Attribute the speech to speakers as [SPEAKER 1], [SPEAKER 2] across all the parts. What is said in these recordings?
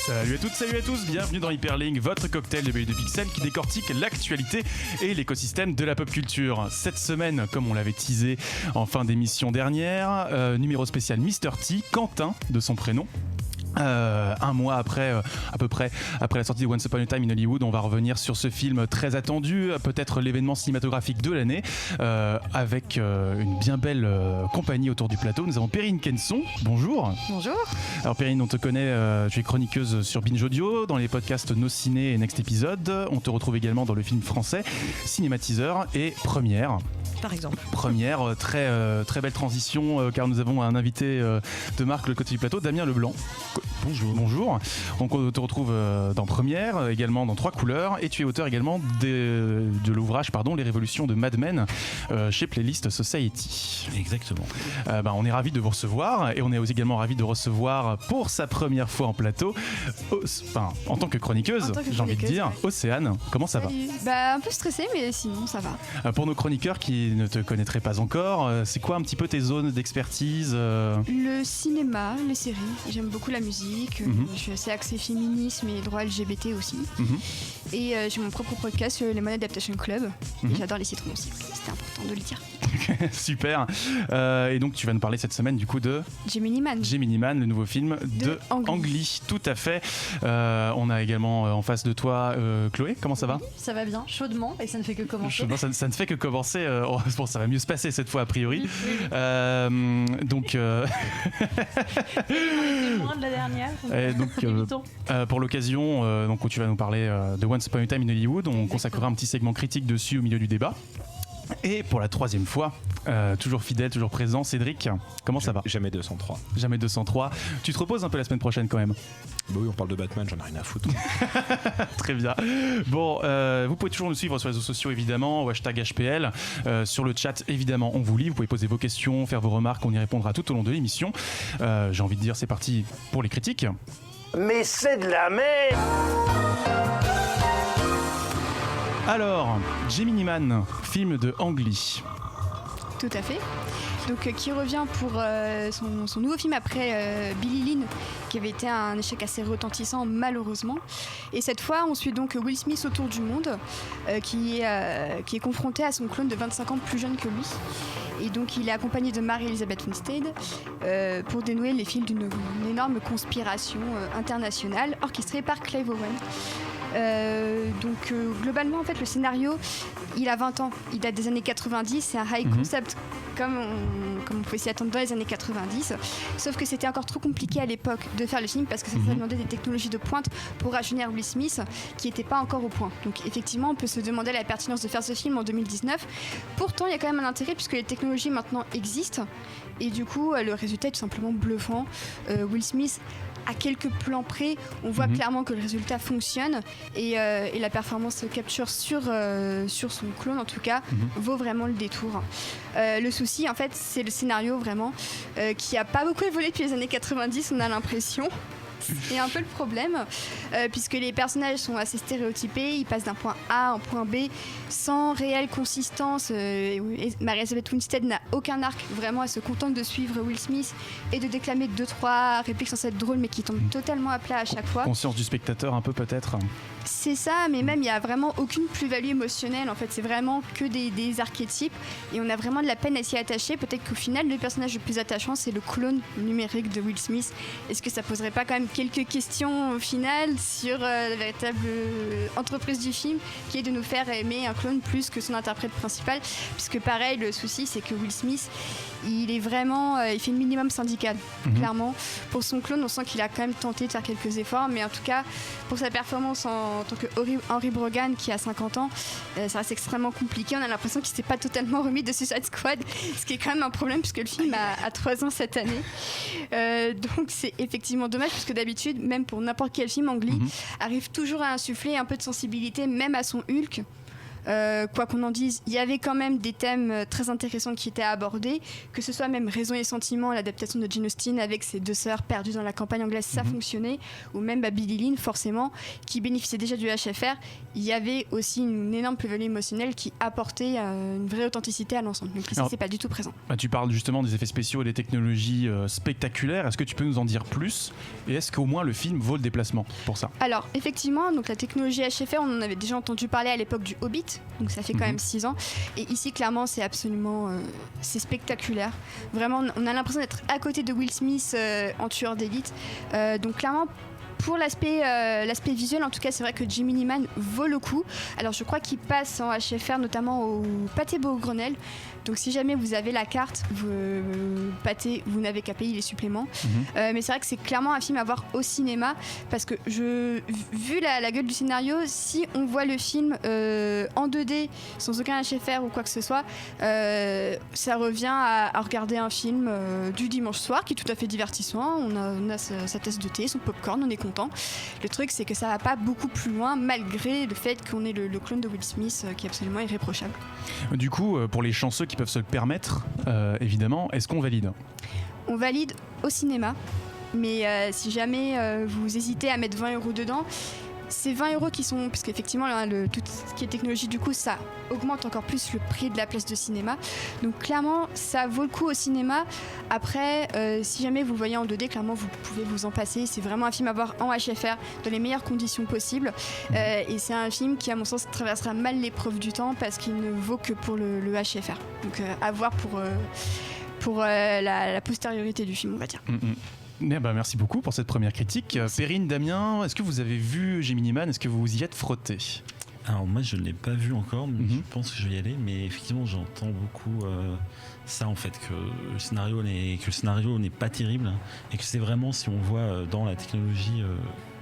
[SPEAKER 1] Salut à toutes, salut à tous, bienvenue dans Hyperlink, votre cocktail de BD de pixels qui décortique l'actualité et l'écosystème de la pop culture. Cette semaine, comme on l'avait teasé en fin d'émission dernière, numéro spécial Mr. T, Quentin de son prénom. Un mois après, à peu près, après la sortie de Once Upon a Time in Hollywood, on va revenir sur ce film très attendu, peut-être l'événement cinématographique de l'année, avec une bien belle compagnie autour du plateau. Nous avons Perrine Kenson, bonjour.
[SPEAKER 2] Bonjour.
[SPEAKER 1] Alors Perrine, on te connaît, tu es chroniqueuse sur Binge Audio, dans les podcasts Nos Ciné et Next Episode. On te retrouve également dans le film français Cinématiseur et Première.
[SPEAKER 2] Par exemple.
[SPEAKER 1] Première, très belle transition, car nous avons un invité de marque de l'autre côté du plateau, Damien Leblanc. Bonjour. On te retrouve dans Première, également dans Trois Couleurs, et tu es auteur également de l'ouvrage Les Révolutions de Mad Men chez Playlist Society.
[SPEAKER 3] Exactement.
[SPEAKER 1] On est ravis de vous recevoir, et on est aussi également ravis de recevoir pour sa première fois en plateau, en tant que chroniqueuse, j'ai envie de dire, ouais. Océane. Comment ça va ?
[SPEAKER 2] Un peu stressée, mais sinon ça va.
[SPEAKER 1] Pour nos chroniqueurs qui ne te connaîtraient pas encore, c'est quoi un petit peu tes zones d'expertise ?
[SPEAKER 2] Le cinéma, les séries, j'aime beaucoup la musique, je suis assez axée féminisme et droits LGBT aussi. Et j'ai mon propre podcast, les Money Adaptation Club, et j'adore les citrons aussi, c'était important de le dire.
[SPEAKER 1] Super. Et donc tu vas nous parler cette semaine du coup de
[SPEAKER 2] Gemini Man,
[SPEAKER 1] le nouveau film de Ang Lee. Tout à fait. On a également en face de toi Chloé, comment ça va ?
[SPEAKER 4] Ça va bien, chaudement, et ça ne fait que commencer.
[SPEAKER 1] Ça ne fait que commencer. Bon, ça va mieux se passer cette fois a priori. Donc
[SPEAKER 4] loin de la dernière.
[SPEAKER 1] Pour l'occasion, donc où tu vas nous parler de Once Upon a Time in Hollywood, on consacrera un petit segment critique dessus au milieu du débat. Et pour la troisième fois, toujours fidèle, toujours présent, Cédric, comment ça va ?
[SPEAKER 3] Jamais 203.
[SPEAKER 1] Jamais 203. Tu te reposes un peu la semaine prochaine quand même ?
[SPEAKER 3] Bah oui, on parle de Batman, j'en ai rien à foutre.
[SPEAKER 1] Très bien. Bon, vous pouvez toujours nous suivre sur les réseaux sociaux évidemment, au hashtag HPL. Sur le chat évidemment, on vous lit. Vous pouvez poser vos questions, faire vos remarques, on y répondra tout au long de l'émission. J'ai envie de dire, c'est parti pour les critiques.
[SPEAKER 5] Mais c'est de la merde!
[SPEAKER 1] Alors, Gemini Man, film de Ang Lee.
[SPEAKER 2] Tout à fait. Donc, qui revient pour son nouveau film après Billie Lynn, qui avait été un échec assez retentissant malheureusement. Et cette fois, on suit donc Will Smith autour du monde, qui est confronté à son clone de 25 ans plus jeune que lui. Et donc, il est accompagné de Mary-Elizabeth Winstead pour dénouer les fils d'une énorme conspiration internationale orchestrée par Clive Owen. Globalement en fait le scénario il a 20 ans, il date des années 90, c'est un high concept comme on pouvait s'y attendre dans les années 90, sauf que c'était encore trop compliqué à l'époque de faire le film parce que ça demandait des technologies de pointe pour rajeunir Will Smith qui n'était pas encore au point. Donc effectivement on peut se demander la pertinence de faire ce film en 2019, pourtant il y a quand même un intérêt puisque les technologies maintenant existent et du coup le résultat est tout simplement bluffant. Will Smith à quelques plans près, on voit clairement que le résultat fonctionne et la performance capture sur son clone en tout cas vaut vraiment le détour. Le souci en fait c'est le scénario vraiment qui a pas beaucoup évolué depuis les années 90 on a l'impression. C'est un peu le problème puisque les personnages sont assez stéréotypés, ils passent d'un point A à un point B sans réelle consistance. Mary-Elizabeth Winstead n'a aucun arc, vraiment elle se contente de suivre Will Smith et de déclamer 2-3 répliques censées être drôles mais qui tombent totalement à plat à chaque fois.
[SPEAKER 1] Conscience du spectateur un peu peut-être.
[SPEAKER 2] C'est ça, mais même il n'y a vraiment aucune plus-value émotionnelle en fait, c'est vraiment que des archétypes et on a vraiment de la peine à s'y attacher. Peut-être qu'au final le personnage le plus attachant c'est le clone numérique de Will Smith. Est-ce que ça poserait pas quand même quelques questions au final sur la véritable entreprise du film qui est de nous faire aimer un clone plus que son interprète principal, puisque pareil le souci c'est que Will Smith il est vraiment il fait le minimum syndical clairement. Pour son clone on sent qu'il a quand même tenté de faire quelques efforts, mais en tout cas pour sa performance en tant que Henry Brogan qui a 50 ans ça reste extrêmement compliqué. On a l'impression qu'il s'est pas totalement remis de Suicide Squad, ce qui est quand même un problème puisque le film a 3 ans cette année. Donc c'est effectivement dommage puisque d'habitude même pour n'importe quel film Ang Lee arrive toujours à insuffler un peu de sensibilité même à son Hulk. Quoi qu'on en dise, il y avait quand même des thèmes très intéressants qui étaient abordés, que ce soit même Raison et Sentiment, l'adaptation de Jane Austen avec ses deux sœurs perdues dans la campagne anglaise, ça fonctionnait, ou même Billie Lynn, forcément, qui bénéficiait déjà du HFR. Il y avait aussi une énorme plus-value émotionnelle qui apportait une vraie authenticité à l'ensemble. Donc ici, c'est pas du tout présent.
[SPEAKER 1] Tu parles justement des effets spéciaux et des technologies spectaculaires. Est-ce que tu peux nous en dire plus ? Et est-ce qu'au moins le film vaut le déplacement pour ça ?
[SPEAKER 2] Alors, effectivement, donc la technologie HFR, on en avait déjà entendu parler à l'époque du Hobbit, donc ça fait quand même 6 ans. Et ici, clairement, c'est absolument c'est spectaculaire. Vraiment, on a l'impression d'être à côté de Will Smith en tueur d'élite. Donc clairement, pour l'aspect visuel, en tout cas, c'est vrai que Gemini Man vaut le coup. Alors, je crois qu'il passe en HFR, notamment au Pâté Beaugrenelle. Donc, si jamais vous avez la carte, Pâté, vous n'avez qu'à payer les suppléments. Mais c'est vrai que c'est clairement un film à voir au cinéma, parce que vu la gueule du scénario, si on voit le film en 2D, sans aucun HFR ou quoi que ce soit, ça revient à regarder un film du dimanche soir, qui est tout à fait divertissant. On a sa tasse de thé, son popcorn, on est content. Le truc, c'est que ça va pas beaucoup plus loin, malgré le fait qu'on ait le clone de Will Smith qui est absolument irréprochable.
[SPEAKER 1] Du coup, pour les chanceux qui peuvent se le permettre, évidemment, est-ce qu'on valide ?
[SPEAKER 2] On valide au cinéma, mais si jamais vous hésitez à mettre 20 € dedans, c'est 20 € qui sont, parce qu'effectivement tout ce qui est technologie, du coup ça augmente encore plus le prix de la place de cinéma, donc clairement ça vaut le coup au cinéma. Après si jamais vous le voyez en 2D, clairement vous pouvez vous en passer. C'est vraiment un film à voir en HFR dans les meilleures conditions possibles, et c'est un film qui à mon sens traversera mal l'épreuve du temps, parce qu'il ne vaut que pour le HFR, donc à voir pour la postériorité du film, on va dire.
[SPEAKER 1] Merci beaucoup pour cette première critique. Perrine, Damien, est-ce que vous avez vu Gemini Man ? Est-ce que vous vous y êtes frotté ?
[SPEAKER 6] Alors moi je ne l'ai pas vu encore, mais je pense que je vais y aller. Mais effectivement j'entends beaucoup ça en fait, que le scénario n'est pas terrible, et que c'est vraiment, si on voit dans la technologie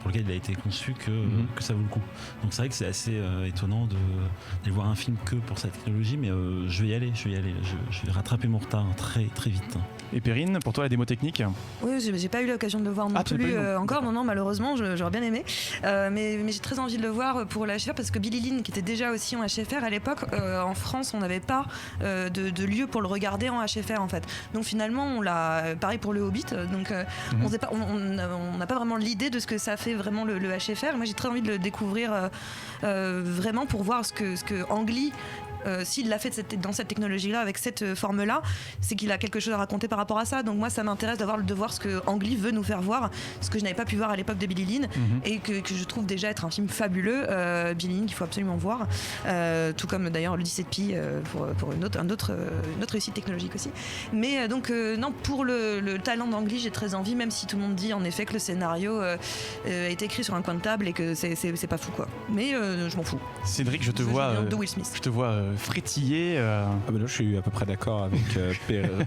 [SPEAKER 6] pour lequel il a été conçu, que ça vaut le coup. Donc c'est vrai que c'est assez étonnant d'aller voir un film que pour sa technologie, mais je vais y aller. Je vais rattraper mon retard très très vite.
[SPEAKER 1] Et Perrine, pour toi la démo technique ?
[SPEAKER 4] Oui, j'ai pas eu l'occasion de le voir non plus encore. Non, malheureusement, j'aurais bien aimé. Mais j'ai très envie de le voir pour la HFR, parce que Billie Lynn, qui était déjà aussi en HFR à l'époque, en France, on n'avait pas de lieu pour le regarder en HFR en fait. Donc finalement, on l'a, pareil pour le Hobbit. Donc on n'a pas vraiment l'idée de ce que ça fait vraiment le HFR. Moi, j'ai très envie de le découvrir vraiment, pour voir ce que Ang Lee, s'il l'a fait dans cette technologie-là, avec cette forme-là, c'est qu'il a quelque chose à raconter par rapport à ça. Donc moi, ça m'intéresse de voir ce que Ang Lee veut nous faire voir, ce que je n'avais pas pu voir à l'époque de Billie Lynn, et que je trouve déjà être un film fabuleux. Billie Lynn qu'il faut absolument voir, tout comme d'ailleurs l'Odyssée de Pi pour une autre réussite technologique aussi. Mais donc non, pour le talent d'Ang Lee, j'ai très envie, même si tout le monde dit en effet que le scénario est écrit sur un coin de table et que c'est pas fou quoi. Mais je m'en fous.
[SPEAKER 1] Cédric, je te vois
[SPEAKER 4] de Will Smith.
[SPEAKER 1] Je te vois frétiller.
[SPEAKER 3] Ah ben là, je suis à peu près d'accord avec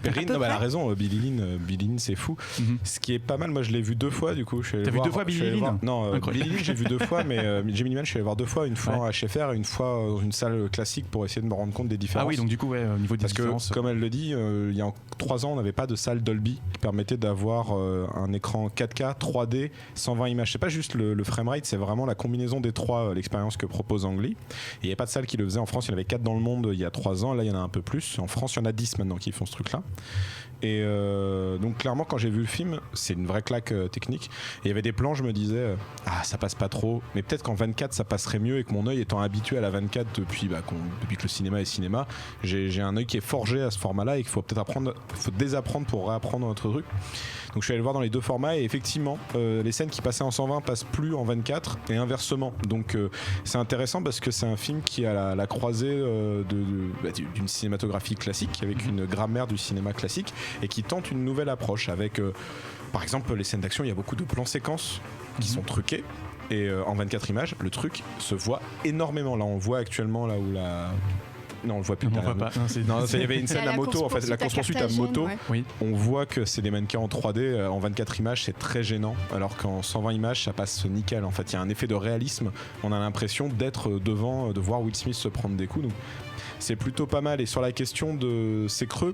[SPEAKER 3] Perrine. Non, elle a raison, Billie Lynn, c'est fou. Ce qui est pas mal, moi je l'ai vu 2 fois du coup.
[SPEAKER 1] T'as vu 2 fois Billie Lynn ?
[SPEAKER 3] Non, Billie Lynn j'ai vu 2 fois, mais Gemini Man je suis allé voir 2 fois, une fois en HFR et une fois dans une salle classique, pour essayer de me rendre compte des différences.
[SPEAKER 1] Ah oui, donc du coup, au niveau des différences.
[SPEAKER 3] Parce que, comme elle le dit, il y a 3 ans, on n'avait pas de salle Dolby qui permettait d'avoir un écran 4K, 3D, 120 images. C'est pas juste le framerate, c'est vraiment la combinaison des trois, l'expérience que propose Ang Lee. Et il n'y avait pas de salle qui le faisait en France, il y en avait 4 dans le monde il y a 3 ans, là il y en a un peu plus. En France, il y en a 10 maintenant qui font ce truc-là. Et donc clairement, quand j'ai vu le film, c'est une vraie claque technique. Et il y avait des plans, je me disais ça passe pas trop, mais peut-être qu'en 24 ça passerait mieux, et que mon œil étant habitué à la 24 depuis que le cinéma est cinéma, j'ai un œil qui est forgé à ce format-là, et qu'il faut peut-être désapprendre pour réapprendre notre truc. Donc je suis allé le voir dans les 2 formats, et effectivement les scènes qui passaient en 120 passent plus en 24 et inversement. Donc c'est intéressant, parce que c'est un film qui a la croisée d'une cinématographie classique avec une grammaire du cinéma classique, et qui tente une nouvelle approche avec par exemple les scènes d'action. Il y a beaucoup de plans séquences qui sont truqués, et en 24 images le truc se voit énormément. Là on voit actuellement là où non, on le voit plus.
[SPEAKER 1] On voit pas.
[SPEAKER 3] Il y avait une scène à moto, en fait, la course-poursuite à moto. Ouais.
[SPEAKER 1] Oui.
[SPEAKER 3] On voit que c'est des mannequins en 3D. En 24 images, c'est très gênant, alors qu'en 120 images, ça passe nickel. En fait, il y a un effet de réalisme. On a l'impression d'être devant, de voir Will Smith se prendre des coups. Donc, c'est plutôt pas mal. Et sur la question de ces creux,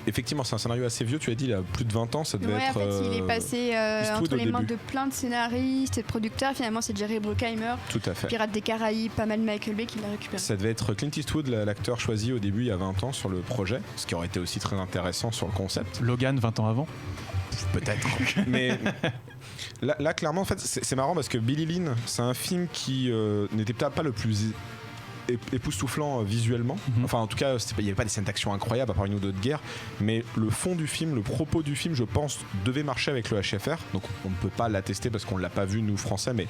[SPEAKER 3] effectivement, c'est un scénario assez vieux. Tu as dit, il a plus de 20 ans. Ça devait être.
[SPEAKER 2] En fait, il est passé entre les mains de plein de scénaristes et de producteurs. Finalement, c'est Jerry Bruckheimer.
[SPEAKER 3] Tout à fait.
[SPEAKER 2] Pirates des Caraïbes, pas mal Michael Bay qui l'a récupéré.
[SPEAKER 3] Ça devait être Clint Eastwood, l'acteur choisi au début, il y a 20 ans, sur le projet. Ce qui aurait été aussi très intéressant sur le concept.
[SPEAKER 1] Logan, 20 ans avant.
[SPEAKER 3] Peut-être. Mais là, clairement, en fait, c'est marrant parce que Billy Lynn, c'est un film qui n'était peut-être pas le plus époustouflant visuellement. Enfin, en tout cas, il n'y avait pas des scènes d'action incroyables à part une ou deux de guerre. Mais le fond du film, le propos du film, je pense, devait marcher avec le HFR. Donc, on ne peut pas l'attester parce qu'on ne l'a pas vu, nous, Français, mais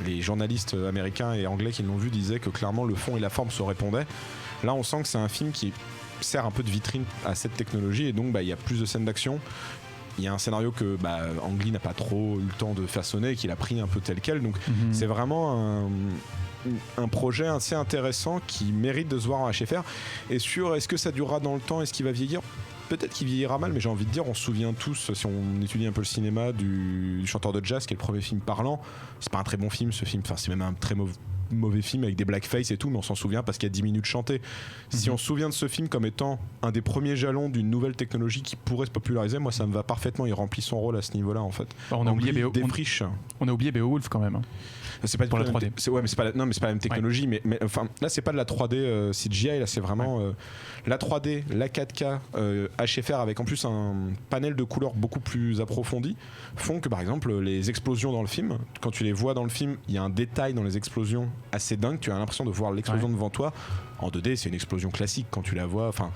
[SPEAKER 3] les journalistes américains et anglais qui l'ont vu disaient que clairement, le fond et la forme se répondaient. Là, on sent que c'est un film qui sert un peu de vitrine à cette technologie et donc, il y a plus de scènes d'action. Il y a un scénario que Ang Lee n'a pas trop eu le temps de façonner et qu'il a pris un peu tel quel. Donc c'est vraiment un projet assez intéressant qui mérite de se voir en HFR. Et est-ce que ça durera dans le temps, est-ce qu'il va vieillir ? Peut-être qu'il vieillira mal, mais j'ai envie de dire, on se souvient tous, si on étudie un peu le cinéma, du Chanteur de jazz, qui est le premier film parlant. C'est pas un très bon film, ce film. Enfin, c'est même un très mauvais film avec des blackface et tout, mais on s'en souvient parce qu'il y a 10 minutes chantées. Si on se souvient de ce film comme étant un des premiers jalons d'une nouvelle technologie qui pourrait se populariser, moi ça me va parfaitement, il remplit son rôle à ce niveau-là en fait.
[SPEAKER 1] On a oublié Beowulf quand même.
[SPEAKER 3] C'est pas
[SPEAKER 1] pour la 3D.
[SPEAKER 3] Mais c'est pas la même technologie, mais enfin là c'est pas de la 3D CGI, là c'est vraiment la 3D, la 4K HFR avec en plus un panel de couleurs beaucoup plus approfondi font que par exemple les explosions dans le film, quand tu les vois dans le film, il y a un détail dans les explosions assez dingue, tu as l'impression de voir l'explosion devant toi. En 2D, c'est une explosion classique quand tu la vois. Enfin,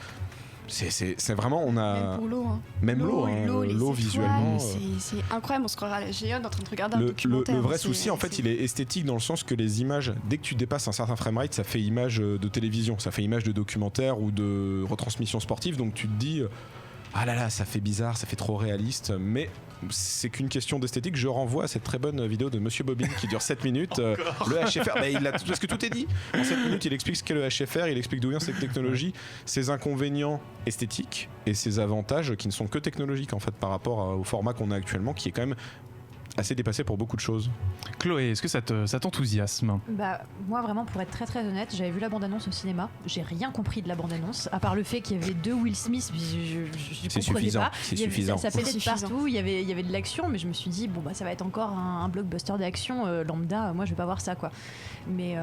[SPEAKER 3] c'est vraiment, on a
[SPEAKER 2] même pour l'eau.
[SPEAKER 3] Même l'eau visuellement.
[SPEAKER 2] C'est incroyable, on se croirait à la géode en train de regarder un documentaire.
[SPEAKER 3] Le vrai souci, en fait, il est esthétique dans le sens que les images, dès que tu dépasses un certain framerate, ça fait image de télévision, ça fait image de documentaire ou de retransmission sportive. Donc tu te dis, ah là là, ça fait bizarre, ça fait trop réaliste, mais c'est qu'une question d'esthétique. Je renvoie à cette très bonne vidéo de Monsieur Bobine qui dure 7 minutes. Le HFR, parce que tout est dit. En 7 minutes, il explique ce qu'est le HFR, il explique d'où vient cette technologie, ses inconvénients esthétiques et ses avantages qui ne sont que technologiques en fait par rapport au format qu'on a actuellement, qui est quand même assez dépassé pour beaucoup de choses.
[SPEAKER 1] Chloé, est-ce que ça t'enthousiasme ?
[SPEAKER 7] Moi vraiment, pour être très très honnête, j'avais vu la bande-annonce au cinéma, j'ai rien compris de la bande-annonce, à part le fait qu'il y avait 2 Will Smith, je comprenais pas.
[SPEAKER 3] C'est suffisant.
[SPEAKER 7] Ça pétait de partout, il y avait de l'action, mais je me suis dit ça va être encore un blockbuster d'action lambda, moi je vais pas voir ça quoi. Mais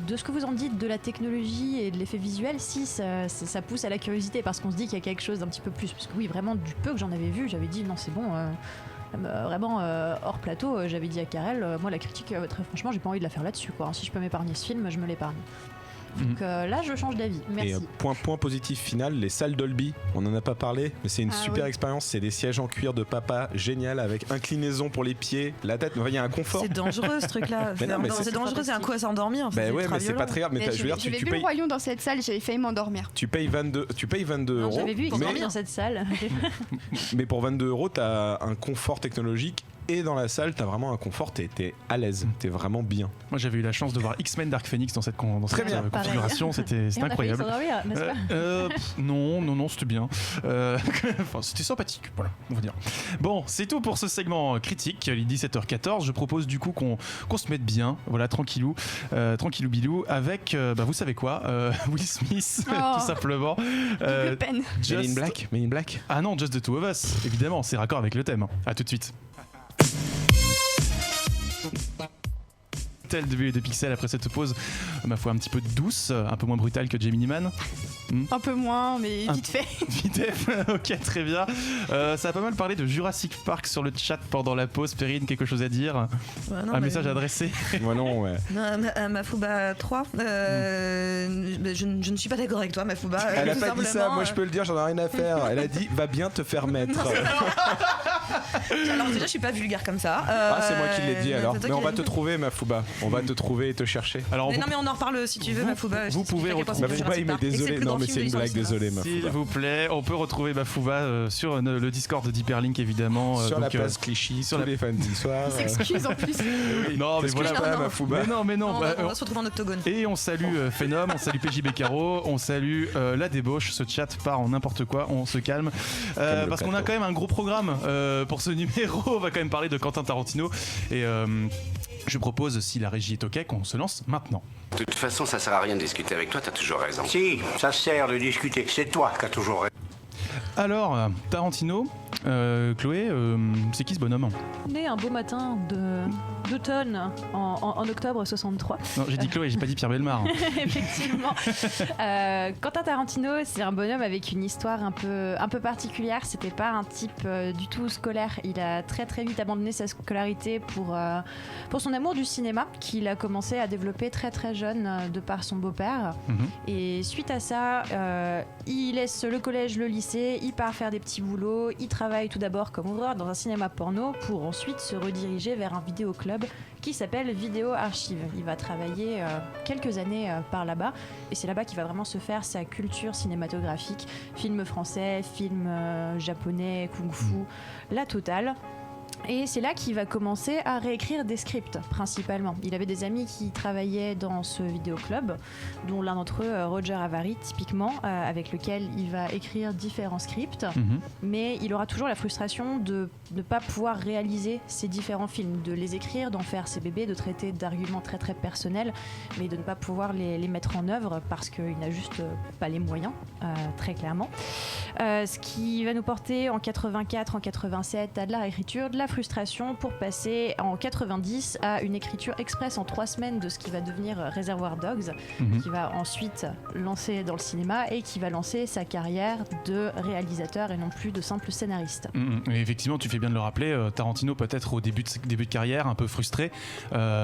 [SPEAKER 7] de ce que vous en dites de la technologie et de l'effet visuel, si ça pousse à la curiosité parce qu'on se dit qu'il y a quelque chose d'un petit peu plus, parce que oui vraiment du peu que j'en avais vu, j'avais dit non c'est bon. Vraiment hors plateau, j'avais dit à Karel, moi la critique très franchement j'ai pas envie de la faire là-dessus quoi. Si je peux m'épargner ce film, je me l'épargne. Donc là je change d'avis, merci.
[SPEAKER 3] Et point positif final, les salles Dolby, on en a pas parlé, mais c'est une super expérience, c'est des sièges en cuir de papa génial avec inclinaison pour les pieds, la tête, il y a un confort.
[SPEAKER 4] C'est dangereux ce truc là. C'est dangereux, c'est un coup à s'endormir.
[SPEAKER 3] Mais c'est pas très grave, mais je veux dire
[SPEAKER 2] j'avais vu le Roi Lion dans cette salle, j'avais failli m'endormir.
[SPEAKER 3] Tu payes 22 euros.
[SPEAKER 7] J'avais vu X-Men dans cette salle.
[SPEAKER 3] Mais pour 22 euros, t'as un confort technologique. Et dans la salle, t'as vraiment un confort, t'es à l'aise, t'es vraiment bien.
[SPEAKER 1] Moi j'avais eu la chance de voir X-Men Dark Phoenix dans cette configuration, c'était incroyable. Non, c'était bien. C'était sympathique, voilà, on va dire. Bon, c'est tout pour ce segment critique, il est 17h14. Je propose du coup qu'on se mette bien, voilà, tranquillou bilou, avec, vous savez quoi, Will Smith, tout simplement.
[SPEAKER 2] Double peine.
[SPEAKER 3] Men in Black.
[SPEAKER 1] Ah non, Just the Two of Us, évidemment, c'est raccord avec le thème. À tout de suite. De Pixel après cette pause, ma foi un petit peu douce, un peu moins brutale que Gemini Man.
[SPEAKER 2] Un peu moins, mais vite fait.
[SPEAKER 1] Vite fait, ok, très bien. Ça a pas mal parlé de Jurassic Park sur le chat pendant la pause. Perrine, quelque chose à dire? Un message adressé?
[SPEAKER 3] Moi non, ouais.
[SPEAKER 4] Mafouba 3, je ne suis pas d'accord avec toi, Mafouba.
[SPEAKER 3] Elle a pas dit ça, moi je peux le dire, j'en ai rien à faire. Elle a dit, va bien te faire mettre.
[SPEAKER 4] Alors déjà, je suis pas vulgaire comme ça.
[SPEAKER 3] C'est moi qui l'ai dit alors. Mais on va te trouver, Mafouba. On va te trouver et te chercher.
[SPEAKER 4] Alors, mais on en reparle si tu veux, Mafouba.
[SPEAKER 1] Vous pouvez retrouver
[SPEAKER 3] Mafouba, il m'est désolé. Non, mais c'est une blague, désolé, Mafouba.
[SPEAKER 1] S'il vous plaît, on peut retrouver Mafouba sur le Discord de Hyperlink, évidemment.
[SPEAKER 3] Sur la place Clichy, sur les samedis soirs.
[SPEAKER 2] Il s'excuse en plus.
[SPEAKER 1] Non, mais voilà.
[SPEAKER 3] Mafouba.
[SPEAKER 1] Mais non.
[SPEAKER 4] On va se retrouver en octogone.
[SPEAKER 1] Et on salue Phenom, on salue PJB Caro, on salue la débauche. Ce chat part en n'importe quoi, on se calme. Parce qu'on a quand même un gros programme pour ce numéro. On va quand même parler de Quentin Tarantino. Et je propose, si la régie est ok, qu'on se lance maintenant.
[SPEAKER 5] De toute façon, ça sert à rien de discuter avec toi, t'as toujours raison.
[SPEAKER 8] Si, ça sert de discuter, c'est toi qui as toujours raison.
[SPEAKER 1] Alors, Tarantino, Chloé, c'est qui ce bonhomme ?
[SPEAKER 7] Né un beau matin d'automne en octobre 63.
[SPEAKER 1] Non, j'ai dit Chloé, j'ai pas dit Pierre Bellemare.
[SPEAKER 7] Effectivement. Quentin Tarantino, c'est un bonhomme avec une histoire un peu particulière. C'était pas un type du tout scolaire. Il a très très vite abandonné sa scolarité pour son amour du cinéma, qu'il a commencé à développer très très jeune de par son beau-père. Et suite à ça, il laisse le collège, le lycée, il part faire des petits boulots, il travaille tout d'abord comme ouvreur dans un cinéma porno pour ensuite se rediriger vers un vidéoclub qui s'appelle Vidéo Archive. Il va travailler quelques années par là-bas et c'est là-bas qu'il va vraiment se faire sa culture cinématographique, films français, films japonais, kung-fu, la totale. Et c'est là qu'il va commencer à réécrire des scripts, principalement. Il avait des amis qui travaillaient dans ce vidéoclub, dont l'un d'entre eux, Roger Avary, typiquement, avec lequel il va écrire différents scripts. Mais il aura toujours la frustration de ne pas pouvoir réaliser ces différents films, de les écrire, d'en faire ses bébés, de traiter d'arguments très très personnels, mais de ne pas pouvoir les mettre en œuvre parce qu'il n'a juste pas les moyens, très clairement. Ce qui va nous porter en 84, en 87 à de la réécriture, de la frustration pour passer en 90 à une écriture express en 3 semaines de ce qui va devenir Reservoir Dogs, qui va ensuite lancer dans le cinéma et qui va lancer sa carrière de réalisateur et non plus de simple scénariste.
[SPEAKER 1] Et effectivement, tu fais bien de le rappeler, Tarantino peut-être au début de carrière, un peu frustré.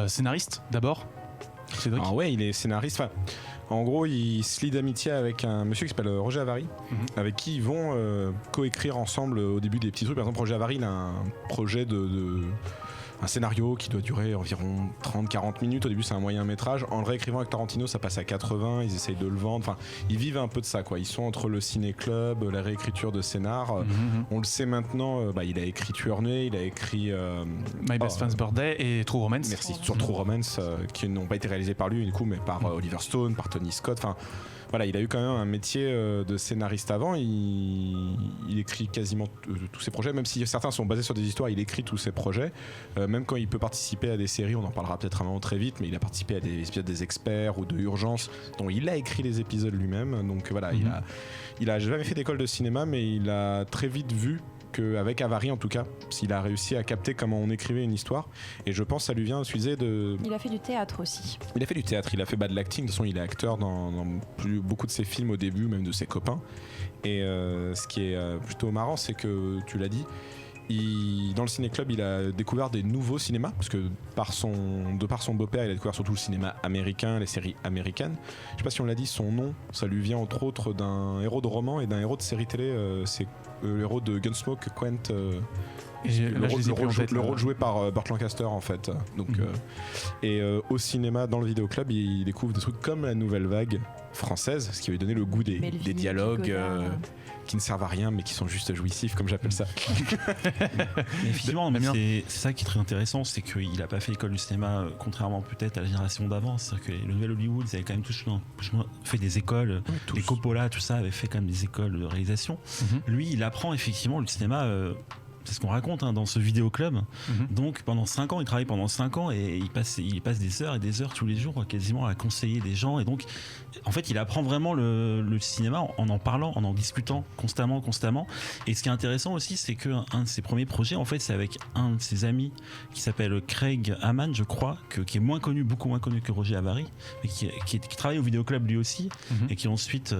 [SPEAKER 1] Scénariste d'abord, Cédric ?
[SPEAKER 3] Ah ouais, il est scénariste. Enfin, en gros, il se lie d'amitié avec un monsieur qui s'appelle Roger Avary, avec qui ils vont coécrire ensemble au début des petits trucs. Par exemple, Roger Avary, il a un projet un scénario qui doit durer environ 30-40 minutes. Au début, c'est un moyen métrage. En le réécrivant avec Tarantino, ça passe à 80. Ils essayent de le vendre. Enfin, ils vivent un peu de ça, quoi. Ils sont entre le ciné-club, la réécriture de scénar. On le sait maintenant, il a écrit Tueur Né, il a écrit
[SPEAKER 1] My Best Friend's Birthday et True Romance.
[SPEAKER 3] Merci, sur True Romance, qui n'ont pas été réalisés par lui, du coup, mais par Oliver Stone, par Tony Scott. Enfin, voilà, il a eu quand même un métier de scénariste avant. Il écrit quasiment tous ses projets, même si certains sont basés sur des histoires, il écrit tous ses projets. Même quand il peut participer à des séries, on en parlera peut-être un moment très vite, mais il a participé à des épisodes des Experts ou de Urgence, dont il a écrit les épisodes lui-même. Donc voilà, il a jamais fait d'école de cinéma, mais il a très vite vu qu'avec Avary, en tout cas, s'il a réussi à capter comment on écrivait une histoire. Et je pense que ça lui vient de...
[SPEAKER 7] Il a fait du théâtre aussi.
[SPEAKER 3] Il a fait du théâtre, il a fait de l'acting. De toute façon, il est acteur dans beaucoup de ses films au début, même de ses copains. Et ce qui est plutôt marrant, c'est que, tu l'as dit, dans le ciné-club, il a découvert des nouveaux cinémas, parce que de par son beau-père, il a découvert surtout le cinéma américain, les séries américaines. Je sais pas si on l'a dit, son nom, ça lui vient entre autres d'un héros de roman et d'un héros de série télé. C'est le héros de Gunsmoke, Quent. Le rôle joué par Burt Lancaster, en fait. Donc, et au cinéma, dans le vidéoclub, il découvre des trucs comme la nouvelle vague française, ce qui lui a donné le goût des dialogues qui ne servent à rien mais qui sont juste jouissifs, comme j'appelle ça.
[SPEAKER 6] Mais effectivement, c'est ça qui est très intéressant, c'est qu'il n'a pas fait l'école du cinéma, contrairement peut-être à la génération d'avant. C'est-à-dire que le nouvel Hollywood, ils avaient quand même tous fait des écoles, les Coppola, tout ça, avaient fait quand même des écoles de réalisation. Lui, il apprend effectivement le cinéma. C'est ce qu'on raconte dans ce vidéoclub. Donc pendant 5 ans, il travaille pendant 5 ans et il passe des heures et des heures tous les jours quasiment à conseiller des gens. Et donc en fait, il apprend vraiment le cinéma en parlant, en discutant constamment. Et ce qui est intéressant aussi, c'est qu'un de ses premiers projets, en fait, c'est avec un de ses amis qui s'appelle Craig Hamann, je crois, qui est beaucoup moins connu que Roger Avary, mais qui travaille au vidéoclub lui aussi, et qui ensuite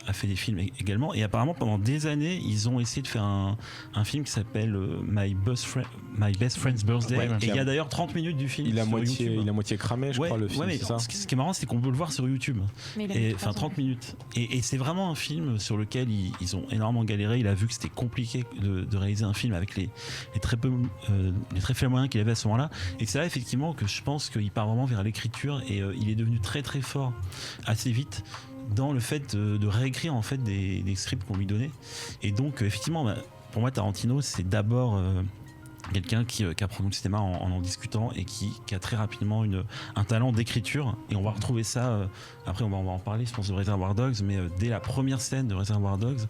[SPEAKER 6] a fait des films également. Et apparemment, pendant des années, ils ont essayé de faire un film qui s'appelle My Best Friend's Birthday, et il y a d'ailleurs 30 minutes du film.
[SPEAKER 3] Il a moitié cramé, je crois, le film.
[SPEAKER 6] Mais
[SPEAKER 3] c'est ça.
[SPEAKER 6] Ce qui est marrant, c'est qu'on peut le voir sur YouTube. Enfin 30 minutes. Et c'est vraiment un film sur lequel ils ont énormément galéré. Il a vu que c'était compliqué de réaliser un film avec les très faibles moyens qu'il avait à ce moment-là. Et c'est là effectivement que je pense qu'il part vraiment vers l'écriture, et il est devenu très très fort assez vite dans le fait de réécrire en fait des scripts qu'on lui donnait. Et donc effectivement, pour moi, Tarantino, c'est d'abord quelqu'un qui apprend le cinéma en discutant et qui a très rapidement un talent d'écriture, et on va retrouver ça après on va en parler, je pense, de Reservoir Dogs, mais dès la première scène de Reservoir Dogs,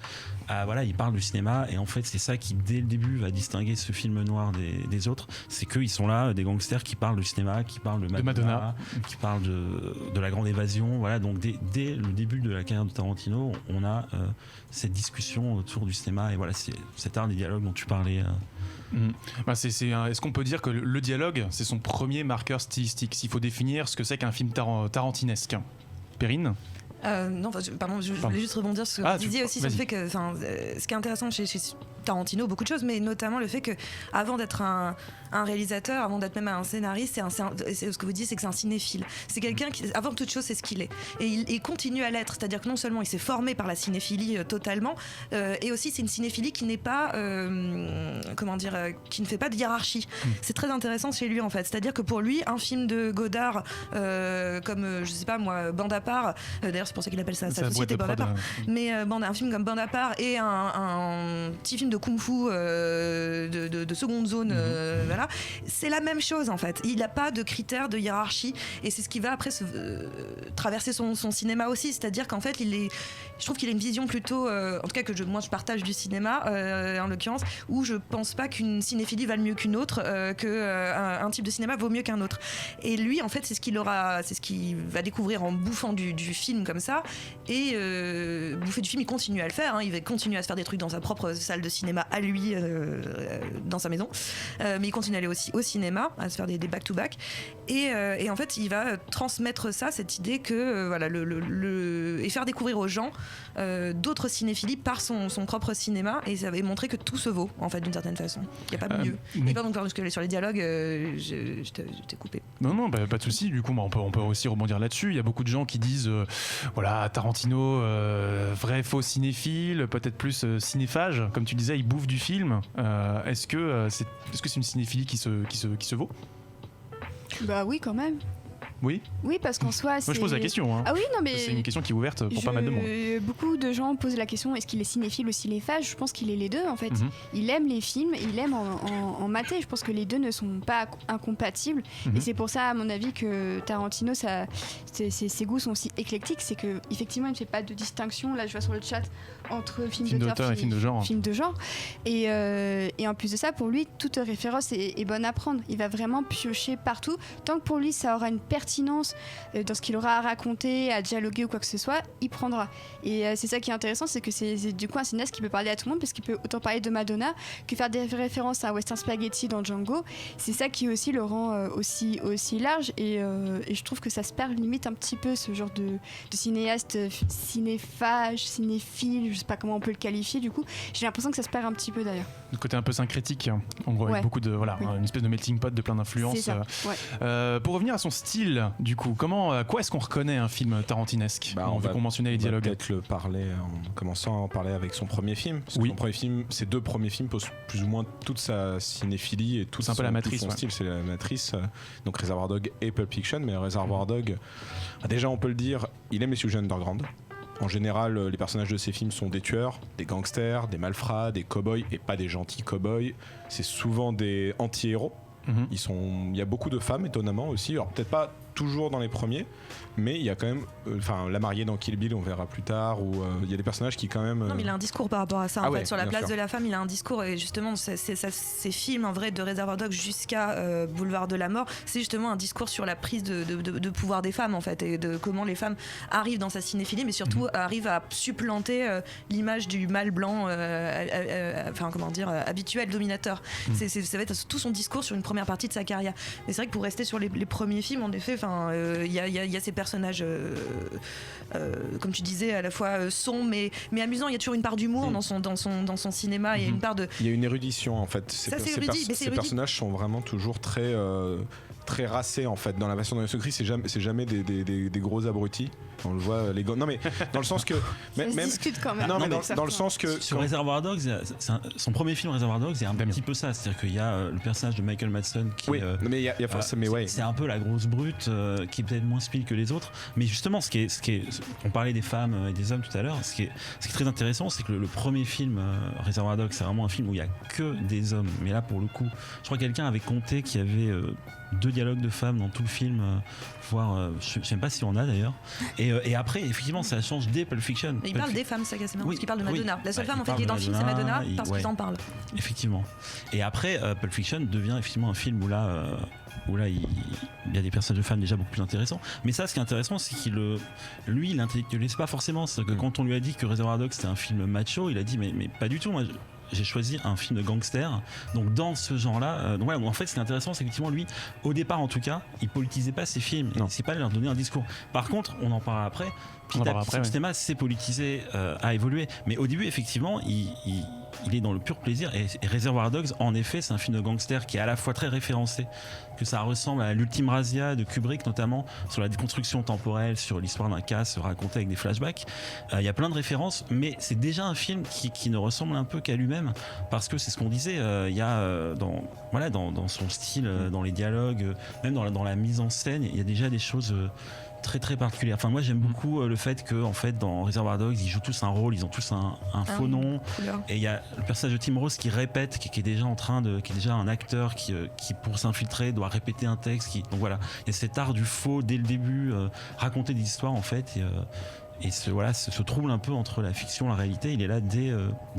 [SPEAKER 6] voilà, il parle du cinéma, et en fait c'est ça qui dès le début va distinguer ce film noir des autres, c'est qu'ils sont là, des gangsters qui parlent du cinéma, qui parlent de Madonna. Qui parlent de la grande évasion, voilà. Donc dès le début de la carrière de Tarantino, on a cette discussion autour du cinéma, et voilà, c'est cet art des dialogues dont tu parlais.
[SPEAKER 1] Est-ce qu'on peut dire que le dialogue, c'est son premier marqueur stylistique, s'il faut définir ce que c'est qu'un film tarantinesque? Perrine?
[SPEAKER 4] Non, pardon, je voulais juste rebondir sur ce que vous disiez aussi sur le fait que, ce qui est intéressant chez Tarantino, beaucoup de choses, mais notamment le fait que avant d'être un réalisateur, avant d'être même un scénariste, c'est ce que vous dites, c'est que c'est un cinéphile. C'est quelqu'un qui, avant toute chose, c'est ce qu'il est, et il continue à l'être. C'est-à-dire que non seulement il s'est formé par la cinéphilie totalement, et aussi c'est une cinéphilie qui n'est pas, qui ne fait pas de hiérarchie. C'est très intéressant chez lui en fait. C'est-à-dire que pour lui, un film de Godard, comme je sais pas moi, Bande à part. D'ailleurs, c'est pour ça qu'il appelle ça Société Bande à part. Mais un film comme Bande à part et un petit film de kung-fu de seconde zone, voilà, c'est la même chose en fait. Il n'a pas de critères de hiérarchie, et c'est ce qui va après traverser son cinéma aussi. C'est-à-dire qu'en fait, je trouve qu'il a une vision plutôt, en tout cas que moi je partage du cinéma, en l'occurrence, où je pense pas qu'une cinéphilie vale mieux qu'une autre, qu'un type de cinéma vaut mieux qu'un autre. Et lui, en fait, c'est ce qu'il va découvrir en bouffant du film comme ça, et bouffer du film, il continue à le faire, hein. Il va continuer à se faire des trucs dans sa propre salle de cinéma à lui, dans sa maison, mais il continue à aller aussi au cinéma, à se faire des back-to-back, et en fait il va transmettre cette idée que voilà, et faire découvrir aux gens d'autres cinéphilies par son propre cinéma, et ça va montrer que tout se vaut en fait, d'une certaine façon. Il n'y a pas mieux. Et pardon, parce que sur les dialogues, je t'ai coupé.
[SPEAKER 1] Non, pas de souci. Du coup, on peut aussi rebondir là-dessus. Il y a beaucoup de gens qui disent voilà, Tarantino, vrai faux cinéphile, peut-être plus cinéphage, comme tu disais, il bouffe du film. Est-ce que c'est une cinéphilie qui se vaut?
[SPEAKER 2] Bah oui, quand même.
[SPEAKER 1] Oui,
[SPEAKER 2] parce qu'en soi,
[SPEAKER 1] moi je pose la question. Hein.
[SPEAKER 2] Ah oui, non, mais
[SPEAKER 1] c'est une question qui est ouverte pour pas mal de monde.
[SPEAKER 2] Beaucoup de gens posent la question, est-ce qu'il est cinéphile ou cinéphage? Je pense qu'il est les deux en fait. Il aime les films, il aime en mater. Je pense que les deux ne sont pas incompatibles. Et c'est pour ça, à mon avis, que Tarantino, ses goûts sont aussi éclectiques. C'est que effectivement, il ne fait pas de distinction. Là, je vois sur le chat entre film d'auteur et film de genre. Et en plus de ça, pour lui, toute référence est bonne à prendre. Il va vraiment piocher partout. Tant que pour lui, ça aura une pertinence dans ce qu'il aura à raconter, à dialoguer ou quoi que ce soit, il prendra. Et c'est ça qui est intéressant, c'est que c'est du coup un cinéaste qui peut parler à tout le monde, parce qu'il peut autant parler de Madonna que faire des références à un western spaghetti dans Django. C'est ça qui aussi le rend aussi large, et je trouve que ça se perd limite un petit peu, ce genre de cinéaste cinéphage, cinéphile, je sais pas comment on peut le qualifier. Du coup, j'ai l'impression que ça se perd un petit peu d'ailleurs.
[SPEAKER 1] Le côté un peu syncrétique, en gros, avec beaucoup de une espèce de melting pot de plein d'influences.
[SPEAKER 2] C'est ça.
[SPEAKER 1] Pour revenir à son style, du coup, quoi est-ce qu'on reconnaît un film tarantinesque?
[SPEAKER 3] On
[SPEAKER 1] va mentionner les dialogues.
[SPEAKER 3] Peut-être le parler en commençant à en parler avec son premier film. Parce que son premier film, ses deux premiers films posent plus ou moins toute sa cinéphilie et tout
[SPEAKER 1] un peu la matrice,
[SPEAKER 3] son style. C'est la matrice. Donc Reservoir Dogs et Pulp Fiction, mais Reservoir Dogs, déjà on peut le dire, il aime les sujets underground. En général, les personnages de ces films sont des tueurs, des gangsters, des malfrats, des cow-boys, et pas des gentils cow-boys. C'est souvent des anti-héros. Il y a beaucoup de femmes, étonnamment aussi. Alors peut-être pas toujours dans les premiers, mais il y a quand même la mariée dans Kill Bill, on verra plus tard, où il y a des personnages qui quand même
[SPEAKER 4] non, mais il a un discours par rapport à ça en fait, sur la place de la femme. Il a un discours, et justement ces films en vrai, de Reservoir Dogs jusqu'à Boulevard de la Mort, c'est justement un discours sur la prise de pouvoir des femmes en fait, et de comment les femmes arrivent dans sa cinéphilie, mais surtout arrivent à supplanter l'image du mâle blanc habituel, dominateur. Ça va être tout son discours sur une première partie de sa carrière. Mais c'est vrai que pour rester sur les premiers films, en effet, il y a ces personnages comme tu disais, à la fois sombres mais amusants. Il y a toujours une part d'humour dans son cinéma. Il y a une part de...
[SPEAKER 3] Il y a une érudition en fait. Ces personnages sont vraiment toujours très très racé en fait. Dans la version d'Agents Secrets, c'est jamais des gros abrutis. On le voit les gars. Non mais dans le sens que
[SPEAKER 2] ça se discute quand même.
[SPEAKER 3] Non mais dans le sens que
[SPEAKER 6] sur Reservoir Dogs, son premier film Reservoir Dogs, c'est un petit peu ça, c'est-à-dire qu'il y a le personnage de Michael Madsen qui
[SPEAKER 3] mais il y a forcément
[SPEAKER 6] c'est un peu la grosse brute qui est peut-être moins speed que les autres, mais justement ce qui est on parlait des femmes et des hommes tout à l'heure, ce qui est très intéressant, c'est que le premier film Reservoir Dogs, c'est vraiment un film où il y a que des hommes, mais là pour le coup, je crois que quelqu'un avait compté qu'il y avait 2 dialogues de femmes dans tout le film, voire je sais même pas si on a d'ailleurs. Et après, effectivement, ça change dès Pulp Fiction.
[SPEAKER 4] Mais il parle des femmes, ça c'est marrant, parce qu'il parle de Madonna. La seule femme en fait qui est dans le film, c'est
[SPEAKER 6] Madonna,
[SPEAKER 4] Madonna, parce qu'ils en parlent.
[SPEAKER 6] Effectivement. Et après, Pulp Fiction devient effectivement un film où là, il y a des personnages de femmes déjà beaucoup plus intéressants. Mais ça, ce qui est intéressant, c'est lui, il intellectualise pas forcément. C'est-à-dire que quand on lui a dit que Reservoir Dogs c'était un film macho, il a dit mais pas du tout. Moi, j'ai choisi un film de gangster, donc dans ce genre-là. Donc voilà, en fait, ce qui est intéressant, c'est qu'effectivement, lui, au départ en tout cas, il politisait pas ses films, il n'essayait pas de leur donner un discours. Par contre, on en parlera après. Petit à petit, le cinéma s'est politisé, a évolué. Mais au début, effectivement, il est dans le pur plaisir. Et Reservoir Dogs, en effet, c'est un film de gangster qui est à la fois très référencé, que ça ressemble à l'Ultime Razia de Kubrick, notamment sur la déconstruction temporelle, sur l'histoire d'un cas raconté avec des flashbacks. Il y a plein de références, mais c'est déjà un film qui ne ressemble un peu qu'à lui-même, parce que c'est ce qu'on disait. Il y a dans son style, dans les dialogues, même dans la mise en scène, il y a déjà des choses très très particulière. Enfin, moi j'aime beaucoup le fait que en fait dans Reservoir Dogs ils jouent tous un rôle, ils ont tous un faux nom, et il y a le personnage de Tim Rose qui répète, qui est déjà qui est déjà un acteur qui pour s'infiltrer doit répéter un texte, donc voilà, il y a cet art du faux dès le début, raconter des histoires en fait, et ce trouble un peu entre la fiction et la réalité, il est là dès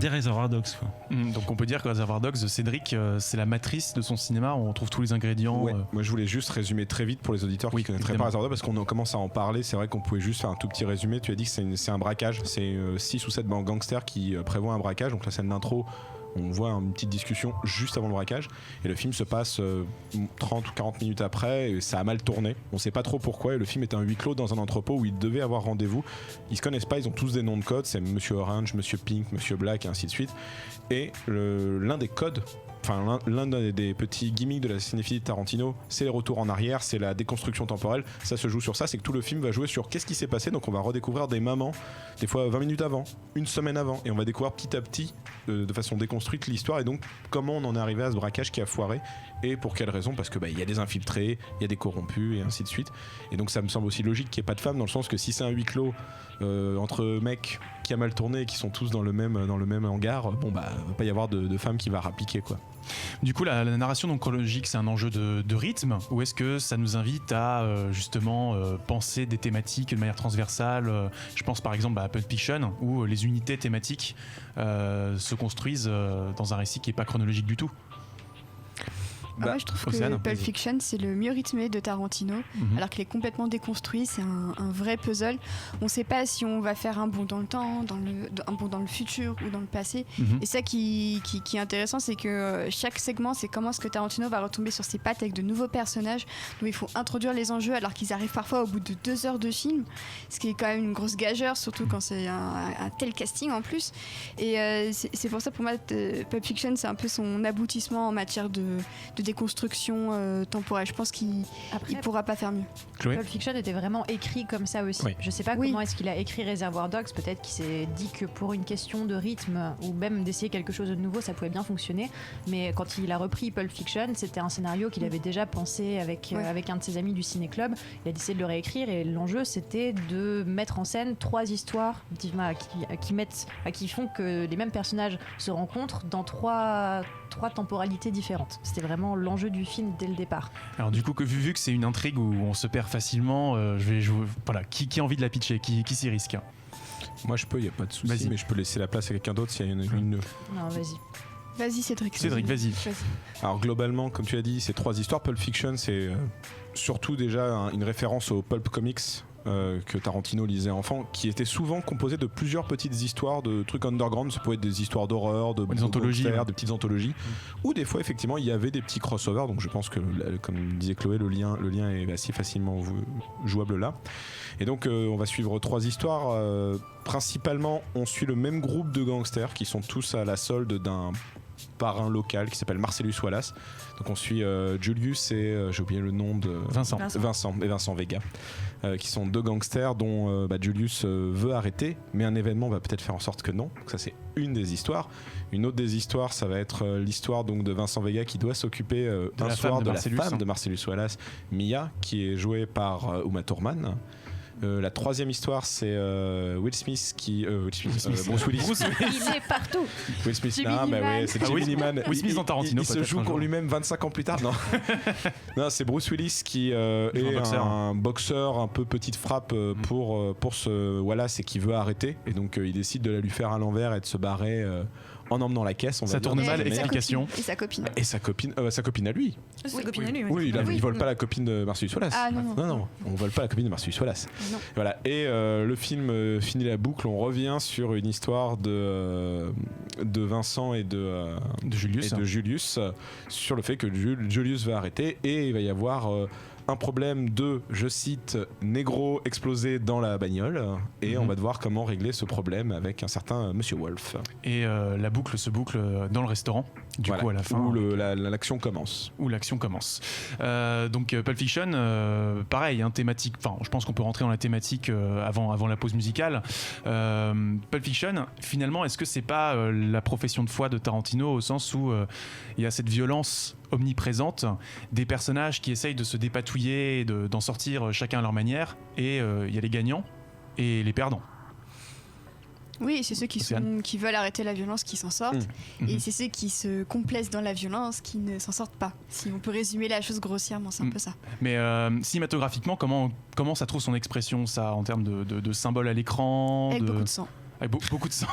[SPEAKER 6] Reservoir Dogs, quoi.
[SPEAKER 1] Donc on peut dire que Reservoir Dogs, Cédric, c'est la matrice de son cinéma, où on trouve tous les ingrédients.
[SPEAKER 3] Ouais. Moi je voulais juste résumer très vite pour les auditeurs qui ne connaîtraient pas Reservoir Dogs, parce qu'on commence à en parler. C'est vrai qu'on pouvait juste faire un tout petit résumé. Tu as dit que c'est un braquage, c'est 6 ou 7 gangsters qui prévoient un braquage. Donc la scène d'intro, on voit une petite discussion juste avant le braquage, et le film se passe 30 ou 40 minutes après, et ça a mal tourné, on sait pas trop pourquoi, et le film est un huis clos dans un entrepôt où ils devaient avoir rendez-vous. Ils se connaissent pas, ils ont tous des noms de code, c'est Monsieur Orange, Monsieur Pink, Monsieur Black, et ainsi de suite. Et l'un des codes, enfin l'un des petits gimmicks de la cinéphilie de Tarantino, c'est les retours en arrière, c'est la déconstruction temporelle. Ça se joue sur ça, c'est que tout le film va jouer sur qu'est-ce qui s'est passé. Donc on va redécouvrir des moments, des fois 20 minutes avant, une semaine avant, et on va découvrir petit à petit de façon déconstruite l'histoire, et donc comment on en est arrivé à ce braquage qui a foiré, et pour quelle raison, parce que il y a des infiltrés, il y a des corrompus, et ainsi de suite. Et donc ça me semble aussi logique qu'il n'y ait pas de femmes, dans le sens que si c'est un huis clos entre mecs qui a mal tourné et qui sont tous dans le même hangar, va pas y avoir de femmes qui va rappliquer, quoi.
[SPEAKER 1] Du coup, la narration donc chronologique, c'est un enjeu de rythme, ou est-ce que ça nous invite à justement penser des thématiques de manière transversale? Je pense par exemple à Pulp Fiction, où les unités thématiques se construisent dans un récit qui n'est pas chronologique du tout.
[SPEAKER 2] Moi je trouve que Pulp Fiction c'est le mieux rythmé de Tarantino, alors qu'il est complètement déconstruit, c'est un vrai puzzle. On ne sait pas si on va faire un bond dans le temps, un bond dans le futur ou dans le passé. Et ça qui est intéressant, c'est que chaque segment, c'est comment est-ce que Tarantino va retomber sur ses pattes avec de nouveaux personnages, dont il faut introduire les enjeux alors qu'ils arrivent parfois au bout de 2 heures de film, ce qui est quand même une grosse gageure, surtout quand c'est un tel casting en plus. Et c'est pour ça, pour moi, Pulp Fiction c'est un peu son aboutissement en matière de déconstruction temporelle. Je pense qu'il pourra pas faire mieux.
[SPEAKER 1] Chloé ?
[SPEAKER 7] Pulp Fiction était vraiment écrit comme ça aussi. Oui. Je sais pas comment est-ce qu'il a écrit Reservoir Dogs. Peut-être qu'il s'est dit que pour une question de rythme ou même d'essayer quelque chose de nouveau, ça pouvait bien fonctionner. Mais quand il a repris Pulp Fiction, c'était un scénario qu'il avait déjà pensé avec un de ses amis du ciné-club. Il a décidé de le réécrire, et l'enjeu c'était de mettre en scène 3 histoires qui font que les mêmes personnages se rencontrent dans 3 temporalités différentes. C'était vraiment l'enjeu du film dès le départ.
[SPEAKER 1] Alors du coup, vu que c'est une intrigue où on se perd facilement, qui a envie de la pitcher, qui s'y risque?
[SPEAKER 3] Moi je peux, il n'y a pas de souci, mais je peux laisser la place à quelqu'un d'autre s'il y a une...
[SPEAKER 7] Non, vas-y.
[SPEAKER 2] Vas-y Cédric,
[SPEAKER 1] vas-y.
[SPEAKER 3] Alors globalement, comme tu as dit, c'est 3 histoires. Pulp Fiction, c'est surtout déjà une référence aux pulp comics que Tarantino lisait enfant, qui étaient souvent composés de plusieurs petites histoires, de trucs underground. Ça pouvait être des histoires d'horreur,
[SPEAKER 1] des anthologies,
[SPEAKER 3] de petites anthologies, ou des fois effectivement il y avait des petits crossovers. Donc je pense que, comme disait Chloé, le lien est assez facilement jouable là. Et donc on va suivre 3 histoires. Principalement, on suit le même groupe de gangsters qui sont tous à la solde d'un parrain local qui s'appelle Marcellus Wallace. Donc on suit Julius et j'ai oublié le nom de Vincent Vega, qui sont 2 gangsters dont Julius veut arrêter, mais un événement va peut-être faire en sorte que non. Donc ça c'est une des histoires. Une autre des histoires, ça va être l'histoire donc de Vincent Vega qui doit s'occuper un soir de la femme de Marcellus Wallace, Mia, qui est jouée par Uma Thurman. La troisième histoire, c'est Will Smith qui. Bruce Willis.
[SPEAKER 7] Il est partout.
[SPEAKER 3] Will Smith,
[SPEAKER 2] Jimmy
[SPEAKER 3] c'est Jimmy Neeman.
[SPEAKER 1] Will Smith dans Tarantino.
[SPEAKER 3] Il se joue pour lui-même 25 ans plus tard. Non, non, c'est Bruce Willis qui est un boxeur un peu petite frappe pour ce Wallace et qui veut arrêter. Et donc il décide de la lui faire à l'envers et de se barrer. En emmenant la caisse,
[SPEAKER 1] ça tourne mal, explication.
[SPEAKER 2] Et sa copine.
[SPEAKER 3] Sa copine à lui.
[SPEAKER 4] Sa copine à lui.
[SPEAKER 3] Oui, il vole pas la copine de Marcellus Wallace.
[SPEAKER 2] Ah non,
[SPEAKER 3] on vole pas la copine de Marcellus Wallace. Voilà. Et le film finit la boucle. On revient sur une histoire de Vincent et de Julius sur le fait que Julius va arrêter et il va y avoir un problème de, je cite, négro explosé dans la bagnole et on va devoir comment régler ce problème avec un certain Monsieur Wolf.
[SPEAKER 1] Et la boucle se boucle dans le restaurant, du coup à la fin.
[SPEAKER 3] Où l'action commence.
[SPEAKER 1] Donc Pulp Fiction, pareil, thématique, enfin je pense qu'on peut rentrer dans la thématique avant la pause musicale. Pulp Fiction, finalement, est-ce que c'est pas la profession de foi de Tarantino au sens où il y a cette violence omniprésente, des personnages qui essayent de se dépatouiller et d'en sortir chacun à leur manière, et il y a les gagnants et les perdants.
[SPEAKER 2] Oui, c'est ceux qui veulent arrêter la violence qui s'en sortent, et c'est ceux qui se complaisent dans la violence qui ne s'en sortent pas. Si on peut résumer la chose grossièrement, c'est un peu ça.
[SPEAKER 1] Mais cinématographiquement, comment ça trouve son expression, ça, en termes de symboles à l'écran,
[SPEAKER 2] avec beaucoup de sang.
[SPEAKER 1] Avec beaucoup de sang.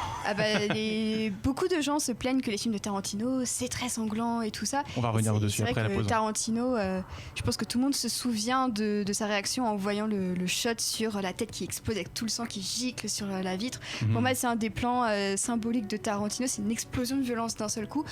[SPEAKER 2] Beaucoup de gens se plaignent que les films de Tarantino, c'est très sanglant et tout ça.
[SPEAKER 1] On va revenir dessus après la pause.
[SPEAKER 2] Tarantino, je pense que tout le monde se souvient de sa réaction en voyant le shot sur la tête qui explose avec tout le sang qui gicle sur la vitre. Pour moi, c'est un des plans symboliques de Tarantino. C'est une explosion de violence d'un seul coup,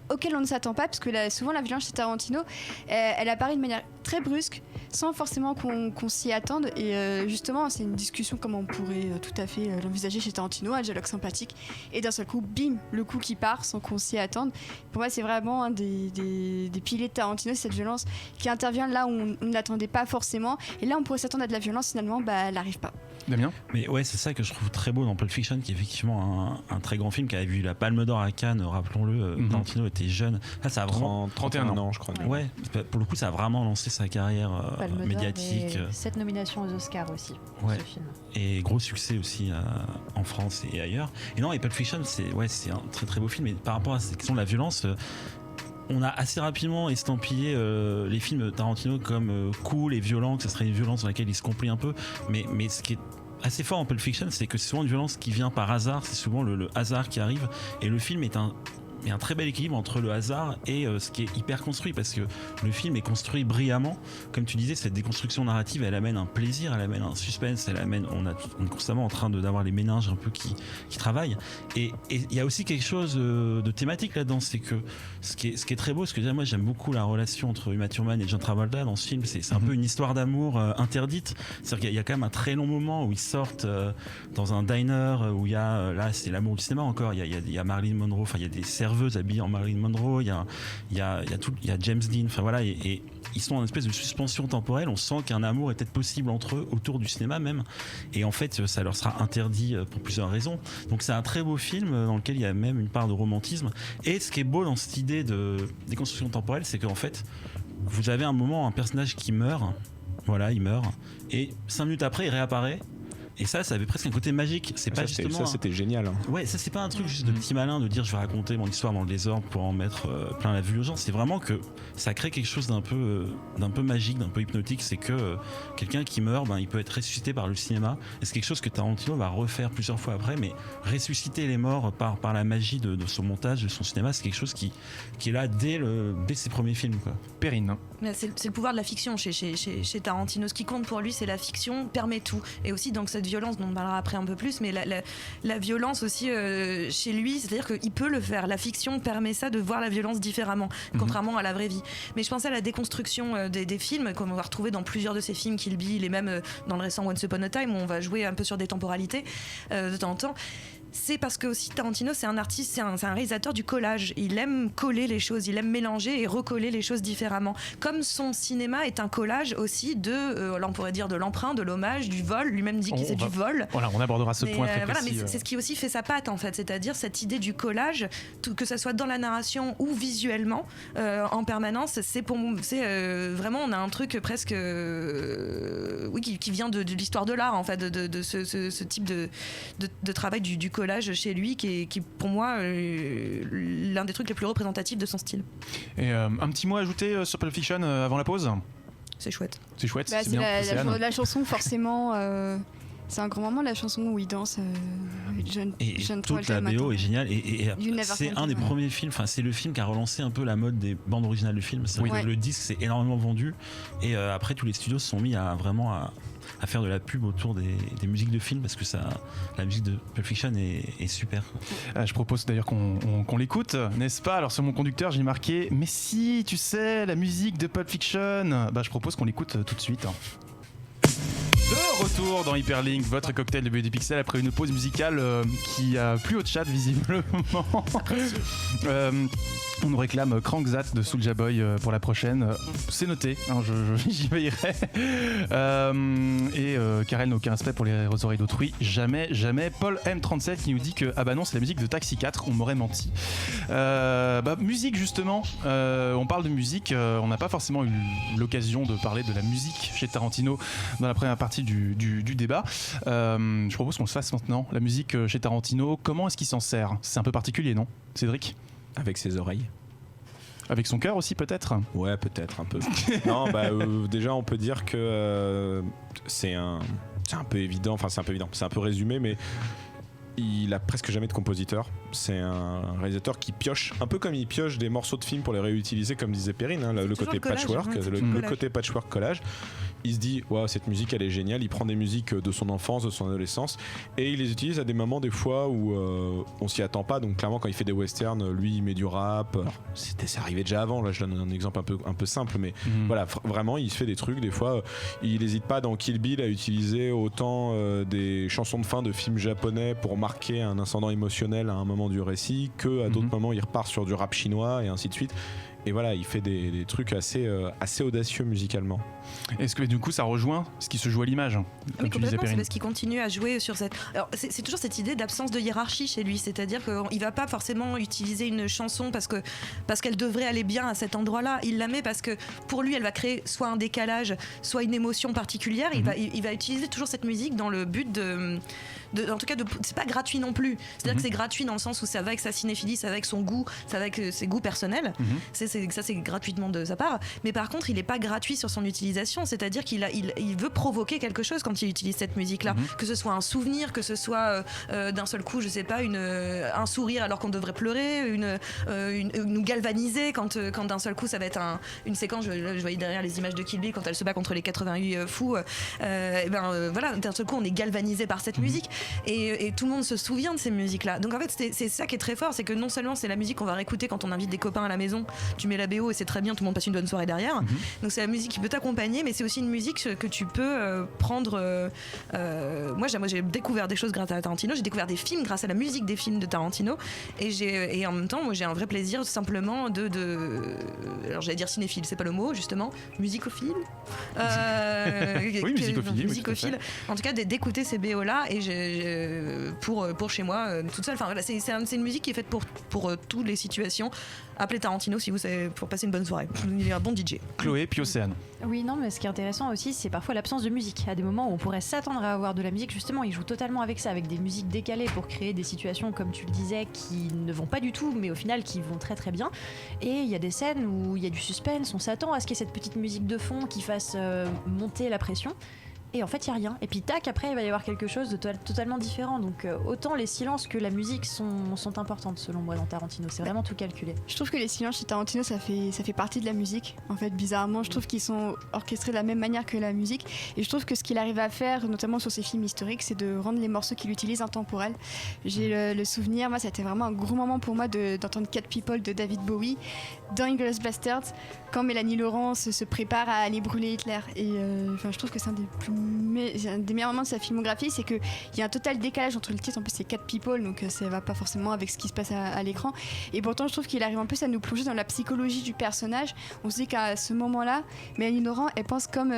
[SPEAKER 2] auquel on ne s'attend pas, parce que souvent la violence chez Tarantino, elle apparaît de manière très brusque, sans forcément qu'on s'y attende. Et justement, c'est une discussion comme on pourrait tout à fait l'envisager chez Tarantino, un dialogue sympathique, et d'un seul coup, bim, le coup qui part sans qu'on s'y attende. Pour moi, c'est vraiment un des piliers de Tarantino, cette violence qui intervient là où on ne l'attendait pas forcément. Et là, on pourrait s'attendre à de la violence, finalement, elle n'arrive pas.
[SPEAKER 1] Damien ?
[SPEAKER 6] Mais ouais, c'est ça que je trouve très beau dans Pulp Fiction, qui est effectivement un très grand film, qui avait vu la Palme d'Or à Cannes, rappelons-le. Tarantino était jeune. Là, ça a vraiment
[SPEAKER 3] 31 ans, je crois.
[SPEAKER 6] Ouais, pour le coup, ça a vraiment lancé sa carrière médiatique.
[SPEAKER 7] 7 nominations aux Oscars aussi,
[SPEAKER 6] ouais.
[SPEAKER 7] ce film.
[SPEAKER 6] Et gros succès aussi en France et ailleurs. Et non, et Pulp Fiction, c'est un très très beau film. Et par rapport à cette question de la violence, on a assez rapidement estampillé les films Tarantino comme cool et violents, que ce serait une violence dans laquelle il se complie un peu. Mais ce qui est assez fort en Pulp Fiction, c'est que c'est souvent une violence qui vient par hasard, c'est souvent le hasard qui arrive. Et le film est il y a un très bel équilibre entre le hasard et ce qui est hyper construit, parce que le film est construit brillamment. Comme tu disais, cette déconstruction narrative, elle amène un plaisir, elle amène un suspense, on est constamment en train d'avoir les méninges un peu qui travaillent. Et il y a aussi quelque chose de thématique là-dedans, c'est que ce qui est très beau, moi j'aime beaucoup la relation entre Uma Thurman et John Travolta dans ce film. C'est un peu une histoire d'amour interdite. C'est-à-dire qu'il y a quand même un très long moment où ils sortent dans un diner où il y a, là c'est l'amour du cinéma encore, il y a Marilyn Monroe, enfin il y a des serveuses habillées en Marilyn Monroe, il y a James Dean, enfin voilà, et ils sont en une espèce de suspension temporelle. On sent qu'un amour est peut-être possible entre eux, autour du cinéma même, et en fait ça leur sera interdit pour plusieurs raisons. Donc c'est un très beau film dans lequel il y a même une part de romantisme. Et ce qui est beau dans cette idée de déconstruction temporelle, c'est qu'en fait vous avez un moment, un personnage qui meurt, voilà, il meurt, et 5 minutes après il réapparaît. Et ça avait presque un côté magique. C'est pas justement.
[SPEAKER 3] Ça, c'était génial.
[SPEAKER 6] Ouais, ça, c'est pas un truc juste de petit malin de dire je vais raconter mon histoire dans le désordre pour en mettre plein la vue aux gens. C'est vraiment que ça crée quelque chose d'un peu magique, d'un peu hypnotique. C'est que quelqu'un qui meurt, il peut être ressuscité par le cinéma. Et c'est quelque chose que Tarantino va refaire plusieurs fois après. Mais ressusciter les morts par la magie de son montage, de son cinéma, c'est quelque chose qui est là dès ses premiers films, quoi.
[SPEAKER 1] Perrine.
[SPEAKER 4] C'est le pouvoir de la fiction chez Tarantino. Ce qui compte pour lui, c'est la fiction, permet tout. Et aussi, donc, cette violence dont on parlera après un peu plus, mais la violence aussi chez lui, c'est-à-dire qu'il peut le faire. La fiction permet ça, de voir la violence différemment, contrairement à la vraie vie. Mais je pensais à la déconstruction des films, comme on va retrouver dans plusieurs de ses films, Kill Bill, et même dans le récent Once Upon a Time, où on va jouer un peu sur des temporalités de temps en temps. c'est parce que aussi Tarantino, c'est un artiste, c'est un réalisateur du collage. Il aime coller les choses, il aime mélanger et recoller les choses différemment. Comme son cinéma est un collage aussi de, là on pourrait dire de l'emprunt, de l'hommage, du vol. Lui-même dit que c'est du vol.
[SPEAKER 1] Voilà, on abordera ce point très précis.
[SPEAKER 4] Mais c'est ce qui aussi fait sa patte en fait, c'est-à-dire cette idée du collage, que ça soit dans la narration ou visuellement, en permanence. C'est vraiment, on a un truc presque, qui vient de l'histoire de l'art en fait, de ce type de travail du collage chez lui, qui est pour moi l'un des trucs les plus représentatifs de son style.
[SPEAKER 1] Et un petit mot à ajouter sur Pulp Fiction avant la pause ?
[SPEAKER 4] C'est chouette.
[SPEAKER 1] C'est chouette,
[SPEAKER 2] bah,
[SPEAKER 1] c'est bien.
[SPEAKER 2] La chanson, forcément, c'est un grand moment, la chanson où il danse avec John
[SPEAKER 6] toute la BO est géniale et c'est un des premiers films, enfin c'est le film qui a relancé un peu la mode des bandes originales du film. C'est vrai que le disque s'est énormément vendu et après tous les studios se sont mis à faire de la pub autour des musiques de films parce que la musique de Pulp Fiction est super.
[SPEAKER 1] Je propose d'ailleurs qu'on l'écoute, n'est-ce pas ? Alors sur mon conducteur j'ai marqué mais si tu sais la musique de Pulp Fiction, je propose qu'on l'écoute tout de suite. De retour dans Hyperlink, votre cocktail de BD Pixel après une pause musicale qui a plu au chat visiblement. On nous réclame Crankzat de Soulja Boy pour la prochaine. C'est noté, j'y veillerai. Et Karel n'a aucun respect pour les oreilles d'autrui. Jamais. Paul M37 qui nous dit que non, c'est la musique de Taxi 4, on m'aurait menti. Musique justement, on parle de musique, on n'a pas forcément eu l'occasion de parler de la musique chez Tarantino dans la première partie du débat. Je propose qu'on le fasse maintenant. La musique chez Tarantino, comment est-ce qu'il s'en sert ? C'est un peu particulier, non, Cédric ?
[SPEAKER 3] Avec ses oreilles.
[SPEAKER 1] Avec son cœur aussi peut-être ?
[SPEAKER 3] Ouais, peut-être un peu. Non, déjà on peut dire que c'est un peu évident, c'est un peu résumé, mais il a presque jamais de compositeur. C'est un réalisateur qui pioche, un peu comme il pioche des morceaux de films pour les réutiliser, comme disait Perrine, le côté patchwork, le côté patchwork collage. Il se dit, cette musique elle est géniale. Il prend des musiques de son enfance, de son adolescence, et il les utilise à des moments des fois où on s'y attend pas. Donc clairement, quand il fait des westerns, lui il met du rap. Alors, ça arrivait déjà avant. Là, je donne un exemple un peu simple, mais voilà, vraiment, il se fait des trucs. Des fois, il n'hésite pas dans Kill Bill à utiliser autant des chansons de fin de films japonais pour marquer un incendant émotionnel à un moment du récit, que à d'autres moments il repart sur du rap chinois et ainsi de suite. Et voilà, il fait des trucs assez audacieux musicalement.
[SPEAKER 1] Est-ce que du coup ça rejoint ce qui se joue à l'image, comme tu disais, Perrine ?
[SPEAKER 4] C'est parce qu'il continue à jouer sur cette... Alors, c'est toujours cette idée d'absence de hiérarchie chez lui, c'est-à-dire qu'il va pas forcément utiliser une chanson parce qu'elle devrait aller bien à cet endroit-là. Il la met parce que pour lui, elle va créer soit un décalage, soit une émotion particulière. Il va utiliser toujours cette musique dans le but en tout cas, c'est pas gratuit non plus. C'est-à-dire que c'est gratuit dans le sens où ça va avec sa cinéphilie, ça va avec son goût, ça va avec ses goûts personnels. Ça, c'est gratuitement de sa part. Mais par contre, il est pas gratuit sur son utilisation. C'est-à-dire qu'il veut provoquer quelque chose quand il utilise cette musique-là. Que ce soit un souvenir, que ce soit d'un seul coup, je sais pas, un sourire alors qu'on devrait pleurer, nous galvaniser quand d'un seul coup, ça va être une séquence. Je voyais derrière les images de Kill Bill quand elle se bat contre les 88 fous. Voilà, d'un seul coup, on est galvanisé par cette musique. Et tout le monde se souvient de ces musiques-là. Donc en fait, c'est ça qui est très fort, c'est que non seulement c'est la musique qu'on va réécouter quand on invite des copains à la maison, tu mets la BO et c'est très bien, tout le monde passe une bonne soirée derrière. Donc c'est la musique qui peut t'accompagner, mais c'est aussi une musique que tu peux prendre. Moi, j'ai découvert des choses grâce à Tarantino, j'ai découvert des films grâce à la musique des films de Tarantino, et en même temps, moi, j'ai un vrai plaisir simplement alors j'allais dire cinéphile, c'est pas le mot justement, musicophile.
[SPEAKER 1] Oui,
[SPEAKER 4] musicophile. En tout cas, d'écouter ces BO là, et pour chez moi toute seule. Enfin voilà, c'est une musique qui est faite pour toutes les situations. Appelez Tarantino si vous savez, pour passer une bonne soirée. Il est un bon DJ.
[SPEAKER 1] Chloé puis Océane.
[SPEAKER 7] Oui, non, mais ce qui est intéressant aussi, c'est parfois l'absence de musique. À des moments où on pourrait s'attendre à avoir de la musique, justement, il joue totalement avec ça, avec des musiques décalées pour créer des situations, comme tu le disais, qui ne vont pas du tout, mais au final qui vont très très bien. Et il y a des scènes où il y a du suspense, on s'attend à ce qu'il y ait cette petite musique de fond qui fasse monter la pression. Et en fait, il n'y a rien. Et puis tac, après, il va y avoir quelque chose de totalement différent. Donc autant les silences que la musique sont importantes, selon moi, dans Tarantino. C'est vraiment tout calculé.
[SPEAKER 2] Je trouve que les silences chez Tarantino, ça fait partie de la musique. En fait, bizarrement, je trouve qu'ils sont orchestrés de la même manière que la musique. Et je trouve que ce qu'il arrive à faire, notamment sur ses films historiques, c'est de rendre les morceaux qu'il utilise intemporels. J'ai le souvenir, moi, ça a été vraiment un gros moment pour moi d'entendre Cat People de David Bowie dans Inglourious Basterds, quand Mélanie Laurent se prépare à aller brûler Hitler. Et je trouve que c'est un des plus des meilleurs moments de sa filmographie, c'est qu'il y a un total décalage entre le titre, en plus c'est Cat People, donc ça va pas forcément avec ce qui se passe à l'écran, et pourtant je trouve qu'il arrive en plus à nous plonger dans la psychologie du personnage. On se dit qu'à ce moment-là, Mélanie Laurent, elle pense comme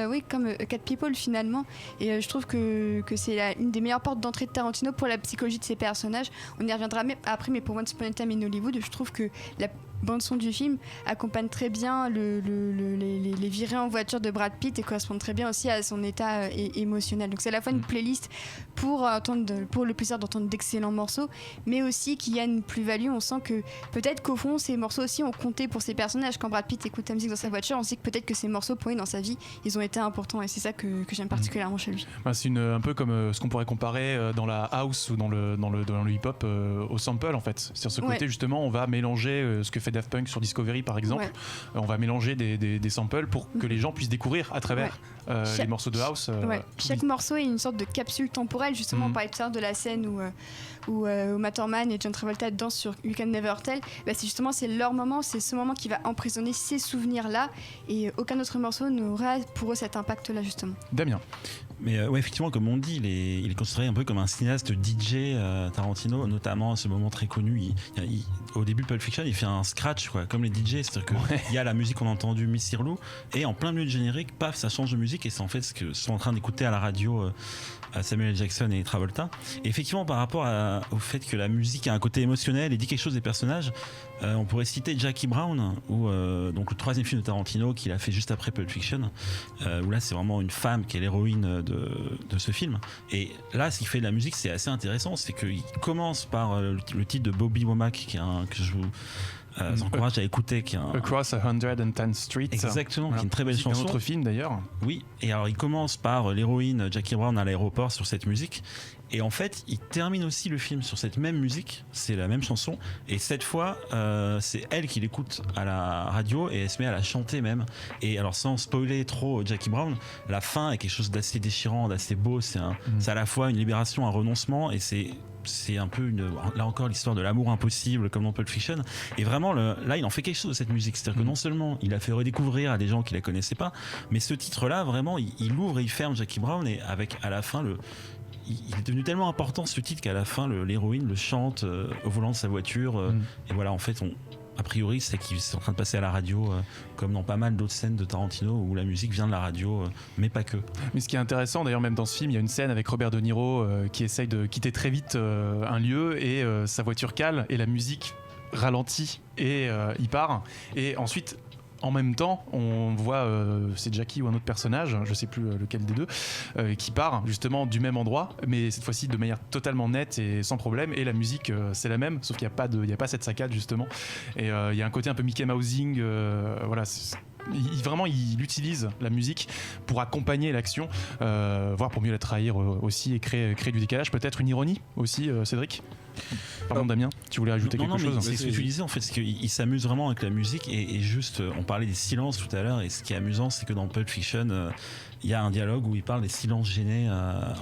[SPEAKER 2] Cat People finalement, et je trouve que c'est une des meilleures portes d'entrée de Tarantino pour la psychologie de ses personnages. On y reviendra après, mais pour Once Upon a Time in Hollywood, je trouve que la bande-son du film accompagne très bien les virées en voiture de Brad Pitt et correspond très bien aussi à son état émotionnel. Donc c'est à la fois une playlist pour le plaisir d'entendre d'excellents morceaux, mais aussi qu'il y a une plus-value. On sent que peut-être qu'au fond ces morceaux aussi ont compté pour ces personnages. Quand Brad Pitt écoute la musique dans sa voiture, on sait que peut-être que ces morceaux pour lui dans sa vie, ils ont été importants, et c'est ça que j'aime particulièrement chez lui.
[SPEAKER 1] C'est un peu comme ce qu'on pourrait comparer dans la house ou dans le hip-hop au sample en fait. C'est-à-dire ce côté justement, on va mélanger ce que fait Daft Punk sur Discovery par exemple, on va mélanger des samples pour que les gens puissent découvrir à travers les morceaux de house.
[SPEAKER 2] Chaque morceau est une sorte de capsule temporelle, justement. On parlait tout à l'heure de la scène où Uma Thurman et John Travolta dansent sur You Can Never Tell. C'est leur moment, c'est ce moment qui va emprisonner ces souvenirs-là, et aucun autre morceau n'aura pour eux cet impact-là justement.
[SPEAKER 1] Damien.
[SPEAKER 6] Mais effectivement, comme on dit, il est considéré un peu comme un cinéaste DJ, Tarantino, notamment à ce moment très connu. Au début de Pulp Fiction, il fait un scratch, comme les DJ, c'est-à-dire qu'il y a la musique qu'on a entendue, Miss Sirlou, et en plein milieu de générique, paf, ça change de musique, et c'est en fait ce que sont en train d'écouter à la radio Samuel L. Jackson et Travolta. Et effectivement, par rapport au fait que la musique a un côté émotionnel et dit quelque chose des personnages, on pourrait citer Jackie Brown, donc le troisième film de Tarantino qu'il a fait juste après Pulp Fiction, où là c'est vraiment une femme qui est l'héroïne de ce film. Et là, ce qui fait de la musique, c'est assez intéressant, c'est qu'il commence par le titre de Bobby Womack, que je vous encourage à écouter, qui est
[SPEAKER 1] Across 110th Street.
[SPEAKER 6] Exactement, qui est une très belle chanson.
[SPEAKER 1] Un autre film d'ailleurs.
[SPEAKER 6] Oui, et alors il commence par l'héroïne Jackie Brown à l'aéroport sur cette musique, et en fait il termine aussi le film sur cette même musique, c'est la même chanson, et cette fois c'est elle qui l'écoute à la radio et elle se met à la chanter même. Et alors sans spoiler trop Jackie Brown, la fin est quelque chose d'assez déchirant, d'assez beau, c'est à la fois une libération, un renoncement, et c'est un peu là encore l'histoire de l'amour impossible comme dans Pulp Fiction. Et vraiment là il en fait quelque chose de cette musique, c'est-à-dire que non seulement il a fait redécouvrir à des gens qui la connaissaient pas, mais ce titre là vraiment il ouvre et il ferme Jackie Brown, et avec à la fin il est devenu tellement important ce titre qu'à la fin l'héroïne le chante au volant de sa voiture, et voilà, en fait a priori c'est qu'ils sont en train de passer à la radio, comme dans pas mal d'autres scènes de Tarantino où la musique vient de la radio, mais pas que.
[SPEAKER 1] Mais ce qui est intéressant d'ailleurs, même dans ce film, il y a une scène avec Robert De Niro qui essaye de quitter très vite un lieu, et sa voiture cale et la musique ralentit et il part, et ensuite en même temps on voit c'est Jackie ou un autre personnage, je sais plus lequel des deux, qui part justement du même endroit, mais cette fois-ci de manière totalement nette et sans problème, et la musique c'est la même, sauf qu'il n'y a pas cette saccade justement, et il y a un côté un peu Mickey Mousing, voilà. Il utilise la musique pour accompagner l'action, voire pour mieux la trahir aussi, et créer du décalage, peut-être une ironie aussi, Cédric. Pardon Damien, tu voulais ajouter quelque chose?
[SPEAKER 6] C'est ce que tu disais en fait, c'est qu'il s'amuse vraiment avec la musique, et juste, on parlait des silences tout à l'heure, et ce qui est amusant c'est que dans Pulp Fiction il y a un dialogue où il parle des silences gênés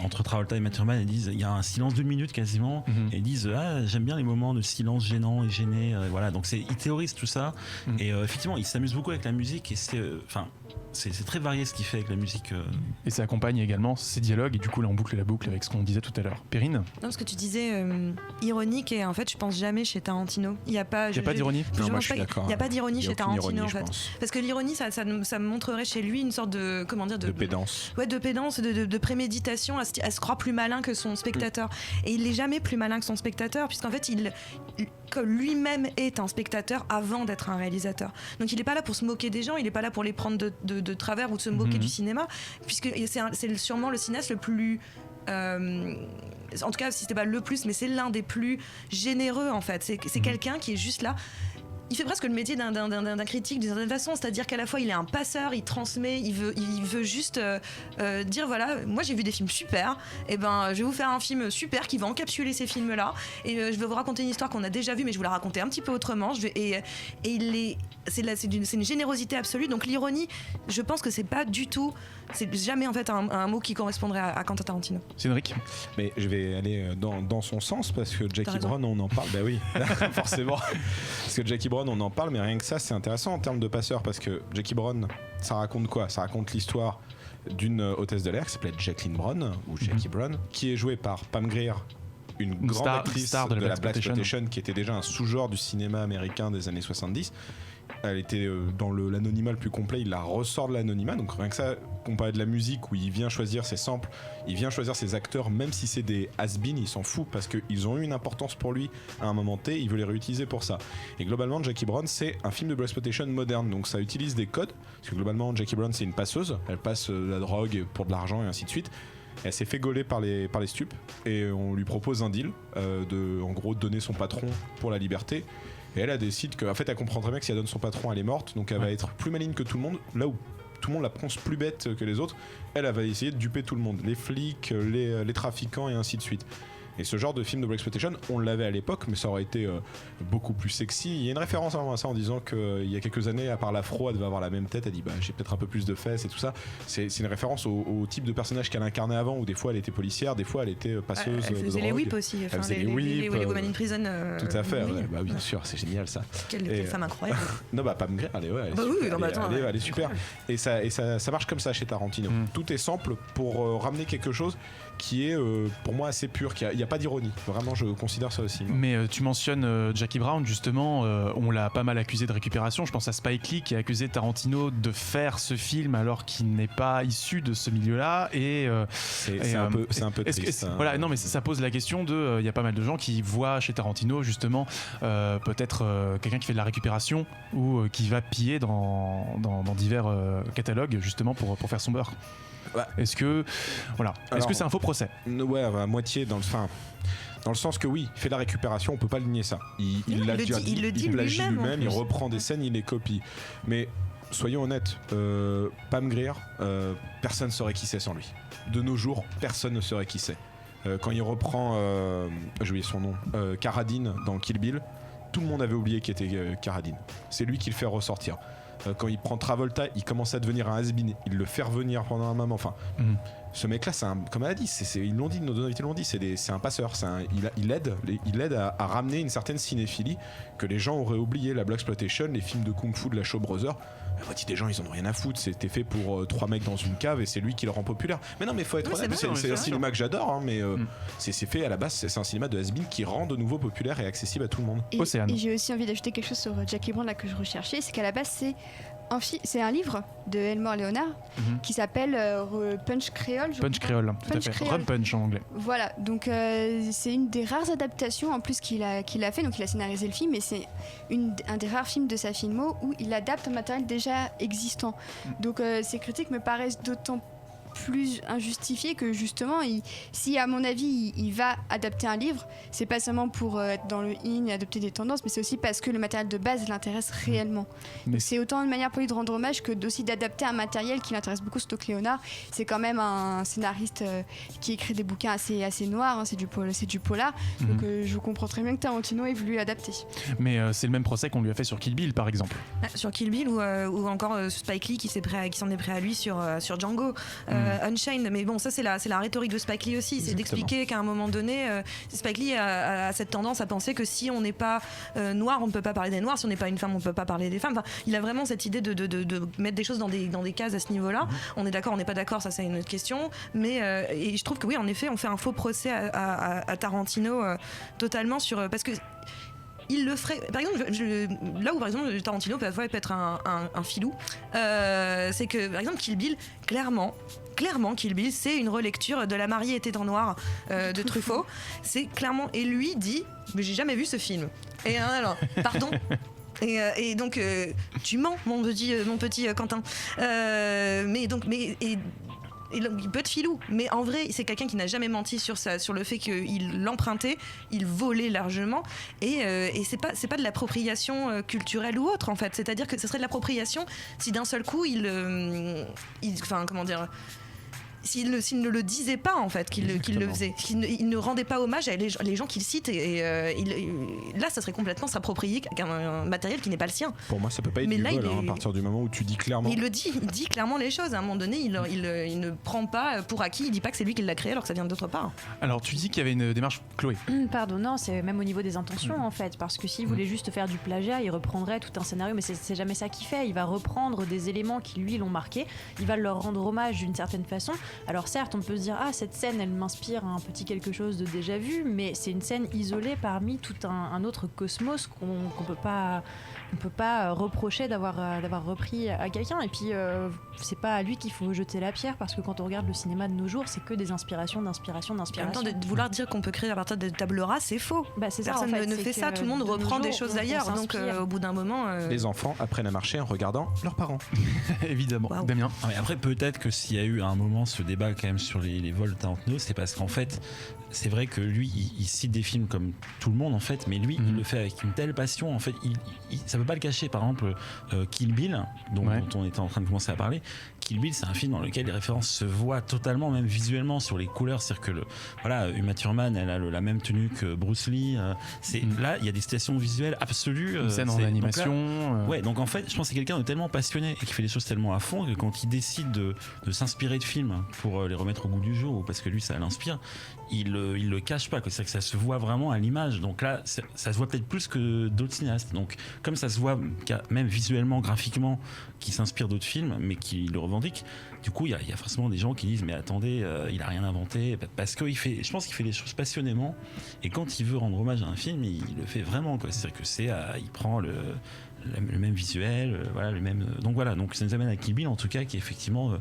[SPEAKER 6] entre Travolta et Uma Thurman, et disent, il y a un silence d'une minute quasiment, et ils disent j'aime bien les moments de silence gênant et gêné, voilà, donc il théorise tout ça, et effectivement il s'amuse beaucoup avec la musique, et c'est très varié ce qu'il fait avec la musique.
[SPEAKER 1] Et ça accompagne également ces dialogues, et du coup là on boucle la boucle avec ce qu'on disait tout à l'heure. Perrine?
[SPEAKER 4] Non, parce que tu disais ironique, et en fait je pense jamais chez Tarantino. Il n'y a pas
[SPEAKER 1] d'ironie?
[SPEAKER 3] Non, moi je suis d'accord.
[SPEAKER 4] Il n'y a pas d'ironie chez Tarantino
[SPEAKER 3] ironie,
[SPEAKER 4] en fait. Parce que l'ironie ça me montrerait chez lui une sorte de, comment dire, de
[SPEAKER 3] pédance.
[SPEAKER 4] Ouais, de pédance, de préméditation, à se croire plus malin que son spectateur. Et il n'est jamais plus malin que son spectateur, puisqu'en fait comme lui-même est un spectateur avant d'être un réalisateur. Donc il n'est pas là pour se moquer des gens, il n'est pas là pour les prendre de travers ou de se moquer du cinéma, puisque c'est sûrement le cinéaste le plus en tout cas si c'était pas le plus, mais c'est l'un des plus généreux en fait. C'est quelqu'un qui est juste là. Il fait presque le métier d'un critique d'une certaine façon, c'est-à-dire qu'à la fois il est un passeur, il transmet, il veut juste dire voilà, moi j'ai vu des films super, et ben je vais vous faire un film super qui va encapsuler ces films-là, et je vais vous raconter une histoire qu'on a déjà vue, mais je vais vous la raconter un petit peu autrement. C'est une générosité absolue. Donc l'ironie, je pense que c'est jamais en fait un mot qui correspondrait à Quentin Tarantino.
[SPEAKER 1] Cédric?
[SPEAKER 3] Mais je vais aller dans son sens, parce que Jackie Brown, on en parle. Bah oui, forcément. Parce que Jackie Brown, Brown, on en parle, mais rien que ça, c'est intéressant en termes de passeur, parce que Jackie Brown, ça raconte quoi ? Ça raconte l'histoire d'une hôtesse de l'air qui s'appelait Jacqueline Brown, ou Jackie Brown, qui est jouée par Pam Grier, une grande actrice de la Blaxploitation, qui était déjà un sous-genre du cinéma américain des années 70. Elle était dans l'anonymat le plus complet, il la ressort de l'anonymat, donc rien que ça, qu'on parlait de la musique où il vient choisir ses samples, il vient choisir ses acteurs, même si c'est des has-been, il s'en fout parce qu'ils ont eu une importance pour lui à un moment T, il veut les réutiliser pour ça. Et globalement, Jackie Brown, c'est un film de Blaxploitation moderne, donc ça utilise des codes, parce que globalement, Jackie Brown, c'est une passeuse, elle passe de la drogue pour de l'argent et ainsi de suite. Elle s'est fait gauler par les stupes et on lui propose un deal de, en gros, donner son patron pour la liberté. Et elle décide qu'en fait, elle comprend très bien que si elle donne son patron, elle est morte, donc elle va être plus maligne que tout le monde. Là où tout le monde la pense plus bête que les autres, elle va essayer de duper tout le monde, les flics, les trafiquants et ainsi de suite. Et ce genre de film de Blaxploitation, on l'avait à l'époque, mais ça aurait été beaucoup plus sexy. Il y a une référence à ça en disant qu'il y a quelques années, à part l'afro, elle devait avoir la même tête. Elle dit j'ai peut-être un peu plus de fesses et tout ça. C'est une référence au type de personnage qu'elle incarnait avant, où des fois elle était policière, des fois elle était passeuse.
[SPEAKER 4] Elle faisait les whips aussi.
[SPEAKER 3] Elle faisait les whips.
[SPEAKER 4] Les Women in Prison.
[SPEAKER 3] Tout à fait. Ouais, bien sûr, c'est génial ça.
[SPEAKER 4] Quelle femme incroyable.
[SPEAKER 3] Non, Pam Grier, elle est super. Et ça marche comme ça chez Tarantino. Tout est simple pour ramener quelque chose qui est pour moi assez pur, il n'y a pas d'ironie, vraiment je considère ça aussi.
[SPEAKER 1] Mais tu mentionnes Jackie Brown, justement, on l'a pas mal accusé de récupération. Je pense à Spike Lee qui a accusé Tarantino de faire ce film alors qu'il n'est pas issu de ce milieu-là, et
[SPEAKER 3] c'est un peu triste.
[SPEAKER 1] Voilà, non mais ça pose la question de, il y a pas mal de gens qui voient chez Tarantino justement peut-être quelqu'un qui fait de la récupération ou qui va piller dans divers catalogues justement pour faire son beurre. Est-ce que c'est un faux procès ?
[SPEAKER 3] Ouais, à moitié dans le sens que oui, il fait de la récupération, on peut pas le nier ça. Il le dit lui-même, il reprend des scènes, il les copie. Mais soyons honnêtes, Pam Grier, personne ne saurait qui c'est sans lui. De nos jours, personne ne saurait qui c'est. Quand il reprend, j'ai oublié son nom, Carradine dans Kill Bill, tout le monde avait oublié qui était Carradine. C'est lui qui le fait ressortir. Quand il prend Travolta, il commence à devenir un has-been, il le fait revenir pendant un moment. Enfin, ce mec-là, comme elle a dit, ils l'ont dit, nos deux invités l'ont dit, c'est un passeur. Il aide à ramener une certaine cinéphilie que les gens auraient oublié. La Blaxploitation, les films de kung-fu de la Shaw Brothers, la moitié des gens, ils en ont rien à foutre. C'était fait pour 3 mecs dans une cave et c'est lui qui le rend populaire. Mais non, mais faut être honnête, c'est un cinéma que j'adore, mais c'est fait à la base, c'est un cinéma de has-been qui rend de nouveau populaire et accessible à tout le monde.
[SPEAKER 2] Et j'ai aussi envie d'ajouter quelque chose sur Jackie Brown là que je recherchais, c'est qu'à la base c'est un livre de Elmore Leonard qui s'appelle Punch Créole.
[SPEAKER 1] Punch Créole, tout à fait. Rum Punch en anglais.
[SPEAKER 2] Voilà, donc c'est une des rares adaptations en plus qu'il a fait, donc il a scénarisé le film, et c'est un des rares films de sa filmo où il adapte un matériel déjà existant. Donc ces critiques me paraissent d'autant plus injustifié que justement si à mon avis il va adapter un livre, c'est pas seulement pour être dans le in et adopter des tendances, mais c'est aussi parce que le matériel de base l'intéresse réellement. Donc c'est autant une manière pour lui de rendre hommage que aussi d'adapter un matériel qui l'intéresse beaucoup. Stock Leonard, c'est quand même un scénariste qui écrit des bouquins assez noirs, c'est du polar, donc je comprends très bien que Tarantino ait voulu l'adapter.
[SPEAKER 1] Mais c'est le même procès qu'on lui a fait sur Kill Bill par exemple.
[SPEAKER 4] Sur Kill Bill ou encore Spike Lee qui s'en est prêt à lui sur Django. Unchained, mais bon, ça c'est la rhétorique de Spike Lee aussi. Exactement. C'est d'expliquer qu'à un moment donné, Spike Lee a cette tendance à penser que si on n'est pas noir, on ne peut pas parler des noirs, si on n'est pas une femme, on ne peut pas parler des femmes. Enfin, il a vraiment cette idée de mettre des choses dans des cases à ce niveau-là. On est d'accord, on n'est pas d'accord, ça c'est une autre question. Mais et je trouve que oui, en effet, on fait un faux procès à Tarantino totalement sur parce que il le ferait. Par exemple, là où par exemple Tarantino peut être un filou, c'est que par exemple Kill Bill, clairement Kill Bill, c'est une relecture de La mariée était en noir de Truffaut. C'est clairement, et lui dit, mais j'ai jamais vu ce film. Et alors, pardon. Et donc tu mens, mon petit Quentin. Il peut être filou, mais en vrai, c'est quelqu'un qui n'a jamais menti sur le fait qu'il l'empruntait, il volait largement, et c'est pas de l'appropriation culturelle ou autre en fait. C'est-à-dire que ce serait de l'appropriation si d'un seul coup s'il ne le disait pas en fait qu'il le faisait, il ne rendait pas hommage à les gens qu'il cite et là ça serait complètement s'approprier un matériel qui n'est pas le sien.
[SPEAKER 3] Pour moi ça peut pas être du vol à partir du moment où tu dis clairement.
[SPEAKER 4] Il dit clairement les choses. À un moment donné il ne prend pas pour acquis, il dit pas que c'est lui qui l'a créé alors que ça vient d'autre part.
[SPEAKER 1] Alors tu dis qu'il y avait une démarche, Chloé.
[SPEAKER 7] Pardon, non, c'est même au niveau des intentions en fait, parce que s'il voulait juste faire du plagiat, il reprendrait tout un scénario, mais c'est jamais ça qu'il fait. Il va reprendre des éléments qui lui l'ont marqué, il va leur rendre hommage d'une certaine façon. Alors certes, on peut se dire cette scène elle m'inspire un petit quelque chose de déjà vu, mais c'est une scène isolée parmi tout un autre cosmos qu'on peut pas reprocher d'avoir repris à quelqu'un. Et puis c'est pas à lui qu'il faut jeter la pierre, parce que quand on regarde le cinéma de nos jours, c'est que des inspirations. En même temps, de vouloir dire qu'on peut créer à partir de tables rases, c'est faux. Personne ne fait ça, tout le monde reprend des choses d'ailleurs. Donc au bout d'un moment...
[SPEAKER 3] Les enfants apprennent à marcher en regardant leurs parents.
[SPEAKER 1] Évidemment.
[SPEAKER 4] Wow.
[SPEAKER 1] Damien.
[SPEAKER 6] Mais après, peut-être que s'il y a eu à un moment ce débat quand même sur les vols de Tarantino, c'est parce qu'en fait, c'est vrai que lui, il cite des films comme tout le monde en fait, mais lui, il le fait avec une telle passion. En fait, ça peut pas le cacher. Par exemple, Kill Bill, dont on était en train de commencer à parler. Kill Bill, c'est un film dans lequel les références se voient totalement, même visuellement, sur les couleurs. C'est-à-dire que Uma Thurman, elle a la même tenue que Bruce Lee. Là, il y a des citations visuelles absolues.
[SPEAKER 1] Une scène en animation.
[SPEAKER 6] Donc en fait, je pense que c'est quelqu'un de tellement passionné et qui fait les choses tellement à fond que quand il décide de s'inspirer de films pour les remettre au goût du jour, ou parce que lui, ça l'inspire, il le cache pas. C'est-à-dire que ça se voit vraiment à l'image. Donc là, ça se voit peut-être plus que d'autres cinéastes. Donc comme ça se voit même visuellement, graphiquement, qui s'inspire d'autres films, mais qui le revendiquent. Du coup, il y a forcément des gens qui disent mais attendez, il a rien inventé, parce que je pense qu'il fait les choses passionnément, et quand il veut rendre hommage à un film, il le fait vraiment. C'est-à-dire que il prend le même visuel, le même. Donc voilà, donc ça nous amène à Kill Bill en tout cas, qui effectivement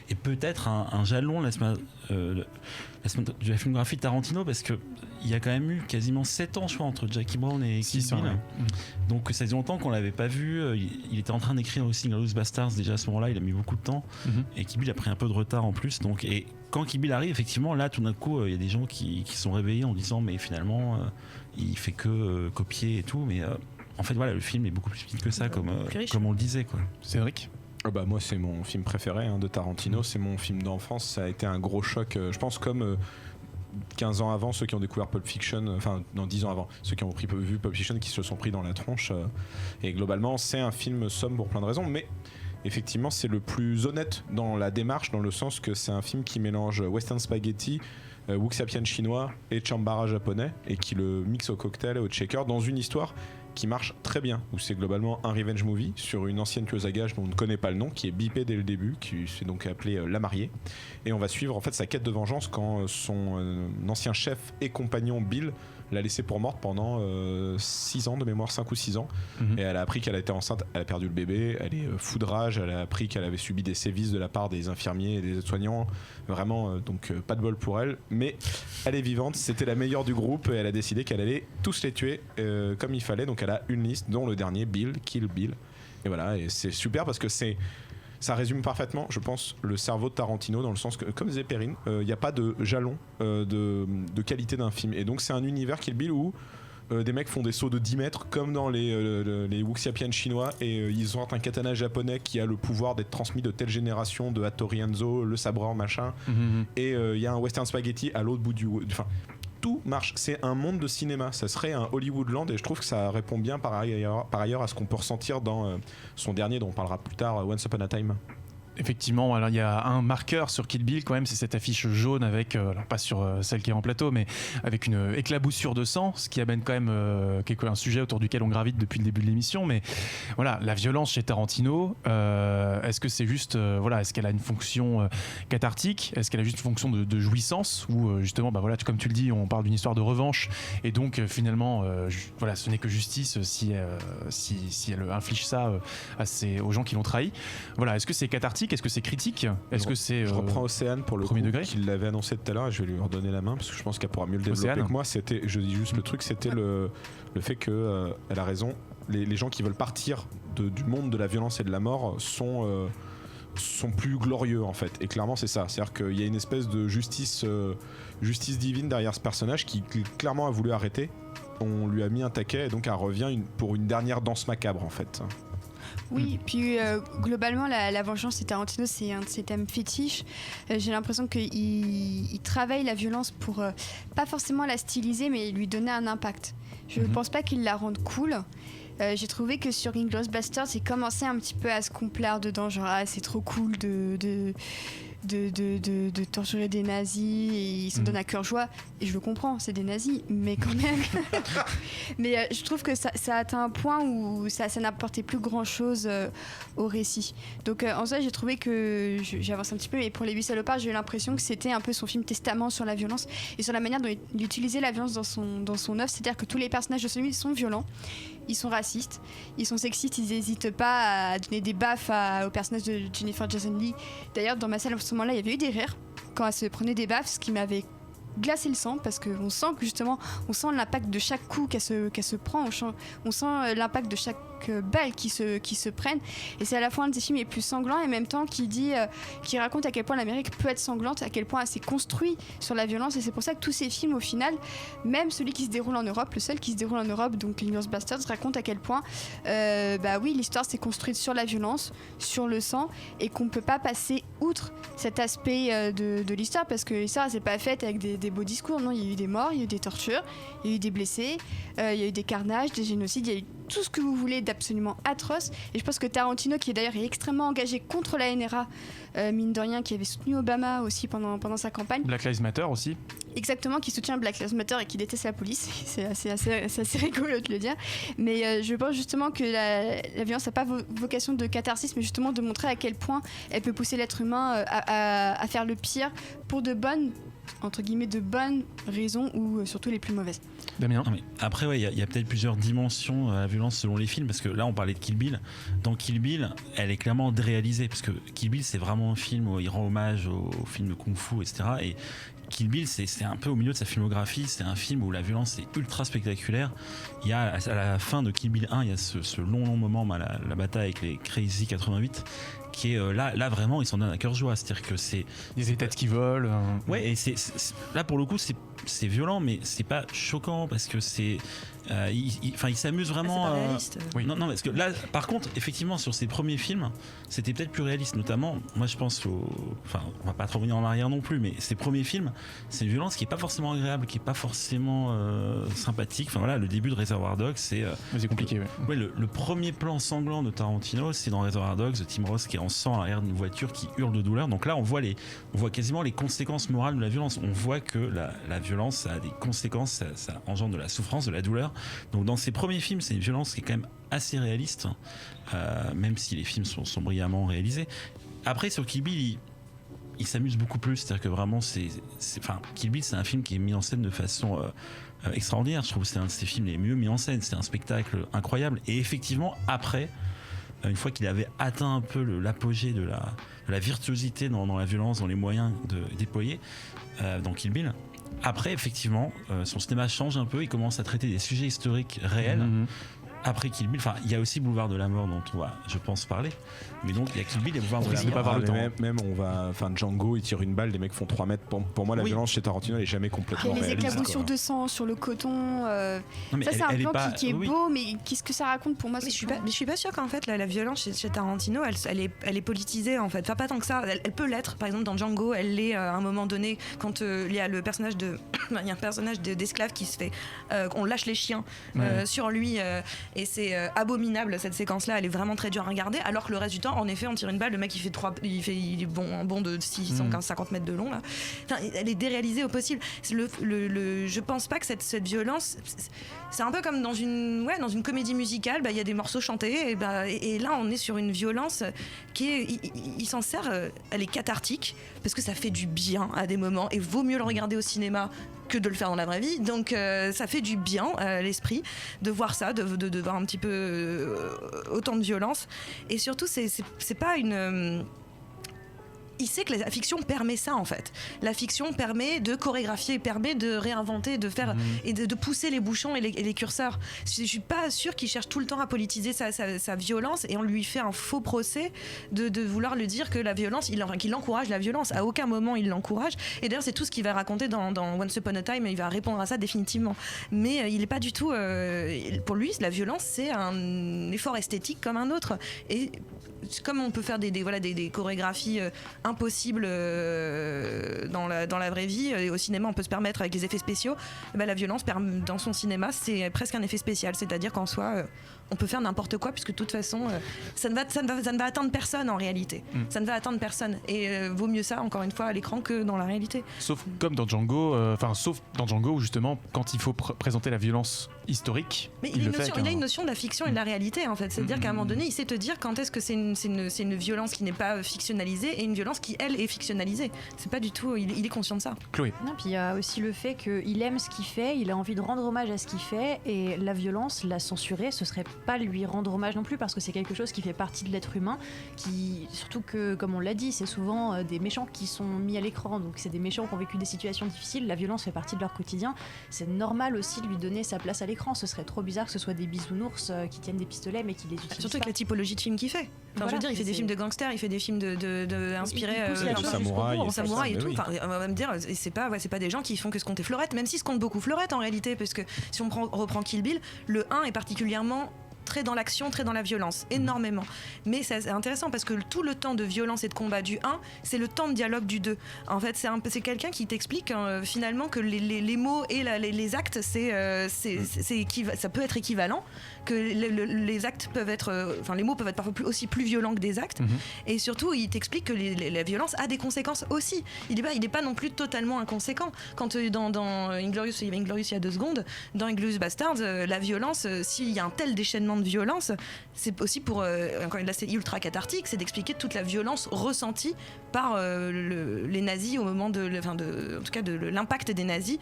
[SPEAKER 6] est peut-être un jalon de la filmographie de Tarantino, parce que il y a quand même eu quasiment 7 ans, je crois, entre Jackie Brown et Kill Bill. Donc ça faisait longtemps qu'on l'avait pas vu. Il était en train d'écrire aussi Inglourious Basterds déjà à ce moment-là, il a mis beaucoup de temps. Et Kill Bill a pris un peu de retard en plus. Donc, et quand Kill Bill arrive, effectivement, là tout d'un coup, il y a des gens qui sont réveillés en disant mais finalement, il fait que copier et tout. Mais en fait, le film est beaucoup plus petit que ça, comme on le disait, quoi.
[SPEAKER 1] Cédric.
[SPEAKER 3] Moi, c'est mon film préféré de Tarantino. C'est mon film d'enfance. Ça a été un gros choc. Je pense comme 15 ans avant, ceux qui ont découvert Pulp Fiction, 10 ans avant, ceux qui ont vu Pulp Fiction, qui se sont pris dans la tronche. Et globalement, c'est un film somme pour plein de raisons, mais effectivement, c'est le plus honnête dans la démarche, dans le sens que c'est un film qui mélange western spaghetti, wuxia-pian chinois et chambara japonais, et qui le mixe au cocktail et au shaker dans une histoire qui marche très bien, où c'est globalement un revenge movie sur une ancienne tueuse à gages dont on ne connaît pas le nom, qui est bipée dès le début, qui s'est donc appelée La Mariée, et on va suivre en fait sa quête de vengeance quand son ancien chef et compagnon Bill l'a laissée pour morte pendant 6 ans de mémoire, 5 ou 6 ans, et elle a appris qu'elle était enceinte, elle a perdu le bébé, elle est fou de rage, elle a appris qu'elle avait subi des sévices de la part des infirmiers et des aides-soignants, vraiment donc pas de bol pour elle, mais elle est vivante, c'était la meilleure du groupe, et elle a décidé qu'elle allait tous les tuer comme il fallait. Donc elle a une liste, dont le dernier, Bill, Kill Bill, et voilà, et c'est super parce que ça résume parfaitement, je pense, le cerveau de Tarantino, dans le sens que, comme disait Perrine, il n'y a pas de jalon de qualité d'un film, et donc c'est un univers Kill Bill où des mecs font des sauts de 10 mètres comme dans les wuxia-pian chinois, et ils ont un katana japonais qui a le pouvoir d'être transmis de telle génération, de Hattori Hanzo, le sabreur machin, et il y a un western spaghetti à l'autre bout tout marche, c'est un monde de cinéma, ça serait un Hollywoodland, et je trouve que ça répond bien par ailleurs à ce qu'on peut ressentir dans son dernier, dont on parlera plus tard, Once Upon a Time.
[SPEAKER 1] Effectivement, alors il y a un marqueur sur Kill Bill quand même, c'est cette affiche jaune avec, alors pas sur celle qui est en plateau, mais avec une éclaboussure de sang, ce qui amène quand même un sujet autour duquel on gravite depuis le début de l'émission. Mais voilà, la violence chez Tarantino, est-ce que c'est juste, est-ce qu'elle a une fonction cathartique, est-ce qu'elle a juste une fonction de jouissance, ou justement, comme tu le dis, on parle d'une histoire de revanche, et donc finalement, ce n'est que justice si elle inflige ça aux gens qui l'ont trahi. Voilà, est-ce que c'est cathartique? Est-ce que c'est critique? Est-ce que c'est
[SPEAKER 3] je reprends Océane pour le
[SPEAKER 1] premier
[SPEAKER 3] coup,
[SPEAKER 1] degré,
[SPEAKER 3] qui l'avait annoncé tout à l'heure, et je vais lui redonner la main parce que je pense qu'elle pourra mieux le développer que moi. Je dis juste le truc, c'était le fait que elle a raison. Les gens qui veulent partir du monde de la violence et de la mort sont plus glorieux en fait. Et clairement c'est ça. C'est-à-dire qu'il y a une espèce de justice divine derrière ce personnage qui clairement a voulu arrêter. On lui a mis un taquet, et donc elle revient pour une dernière danse macabre en fait.
[SPEAKER 2] Oui, puis globalement, la vengeance et Tarantino, c'est un de ses thèmes fétiches. J'ai l'impression qu'il travaille la violence pour pas forcément la styliser, mais lui donner un impact. Je ne pense pas qu'il la rende cool. J'ai trouvé que sur Inglourious Basterds, il commençait un petit peu à se complaire dedans, genre c'est trop cool de torturer des nazis et ils s'en donnent à cœur joie, et je le comprends, c'est des nazis, mais quand même mais je trouve que ça atteint un point où ça n'apportait plus grand chose au récit. Donc en soi j'ai trouvé que j'avance un petit peu, mais pour Les 8 salopards j'ai eu l'impression que c'était un peu son film testament sur la violence et sur la manière dont il utilisait la violence dans son œuvre, c'est-à-dire que tous les personnages de celui sont violents, ils sont racistes, ils sont sexistes, ils n'hésitent pas à donner des baffes au personnage de Jennifer Jason Leigh. D'ailleurs dans ma salle à ce moment-là il y avait eu des rires quand elle se prenait des baffes, ce qui m'avait glacé le sang, parce qu'on sent que justement on sent l'impact de chaque coup qu'elle se prend, on sent l'impact de chaque balle qui se prennent, et c'est à la fois un des films les plus sanglants et en même temps qui raconte à quel point l'Amérique peut être sanglante, à quel point elle s'est construite sur la violence, et c'est pour ça que tous ces films au final, même celui qui se déroule en Europe, le seul qui se déroule en Europe, donc Inglourious Basterds, raconte à quel point oui, l'histoire s'est construite sur la violence, sur le sang, et qu'on peut pas passer outre cet aspect de l'histoire, parce que l'histoire c'est pas faite avec des beaux discours, non, il y a eu des morts, il y a eu des tortures, il y a eu des blessés, il y a eu des carnages, des génocides, il y a eu tout ce que vous voulez d'absolument atroce, et je pense que Tarantino, qui d'ailleurs est extrêmement engagé contre la NRA, mine de rien, qui avait soutenu Obama aussi pendant sa campagne.
[SPEAKER 1] Black Lives Matter aussi.
[SPEAKER 2] Exactement, qui soutient Black Lives Matter et qui déteste la police. C'est assez rigolo de le dire. Mais je pense justement que la violence n'a pas vocation de catharsis, mais justement de montrer à quel point elle peut pousser l'être humain à faire le pire pour de bonnes, entre guillemets, de bonnes raisons, ou surtout les plus mauvaises.
[SPEAKER 1] Damien.
[SPEAKER 6] Non, mais après, il y a peut-être plusieurs dimensions à la violence selon les films, parce que là on parlait de Kill Bill. Dans Kill Bill, elle est clairement déréalisée, parce que Kill Bill c'est vraiment un film où il rend hommage au film de Kung Fu, etc. Et Kill Bill, c'est un peu au milieu de sa filmographie, c'est un film où la violence est ultra spectaculaire. Il y a à la fin de Kill Bill 1, il y a ce long moment, la bataille avec les Crazy 88, qui est là vraiment ils s'en donnent à cœur joie, c'est-à-dire que c'est
[SPEAKER 1] des têtes qui volent.
[SPEAKER 6] Ouais, et là pour le coup c'est violent, mais c'est pas choquant, parce que il s'amuse vraiment.
[SPEAKER 4] C'est pas réaliste.
[SPEAKER 6] Oui. Non, parce que là, par contre, effectivement, sur ses premiers films, c'était peut-être plus réaliste. Notamment, moi, je pense on va pas trop revenir en arrière non plus, mais ses premiers films, c'est une violence qui est pas forcément agréable, qui est pas forcément sympathique. Enfin voilà, le début de Reservoir Dogs, c'est
[SPEAKER 1] compliqué.
[SPEAKER 6] Ouais, le premier plan sanglant de Tarantino, c'est dans Reservoir Dogs, Tim Roth qui est en sang à l'arrière d'une voiture qui hurle de douleur. Donc là, on voit quasiment les conséquences morales de la violence. On voit que la violence, ça a des conséquences, ça engendre de la souffrance, de la douleur. Donc dans ses premiers films, c'est une violence qui est quand même assez réaliste, même si les films sont brillamment réalisés. Après, sur Kill Bill, il s'amuse beaucoup plus, c'est-à-dire que vraiment, Kill Bill, c'est un film qui est mis en scène de façon extraordinaire. Je trouve que c'est un de ses films les mieux mis en scène. C'est un spectacle incroyable. Et effectivement, après, une fois qu'il avait atteint un peu l'apogée de la virtuosité dans la violence, dans les moyens déployés dans Kill Bill, après, effectivement, son cinéma change un peu, il commence à traiter des sujets historiques réels. Après Kill Bill, il y a aussi Boulevard de la Mort dont on va, je pense, parler. Mais donc, il y a Kill Bill et Boulevard de la Mort.
[SPEAKER 3] Pas avoir le temps. Même Django, il tire une balle, les mecs font 3 mètres. Pour moi, la violence chez Tarantino, elle est jamais complètement réaliste.
[SPEAKER 2] Les éclaboussures de sang sur le coton. Ça, c'est un plan qui est beau, mais qu'est-ce que ça raconte pour moi?
[SPEAKER 4] Mais je suis pas sûre qu'en fait, la violence chez Tarantino, elle est politisée, en fait. Enfin, pas tant que ça. Elle peut l'être. Par exemple, dans Django, elle l'est à un moment donné, quand il y a le personnage il y a un personnage d'esclave qui se fait. On lâche les chiens sur lui. Et c'est abominable, cette séquence-là, elle est vraiment très dure à regarder, alors que le reste du temps, en effet, on tire une balle, le mec il est un bond de 650 mètres de long, là. Enfin, elle est déréalisée au possible. Je pense pas que cette violence, c'est un peu comme dans une comédie musicale, il y a des morceaux chantés, et là on est sur une violence qui est, il s'en sert, elle est cathartique, parce que ça fait du bien à des moments, et vaut mieux le regarder au cinéma que de le faire dans la vraie vie, donc ça fait du bien à l'esprit de voir ça, de voir un petit peu autant de violence, et surtout c'est pas une il sait que la fiction permet ça en fait. La fiction permet de chorégraphier, permet de réinventer, de faire et de pousser les bouchons et les curseurs. Je suis pas sûre qu'il cherche tout le temps à politiser sa violence et on lui fait un faux procès de vouloir lui dire que la violence, qu'il encourage la violence. À aucun moment il l'encourage. Et d'ailleurs c'est tout ce qu'il va raconter dans Once Upon a Time. Il va répondre à ça définitivement. Mais il est pas du tout. Pour lui, la violence c'est un effort esthétique comme un autre. Et comme on peut faire des chorégraphies impossibles dans la vraie vie, et au cinéma on peut se permettre avec les effets spéciaux, la violence dans son cinéma c'est presque un effet spécial, c'est-à-dire qu'en soi on peut faire n'importe quoi puisque de toute façon ça ne va atteindre personne en réalité. Ça ne va atteindre personne et vaut mieux ça encore une fois à l'écran que dans la réalité.
[SPEAKER 1] Sauf comme dans Django, où justement quand il faut présenter la violence historique,
[SPEAKER 4] mais il a une notion de la fiction et de la réalité en fait, c'est-à-dire qu'à un moment donné il sait te dire quand est-ce que c'est une violence qui n'est pas fictionnalisée et une violence qui elle est fictionnalisée. C'est pas du tout, il est conscient de ça.
[SPEAKER 1] Chloé.
[SPEAKER 7] Non, puis il y a aussi le fait qu'il aime ce qu'il fait, il a envie de rendre hommage à ce qu'il fait et la violence, la censurer, ce serait pas lui rendre hommage non plus parce que c'est quelque chose qui fait partie de l'être humain, surtout que comme on l'a dit, c'est souvent des méchants qui sont mis à l'écran, donc c'est des méchants qui ont vécu des situations difficiles, la violence fait partie de leur quotidien, c'est normal aussi de lui donner sa place à l'écran, ce serait trop bizarre que ce soit des bisounours qui tiennent des pistolets mais qui les utilisent
[SPEAKER 4] surtout
[SPEAKER 7] pas.
[SPEAKER 4] avec la typologie de films qu'il fait. Enfin, je veux dire, il fait des films de gangsters, il fait des films inspirés
[SPEAKER 3] en
[SPEAKER 4] samouraï et tout. Enfin, on va me dire, c'est pas des gens qui font que se compter Fleurette, même si se compte beaucoup Fleurette en réalité, parce que si on reprend Kill Bill, le 1 est particulièrement très dans l'action, très dans la violence, énormément. Mais c'est intéressant parce que tout le temps de violence et de combat du 1, c'est le temps de dialogue du 2. En fait, c'est quelqu'un qui t'explique finalement que les mots et les actes, ça peut être équivalent, que les actes peuvent être, les mots peuvent être parfois aussi plus violents que des actes. Et surtout, il t'explique que la violence a des conséquences aussi. Il est pas non plus totalement inconséquent. Quand dans Inglourious, il y a 2 secondes, dans Inglourious Basterds, la violence, s'il y a un tel déchaînement de violence, c'est aussi pour là c'est ultra cathartique, c'est d'expliquer toute la violence ressentie par les nazis au moment en tout cas de l'impact des nazis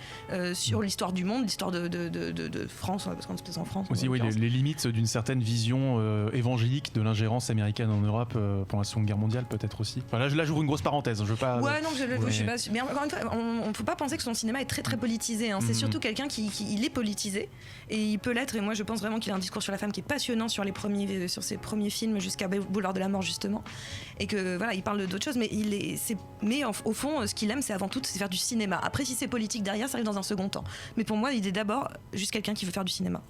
[SPEAKER 4] sur l'histoire du monde, l'histoire de France, parce qu'on se passe en France
[SPEAKER 1] aussi. Oui, les limites d'une certaine vision évangélique de l'ingérence américaine en Europe pendant la Seconde Guerre mondiale peut-être aussi. Enfin, là j'ouvre une grosse parenthèse, je veux pas.
[SPEAKER 4] Ouais, non, je sais pas. Mais encore une fois, on faut pas penser que son cinéma est très très politisé. C'est surtout quelqu'un qui il est politisé et il peut l'être. Et moi, je pense vraiment qu'il a un discours sur la femme qui est passionnant sur ses premiers films jusqu'à Boulevard de la Mort justement. Et que voilà, il parle d'autres choses, mais au fond, ce qu'il aime, c'est avant tout, c'est faire du cinéma. Après, si c'est politique derrière, ça arrive dans un second temps. Mais pour moi, il est d'abord juste quelqu'un qui veut faire du cinéma.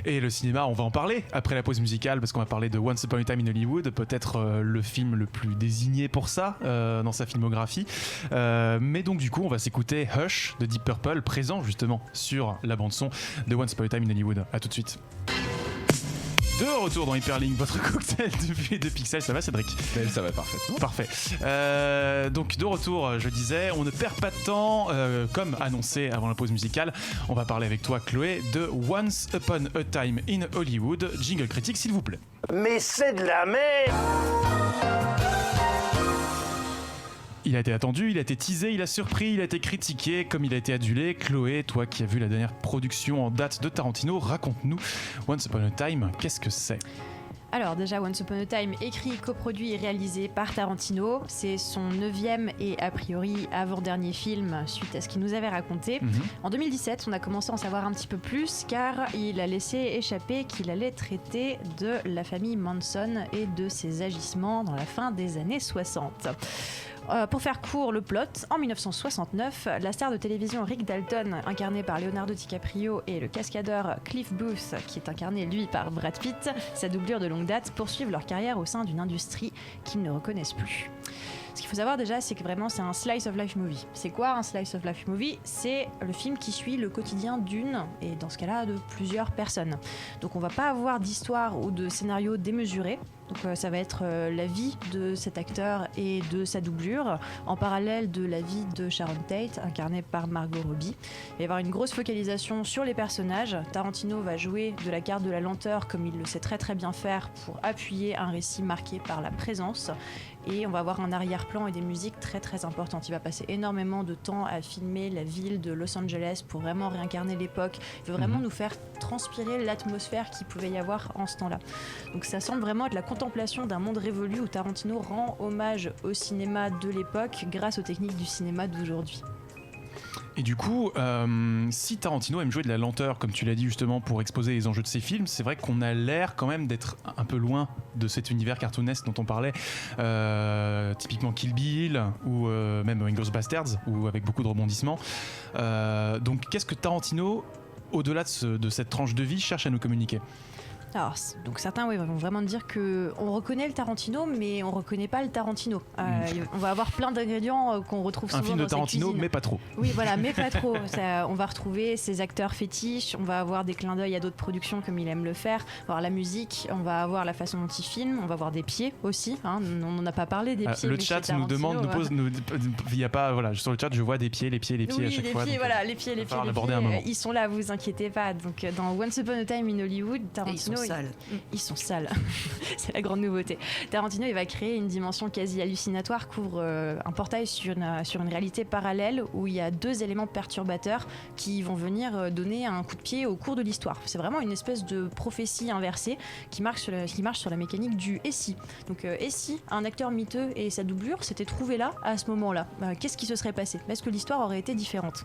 [SPEAKER 1] Et le cinéma, on va en parler après la pause musicale parce qu'on va parler de Once Upon a Time in Hollywood, peut-être le film le plus désigné pour ça dans sa filmographie. Mais donc du coup, on va s'écouter Hush de Deep Purple, présent justement sur la bande son de Once Upon a Time in Hollywood. À tout de suite. De retour dans Hyperlink, votre cocktail de Pixel, ça va Cédric?
[SPEAKER 3] Ça va parfaitement.
[SPEAKER 1] Parfait. Donc de retour, je disais, on ne perd pas de temps, comme annoncé avant la pause musicale, on va parler avec toi Chloé de Once Upon a Time in Hollywood. Jingle critique s'il vous plaît.
[SPEAKER 5] Mais c'est de la merde!
[SPEAKER 1] Il a été attendu, il a été teasé, il a surpris, il a été critiqué, comme il a été adulé. Chloé, toi qui as vu la dernière production en date de Tarantino, raconte-nous Once Upon a Time, qu'est-ce que c'est ?
[SPEAKER 7] Alors déjà, Once Upon a Time, écrit, coproduit et réalisé par Tarantino. C'est son 9e et a priori avant-dernier film suite à ce qu'il nous avait raconté. En 2017, on a commencé à en savoir un petit peu plus car il a laissé échapper qu'il allait traiter de la famille Manson et de ses agissements dans la fin des années 60. Pour faire court le plot, en 1969, la star de télévision Rick Dalton, incarné par Leonardo DiCaprio, et le cascadeur Cliff Booth, qui est incarné lui par Brad Pitt, sa doublure de longue date, poursuivent leur carrière au sein d'une industrie qu'ils ne reconnaissent plus. Ce qu'il faut savoir déjà, c'est que vraiment c'est un slice of life movie. C'est quoi un slice of life movie ? C'est le film qui suit le quotidien d'une, et dans ce cas-là, de plusieurs personnes. Donc on va pas avoir d'histoire ou de scénario démesuré. Donc ça va être la vie de cet acteur et de sa doublure, en parallèle de la vie de Sharon Tate, incarnée par Margot Robbie. Il va y avoir une grosse focalisation sur les personnages. Tarantino va jouer de la carte de la lenteur, comme il le sait très très bien faire, pour appuyer un récit marqué par la présence. et on va avoir un arrière-plan et des musiques très très importantes. Il va passer énormément de temps à filmer la ville de Los Angeles pour vraiment réincarner l'époque. Il veut vraiment nous faire transpirer l'atmosphère qu'il pouvait y avoir en ce temps-là. Donc ça semble vraiment être la contemplation d'un monde révolu où Tarantino rend hommage au cinéma de l'époque grâce aux techniques du cinéma d'aujourd'hui.
[SPEAKER 1] Et du coup, si Tarantino aime jouer de la lenteur, comme tu l'as dit justement, pour exposer les enjeux de ses films, c'est vrai qu'on a l'air quand même d'être un peu loin de cet univers cartoonesque dont on parlait, typiquement Kill Bill ou même Inglourious Basterds, ou avec beaucoup de rebondissements. Donc qu'est-ce que Tarantino, au-delà de cette tranche de vie, cherche à nous communiquer ?
[SPEAKER 7] Alors, donc certains vont vraiment dire qu'on reconnaît le Tarantino, mais on ne reconnaît pas le Tarantino. On va avoir plein d'ingrédients qu'on retrouve souvent dans sa cuisine.
[SPEAKER 1] Un film de Tarantino, mais pas trop.
[SPEAKER 7] Oui, voilà, mais pas trop. On va retrouver ses acteurs fétiches, on va avoir des clins d'œil à d'autres productions comme il aime le faire, on va avoir la musique, on va avoir la façon dont il filme, on va avoir des pieds aussi. On n'en a pas parlé des pieds.
[SPEAKER 1] Le chat nous demande, il n'y a pas, voilà, sur le chat, je vois des pieds, les pieds
[SPEAKER 7] oui,
[SPEAKER 1] à chaque fois.
[SPEAKER 7] Oui, voilà, les pieds. Ils sont là, vous inquiétez pas. Donc, dans Once Upon a Time in Hollywood, Tarantino. Ils sont sales. C'est la grande nouveauté. Tarantino, il va créer une dimension quasi hallucinatoire, couvre un portail sur une réalité parallèle où il y a deux éléments perturbateurs qui vont venir donner un coup de pied au cours de l'histoire. C'est vraiment une espèce de prophétie inversée qui marche sur la mécanique du « et si ». Donc et si un acteur miteux et sa doublure s'étaient trouvés là à ce moment-là, qu'est-ce qui se serait passé ? Est-ce que l'histoire aurait été différente ?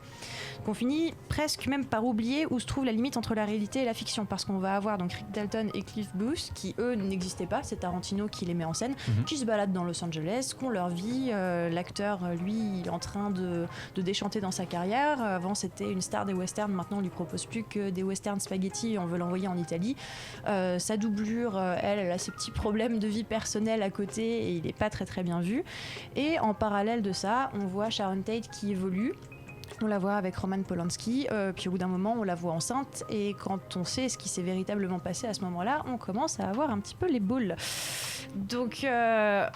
[SPEAKER 7] Donc on finit presque même par oublier où se trouve la limite entre la réalité et la fiction, parce qu'on va avoir donc Rick Dalton et Cliff Booth qui eux n'existaient pas, c'est Tarantino qui les met en scène, qui se baladent dans Los Angeles, qui ont leur vie, l'acteur lui il est en train de déchanter dans sa carrière, avant c'était une star des westerns, maintenant on lui propose plus que des westerns spaghetti, on veut l'envoyer en Italie, sa doublure elle a ses petits problèmes de vie personnelle à côté et il est pas très très bien vu, et en parallèle de ça on voit Sharon Tate qui évolue. On la voit avec Roman Polanski, puis au bout d'un moment on la voit enceinte, et quand on sait ce qui s'est véritablement passé à ce moment-là, on commence à avoir un petit peu les boules. Donc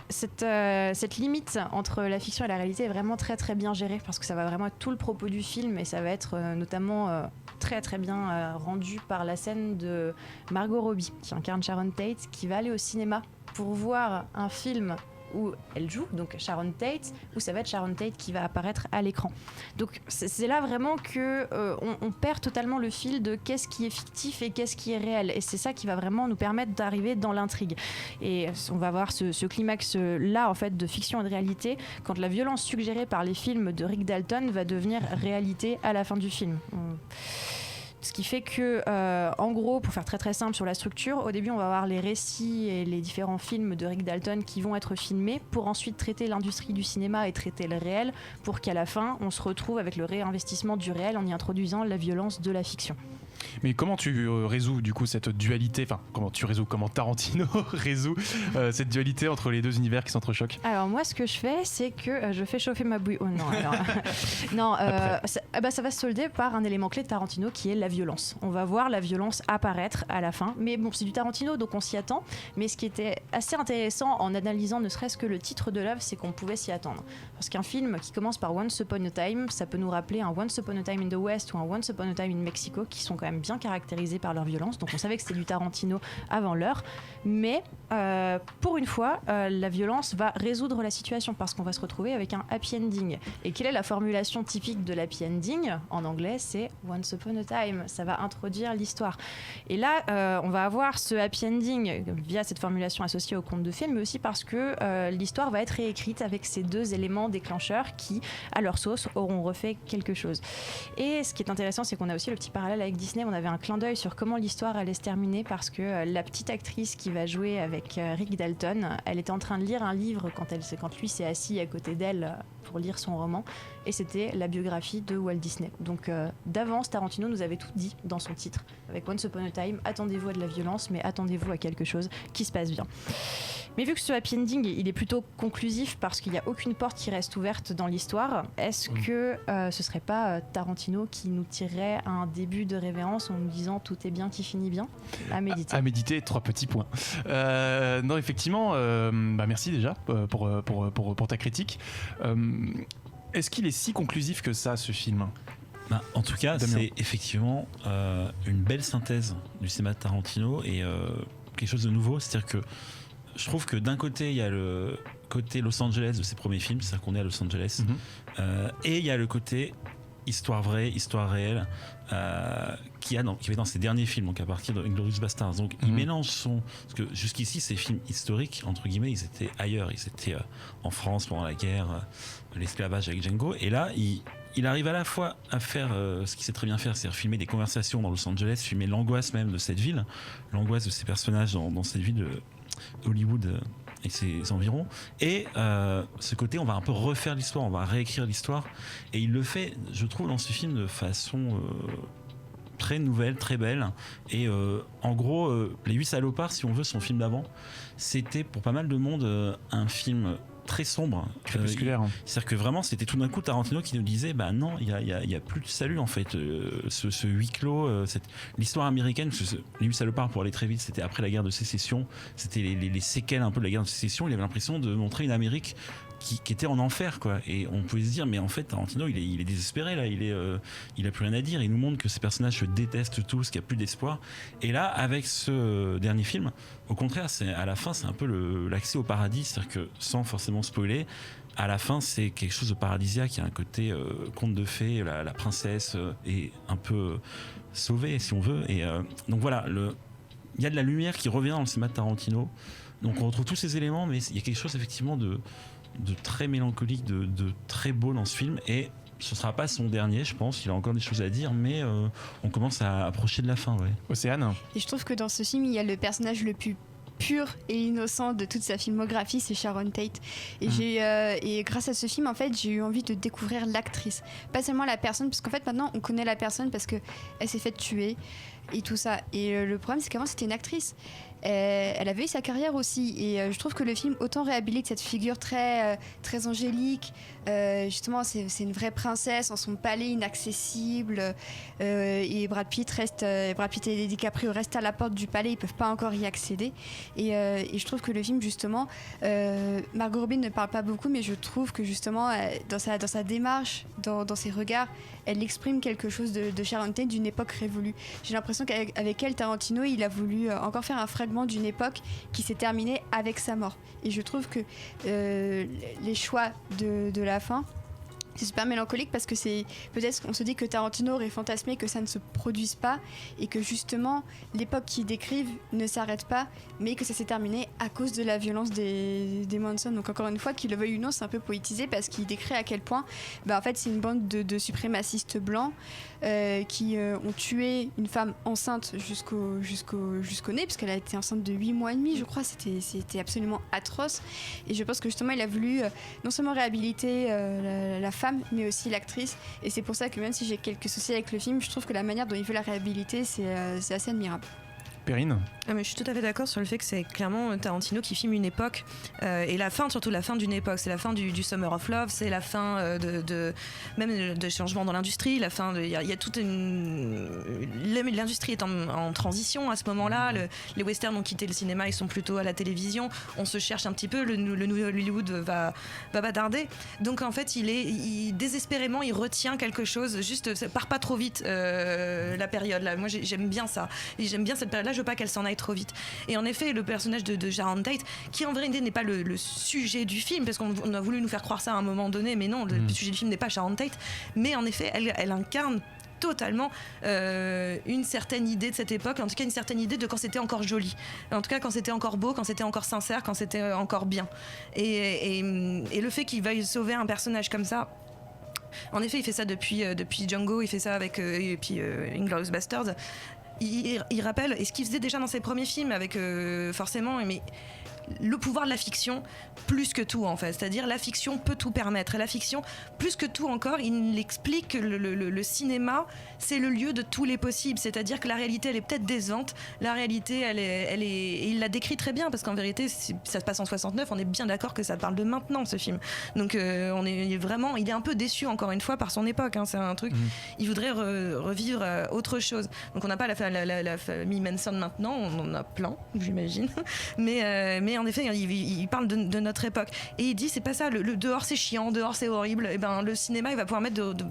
[SPEAKER 7] cette limite entre la fiction et la réalité est vraiment très très bien gérée, parce que ça va vraiment être tout le propos du film, et ça va être notamment très très bien rendu par la scène de Margot Robbie qui incarne Sharon Tate, qui va aller au cinéma pour voir un film où elle joue, donc Sharon Tate, où ça va être Sharon Tate qui va apparaître à l'écran. Donc c'est là vraiment que on perd totalement le fil de qu'est-ce qui est fictif et qu'est-ce qui est réel, et c'est ça qui va vraiment nous permettre d'arriver dans l'intrigue. Et on va avoir ce climax là en fait de fiction et de réalité quand la violence suggérée par les films de Rick Dalton va devenir réalité à la fin du film. Ce qui fait que, en gros, pour faire très très simple sur la structure, au début on va avoir les récits et les différents films de Rick Dalton qui vont être filmés pour ensuite traiter l'industrie du cinéma et traiter le réel, pour qu'à la fin on se retrouve avec le réinvestissement du réel en y introduisant la violence de la fiction.
[SPEAKER 1] Mais comment tu résous du coup cette dualité, enfin comment Tarantino résout cette dualité entre les deux univers qui s'entrechoquent ?
[SPEAKER 7] Alors moi ce que je fais, c'est que je fais chauffer ma bouille. Oh non, alors non, ça va se solder par un élément clé de Tarantino qui est la violence. On va voir la violence apparaître à la fin, mais bon, c'est du Tarantino donc on s'y attend, mais ce qui était assez intéressant en analysant ne serait-ce que le titre de l'œuvre, c'est qu'on pouvait s'y attendre, parce qu'un film qui commence par Once Upon a Time, ça peut nous rappeler un Once Upon a Time in the West ou un Once Upon a Time in Mexico, qui sont quand même bien caractérisés par leur violence, donc on savait que c'était du Tarantino avant l'heure, mais pour une fois la violence va résoudre la situation, parce qu'on va se retrouver avec un happy ending. Et quelle est la formulation typique de l'happy ending en anglais? C'est Once Upon a Time, ça va introduire l'histoire. Et là on va avoir ce happy ending via cette formulation associée au conte de fées, mais aussi parce que l'histoire va être réécrite avec ces deux éléments déclencheurs qui, à leur sauce, auront refait quelque chose. Et ce qui est intéressant, c'est qu'on a aussi le petit parallèle avec Disney. On avait un clin d'œil sur comment l'histoire allait se terminer, parce que la petite actrice qui va jouer avec Rick Dalton, elle était en train de lire un livre quand lui s'est assis à côté d'elle pour lire son roman, et c'était la biographie de Walt Disney. Donc d'avance, Tarantino nous avait tout dit dans son titre. Avec Once Upon a Time, attendez-vous à de la violence, mais attendez-vous à quelque chose qui se passe bien. Mais vu que ce happy ending, il est plutôt conclusif parce qu'il n'y a aucune porte qui reste ouverte dans l'histoire, est-ce que ce serait pas Tarantino qui nous tirerait un début de révérence en nous disant tout est bien qui finit bien? À méditer.
[SPEAKER 1] À méditer, 3 petits points. Non, effectivement, merci déjà pour ta critique. Est-ce qu'il est si conclusif que ça, ce film ?
[SPEAKER 6] En tout cas, Damien, c'est effectivement une belle synthèse du cinéma de Tarantino et quelque chose de nouveau. C'est-à-dire que je trouve que d'un côté, il y a le côté Los Angeles de ses premiers films, c'est-à-dire qu'on est à Los Angeles, et il y a le côté histoire vraie, histoire réelle, qu'il y avait dans ses derniers films, donc à partir de Inglourious Basterds. Donc il mélange parce que jusqu'ici ces films historiques entre guillemets, ils étaient ailleurs, ils étaient en France pendant la guerre, l'esclavage avec Django, et là il arrive à la fois à faire ce qu'il sait très bien faire, c'est-à-dire filmer des conversations dans Los Angeles, filmer l'angoisse même de cette ville, l'angoisse de ces personnages dans cette ville de Hollywood et ses environs, et ce côté on va un peu refaire l'histoire, on va réécrire l'histoire, et il le fait, je trouve, dans ce film de façon très nouvelle, très belle, et en gros Les 8 salopards, si on veut, son film d'avant, c'était pour pas mal de monde un film très sombre,
[SPEAKER 1] crépusculaire.
[SPEAKER 6] C'est-à-dire que vraiment c'était tout d'un coup Tarantino qui nous disait bah non, il y a plus de salut en fait, ce huis clos, l'histoire américaine, parce que Les 8 salopards, pour aller très vite, c'était après la guerre de sécession, c'était les séquelles un peu de la guerre de sécession. Il avait l'impression de montrer une Amérique qui était en enfer, quoi, et on pouvait se dire mais en fait Tarantino il est désespéré là, il a plus rien à dire, il nous montre que ces personnages se détestent tous, qu'il n'y a plus d'espoir, et là avec ce dernier film, au contraire, à la fin c'est un peu l'accès au paradis, c'est-à-dire que sans forcément spoiler, à la fin c'est quelque chose de paradisiaque, il y a un côté conte de fées, la princesse est un peu sauvée si on veut, et donc voilà, il y a de la lumière qui revient dans le cinéma de Tarantino, donc on retrouve tous ces éléments, mais il y a quelque chose effectivement de très mélancolique, de très beau dans ce film, et ce sera pas son dernier, je pense, il a encore des choses à dire, mais on commence à approcher de la fin.
[SPEAKER 1] Océane.
[SPEAKER 2] Et je trouve que dans ce film il y a le personnage le plus pur et innocent de toute sa filmographie, c'est Sharon Tate, et grâce à ce film en fait j'ai eu envie de découvrir l'actrice, pas seulement la personne, parce qu'en fait maintenant on connaît la personne parce que elle s'est faite tuer et tout ça, et le problème c'est qu'avant c'était une actrice. Elle avait eu sa carrière aussi, et je trouve que le film autant réhabilite cette figure très angélique, justement c'est une vraie princesse en son palais inaccessible, et Brad Pitt et DiCaprio restent à la porte du palais, ils peuvent pas encore y accéder, et je trouve que le film justement, Margot Robbie ne parle pas beaucoup, mais je trouve que justement dans sa démarche, dans ses regards, elle exprime quelque chose de Sharon Tate, d'une époque révolue. J'ai l'impression qu'avec elle, Tarantino il a voulu encore faire un fragment d'une époque qui s'est terminée avec sa mort, et je trouve que les choix de la fin, c'est super mélancolique, parce que c'est peut-être qu'on se dit que Tarantino aurait fantasmé que ça ne se produise pas, et que justement l'époque qu'ils décrivent ne s'arrête pas, mais que ça s'est terminé à cause de la violence des Manson. Donc encore une fois, qu'il le veuille ou non, c'est un peu poétisé, parce qu'il décrit à quel point en fait c'est une bande de suprémacistes blancs qui ont tué une femme enceinte jusqu'au nez, parce qu'elle a été enceinte de 8 mois et demi, je crois. C'était absolument atroce, et je pense que justement il a voulu non seulement réhabiliter la femme, mais aussi l'actrice, et c'est pour ça que même si j'ai quelques soucis avec le film, je trouve que la manière dont il veut la réhabiliter, c'est assez admirable.
[SPEAKER 1] Perrine.
[SPEAKER 4] Mais je suis tout à fait d'accord sur le fait que c'est clairement Tarantino qui filme une époque, et surtout la fin d'une époque. C'est la fin du Summer of Love, c'est la fin même de changements dans l'industrie, la fin il y a toute l'industrie est en transition à ce moment-là. Les westerns ont quitté le cinéma, ils sont plutôt à la télévision, on se cherche un petit peu, le nouveau Hollywood va badarder, donc en fait il désespérément il retient quelque chose, juste ça part pas trop vite, la période là. Moi j'aime bien ça, et j'aime bien cette période là, je veux pas qu'elle s'en aille trop vite. Et en effet, le personnage de Sharon Tate, qui en vérité n'est pas le sujet du film, parce qu'on a voulu nous faire croire ça à un moment donné, mais non, le sujet du film n'est pas Sharon Tate, mais en effet, elle incarne totalement une certaine idée de cette époque, en tout cas une certaine idée de quand c'était encore joli, en tout cas quand c'était encore beau, quand c'était encore sincère, quand c'était encore bien. Et le fait qu'il veuille sauver un personnage comme ça, en effet, il fait ça depuis Django, il fait ça avec Inglourious Basterds. Il rappelle, et ce qu'il faisait déjà dans ses premiers films, avec forcément, mais le pouvoir de la fiction plus que tout en fait, c'est-à-dire la fiction peut tout permettre, et la fiction plus que tout encore, il explique que le cinéma c'est le lieu de tous les possibles, c'est-à-dire que la réalité elle est peut-être décevante, la réalité elle est et il la décrit très bien, parce qu'en vérité ça se passe en 69, on est bien d'accord que ça parle de maintenant ce film, donc il est un peu déçu encore une fois par son époque, hein, c'est un truc, il voudrait revivre autre chose, donc on n'a pas la famille Manson maintenant, on en a plein j'imagine, mais en effet il parle de notre époque, et il dit c'est pas ça, le dehors c'est chiant, dehors c'est horrible, et ben le cinéma il va pouvoir mettre de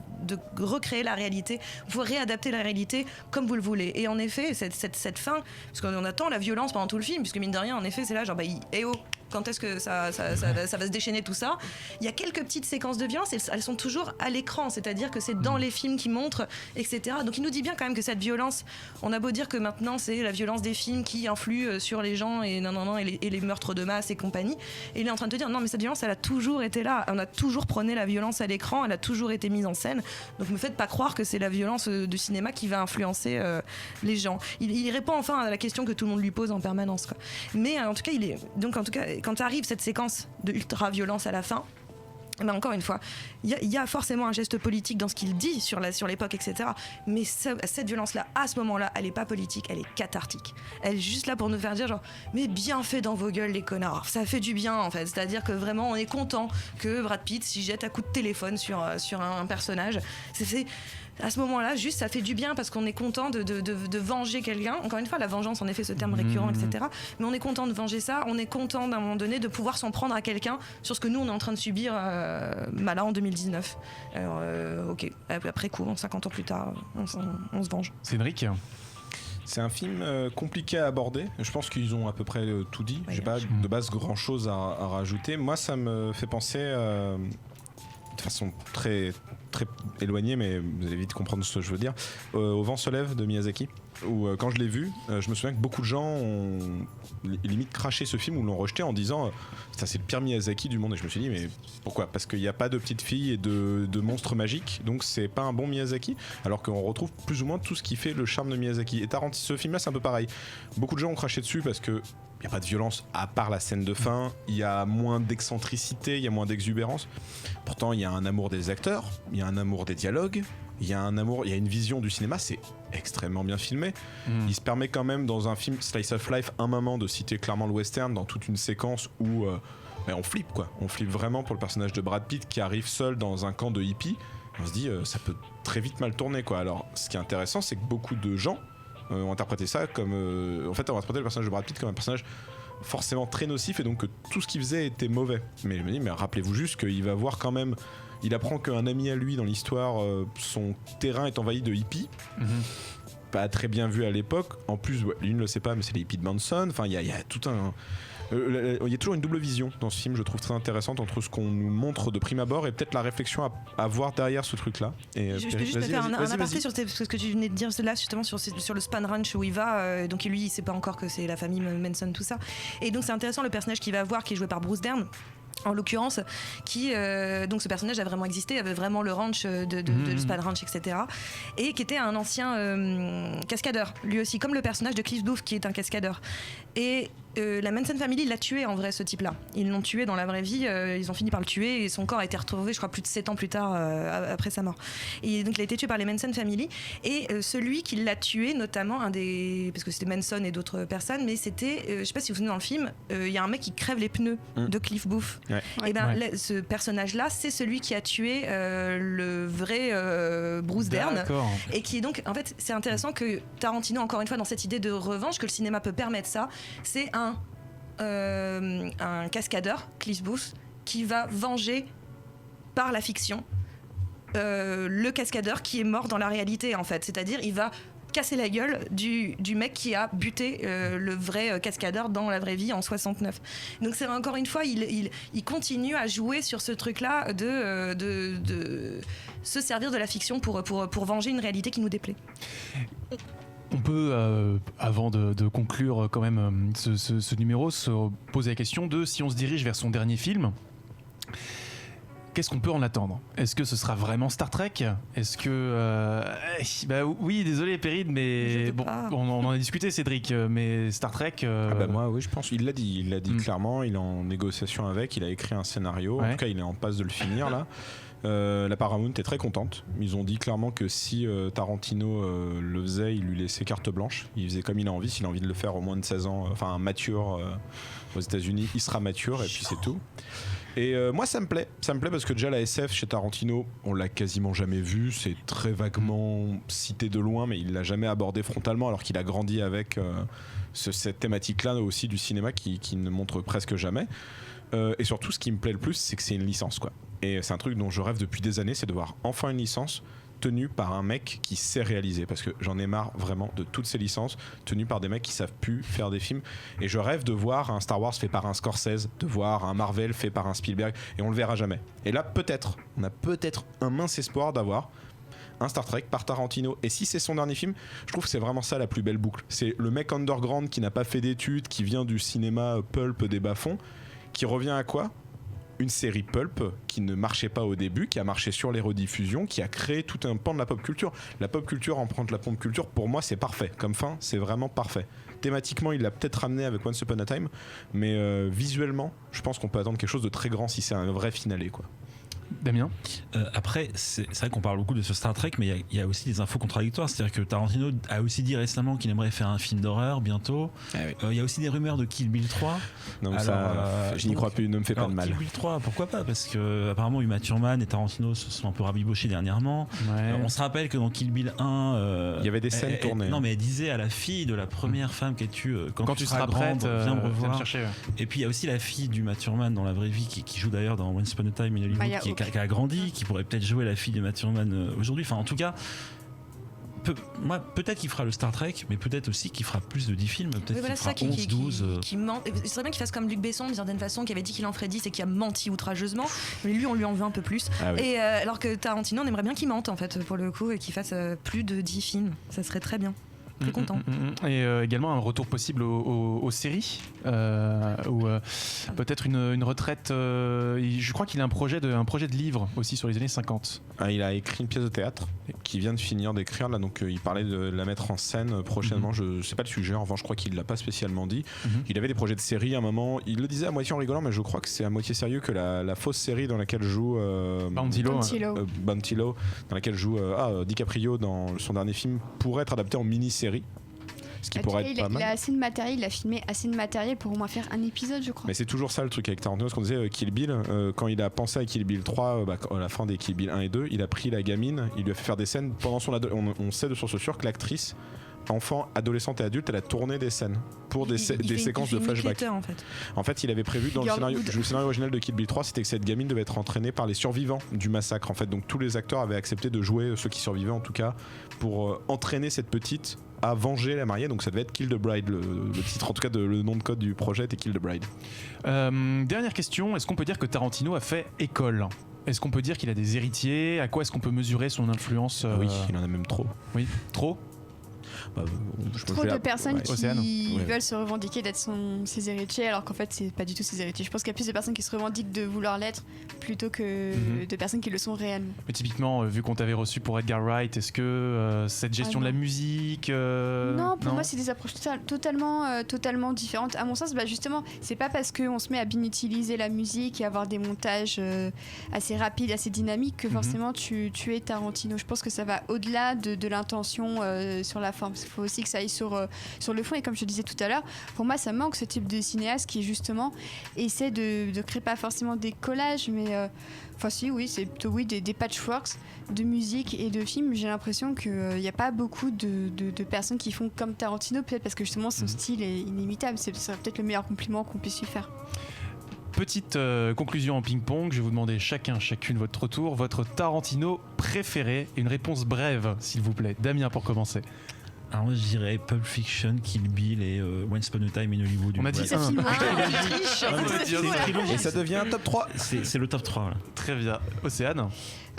[SPEAKER 4] recréer la réalité, vous pouvez réadapter la réalité comme vous le voulez. Et en effet cette fin, parce qu'on attend la violence pendant tout le film, puisque mine de rien en effet c'est là genre quand est-ce que ça va se déchaîner tout ça. Il y a quelques petites séquences de violence, elles sont toujours à l'écran, c'est-à-dire que c'est dans les films qui montrent, etc. Donc il nous dit bien quand même que cette violence, on a beau dire que maintenant c'est la violence des films qui influe sur les gens et les meurtres de masse et compagnie, et il est en train de te dire non mais cette violence elle a toujours été là, on a toujours prôné la violence à l'écran, elle a toujours été mise en scène, donc me faites pas croire que c'est la violence du cinéma qui va influencer les gens. Il répond enfin à la question que tout le monde lui pose en permanence, quoi. Mais en tout cas quand arrive cette séquence de ultra violence à la fin, mais encore une fois, il y a forcément un geste politique dans ce qu'il dit sur l'époque, etc. Mais cette violence-là, à ce moment-là, elle est pas politique, elle est cathartique. Elle est juste là pour nous faire dire genre, mais bien fait dans vos gueules les connards. Ça fait du bien en fait. C'est-à-dire que vraiment, on est content que Brad Pitt s'y jette à coups de téléphone sur un personnage. C'est à ce moment-là, juste ça fait du bien parce qu'on est content de venger quelqu'un. Encore une fois, la vengeance, en effet, ce terme récurrent, etc. Mais on est content de venger ça. On est content d'un moment donné de pouvoir s'en prendre à quelqu'un sur ce que nous on est en train de subir là en 2019. Alors, ok, après coup, 50 ans plus tard, on se venge.
[SPEAKER 1] Cédric ?
[SPEAKER 3] C'est un film compliqué à aborder. Je pense qu'ils ont à peu près tout dit. J'ai pas de base grand chose à rajouter. Moi, ça me fait penser de façon très, très éloignée, mais vous allez vite comprendre ce que je veux dire, Au vent se lève de Miyazaki, où quand je l'ai vu, je me souviens que beaucoup de gens ont limite craché ce film ou l'ont rejeté en disant ça c'est le pire Miyazaki du monde, et je me suis dit mais pourquoi ? Parce qu'il n'y a pas de petites filles et de monstres magiques, donc c'est pas un bon Miyazaki, alors qu'on retrouve plus ou moins tout ce qui fait le charme de Miyazaki. Et ce film là c'est un peu pareil, beaucoup de gens ont craché dessus parce que il n'y a pas de violence à part la scène de fin, il y a moins d'excentricité, il y a moins d'exubérance. Pourtant, il y a un amour des acteurs, il y a un amour des dialogues, il y a une vision du cinéma, c'est extrêmement bien filmé. Il se permet quand même dans un film Slice of Life, un moment de citer clairement le western dans toute une séquence où on flippe quoi. On flippe vraiment pour le personnage de Brad Pitt qui arrive seul dans un camp de hippies. On se dit ça peut très vite mal tourner quoi. Alors, ce qui est intéressant, c'est que beaucoup de gens ont interprété ça comme ont interprété le personnage de Brad Pitt comme un personnage forcément très nocif, et donc que tout ce qu'il faisait était mauvais. Mais je me dis mais rappelez-vous juste qu'il va voir quand même, il apprend qu'un ami à lui dans l'histoire, son terrain est envahi de hippies. Pas très bien vu à l'époque. En plus, lui ne le sait pas, mais c'est les hippies de Manson. Enfin, il y a tout un il y a toujours une double vision dans ce film, je trouve très intéressante, entre ce qu'on nous montre de prime abord et peut-être la réflexion à voir derrière ce truc-là. Et
[SPEAKER 4] je peux juste faire un aparté sur ce que tu venais de dire là, justement sur le Spahn Ranch où il va. Donc lui, il sait pas encore que c'est la famille Manson, tout ça. Et donc c'est intéressant, le personnage qu'il va voir, qui est joué par Bruce Dern, en l'occurrence, qui donc ce personnage a vraiment existé, avait vraiment le ranch de Spahn Ranch, etc. Et qui était un ancien cascadeur, lui aussi, comme le personnage de Cliff Booth, qui est un cascadeur. Et la Manson Family l'a tué en vrai, ce type-là. Ils l'ont tué dans la vraie vie, ils ont fini par le tuer et son corps a été retrouvé, je crois, plus de 7 ans plus tard après sa mort. Et donc il a été tué par les Manson Family. Et celui qui l'a tué, notamment, parce que c'était Manson et d'autres personnes, mais c'était, je sais pas si vous vous souvenez dans le film, il y a un mec qui crève les pneus de Cliff Booth. Ouais. Et ce personnage-là, c'est celui qui a tué le vrai Bruce Dern. Et qui est donc, en fait, c'est intéressant que Tarantino, encore une fois, dans cette idée de revanche, que le cinéma peut permettre ça, c'est un cascadeur, Cliff Booth, qui va venger par la fiction le cascadeur qui est mort dans la réalité, en fait. C'est-à-dire, il va casser la gueule du mec qui a buté le vrai cascadeur dans la vraie vie en 69. Donc c'est encore une fois, il continue à jouer sur ce truc-là de se servir de la fiction pour venger une réalité qui nous déplaît.
[SPEAKER 1] On peut, avant de conclure quand même ce numéro, se poser la question de si on se dirige vers son dernier film, qu'est-ce qu'on peut en attendre ? Est-ce que ce sera vraiment Star Trek ? Est-ce que... oui, désolé Perrine, mais bon, on en a discuté, Cédric, mais Star Trek...
[SPEAKER 3] moi, oui, je pense. Il l'a dit clairement, il est en négociation avec, il a écrit un scénario, en tout cas il est en passe de le finir là. La Paramount est très contente. Ils ont dit clairement que si Tarantino le faisait, il lui laissait carte blanche. Il faisait comme il a envie. S'il a envie de le faire au moins de 16 ans, enfin mature aux États-Unis, il sera mature et puis c'est tout. Et moi ça me plaît parce que déjà la SF chez Tarantino, on l'a quasiment jamais vu. C'est très vaguement cité de loin, mais il l'a jamais abordé frontalement, alors qu'il a grandi avec cette thématique-là aussi du cinéma qui ne montre presque jamais. Et surtout, ce qui me plaît le plus, c'est que c'est une licence, quoi. Et c'est un truc dont je rêve depuis des années, c'est de voir enfin une licence tenu par un mec qui sait réaliser, parce que j'en ai marre vraiment de toutes ces licences tenues par des mecs qui savent plus faire des films, et je rêve de voir un Star Wars fait par un Scorsese, de voir un Marvel fait par un Spielberg, et on le verra jamais. Et là on a peut-être un mince espoir d'avoir un Star Trek par Tarantino, et si c'est son dernier film, je trouve que c'est vraiment ça la plus belle boucle. C'est le mec underground qui n'a pas fait d'études, qui vient du cinéma pulp des bas-fonds, qui revient à quoi ? Une série pulp qui ne marchait pas au début, qui a marché sur les rediffusions, qui a créé tout un pan de la pop culture. La pop culture emprunte la pop culture, pour moi c'est parfait, comme fin c'est vraiment parfait. Thématiquement il l'a peut-être ramené avec Once Upon a Time, mais visuellement je pense qu'on peut attendre quelque chose de très grand si c'est un vrai finalé, quoi.
[SPEAKER 1] Damien.
[SPEAKER 6] Après, c'est vrai qu'on parle beaucoup de ce Star Trek, mais il y a aussi des infos contradictoires. C'est-à-dire que Tarantino a aussi dit récemment qu'il aimerait faire un film d'horreur bientôt. Il y a aussi des rumeurs de Kill Bill 3.
[SPEAKER 3] Donc je n'y crois plus, ne me fais pas de mal.
[SPEAKER 6] Kill Bill 3, pourquoi pas ? Parce que apparemment Uma Thurman et Tarantino se sont un peu rabibochés dernièrement. Ouais. On se rappelle que dans Kill Bill 1,
[SPEAKER 3] il y avait des scènes tournées.
[SPEAKER 6] Non, mais elle disait à la fille de la première femme qu'elle tue quand tu seras
[SPEAKER 1] grande,
[SPEAKER 6] viens me revoir.
[SPEAKER 1] Chercher, ouais.
[SPEAKER 6] Et puis il y a aussi la fille d'Uma Thurman dans la vraie vie qui joue d'ailleurs dans Once Upon a Time in Hollywood, qui a grandi, qui pourrait peut-être jouer la fille de Uma Thurman aujourd'hui. Enfin, en tout cas, peut-être qu'il fera le Star Trek, mais peut-être aussi qu'il fera plus de 10 films, peut-être qu'il fera 11, 12.
[SPEAKER 4] Qui ment. Il serait bien qu'il fasse comme Luc Besson, d'une certaine façon, qui avait dit qu'il en ferait 10 et qui a menti outrageusement. Mais lui, on lui en veut un peu plus. Ah oui. Et alors que Tarantino, on aimerait bien qu'il mente, en fait, pour le coup, et qu'il fasse plus de 10 films. Ça serait très bien. Très content.
[SPEAKER 1] Et également un retour possible aux séries, ou peut-être une retraite. Je crois qu'il a un projet de livre aussi sur les années 50.
[SPEAKER 3] Il a écrit une pièce de théâtre qui vient de finir d'écrire là, donc il parlait de la mettre en scène prochainement. Je sais pas le sujet, en revanche je crois qu'il l'a pas spécialement dit. Il avait des projets de série à un moment, il le disait à moitié en rigolant, mais je crois que c'est à moitié sérieux, que la fausse série dans laquelle joue Bounty Law, dans laquelle joue DiCaprio dans son dernier film, pourrait être adaptée en mini-série. Ce qui pourrait être pas mal.
[SPEAKER 2] Il a assez de matériel, il a filmé assez de matériel pour au moins faire un épisode, je crois.
[SPEAKER 3] Mais c'est toujours ça le truc avec Tarantino, ce qu'on disait Kill Bill, quand il a pensé à Kill Bill 3, à la fin des Kill Bill 1 et 2, il a pris la gamine, il lui a fait faire des scènes pendant son on sait de source sûre que l'actrice, enfant, adolescente et adulte, elle a tourné des scènes pour des séquences de flashback. En fait, il avait prévu dans le scénario original de Kill Bill 3, c'était que cette gamine devait être entraînée par les survivants du massacre. En fait, donc tous les acteurs avaient accepté de jouer, ceux qui survivaient en tout cas, pour entraîner cette petite à venger la mariée. Donc ça devait être Kill the Bride, le titre, en tout cas le nom de code du projet était Kill the Bride.
[SPEAKER 1] Dernière question, est-ce qu'on peut dire que Tarantino a fait école ? Est-ce qu'on peut dire qu'il a des héritiers ? À quoi est-ce qu'on peut mesurer son influence ?
[SPEAKER 3] Oui, il en a même trop.
[SPEAKER 1] Oui, trop ?
[SPEAKER 2] Trop de personnes qui veulent se revendiquer d'être ses héritiers, alors qu'en fait c'est pas du tout ses héritiers. Je pense qu'il y a plus de personnes qui se revendiquent de vouloir l'être plutôt que de personnes qui le sont réellement.
[SPEAKER 1] Mais typiquement, vu qu'on t'avait reçu pour Edgar Wright, est-ce que cette gestion de la musique
[SPEAKER 2] Non, pour moi c'est des approches totalement différentes. À mon sens, justement, c'est pas parce qu'on se met à bien utiliser la musique et avoir des montages assez rapides, assez dynamiques que forcément tu es Tarantino. Je pense que ça va au-delà de l'intention sur la forme. Il faut aussi que ça aille sur le fond, et comme je le disais tout à l'heure, pour moi ça manque ce type de cinéaste qui justement essaie de créer pas forcément des collages, mais c'est plutôt des patchworks de musique et de films. J'ai l'impression qu'il n'y a pas beaucoup de personnes qui font comme Tarantino, peut-être parce que justement son style est inimitable. C'est peut-être le meilleur compliment qu'on puisse lui faire.
[SPEAKER 1] Petite conclusion en ping-pong, je vais vous demander chacune votre tour, votre Tarantino préféré, et une réponse brève s'il vous plaît. Damien pour commencer.
[SPEAKER 6] Alors moi je dirais Pulp Fiction, Kill Bill et Once Upon a Time in Hollywood.
[SPEAKER 1] On a dit ça.
[SPEAKER 3] Et ça devient un top 3.
[SPEAKER 6] C'est le top 3 là.
[SPEAKER 1] Très bien. Océane.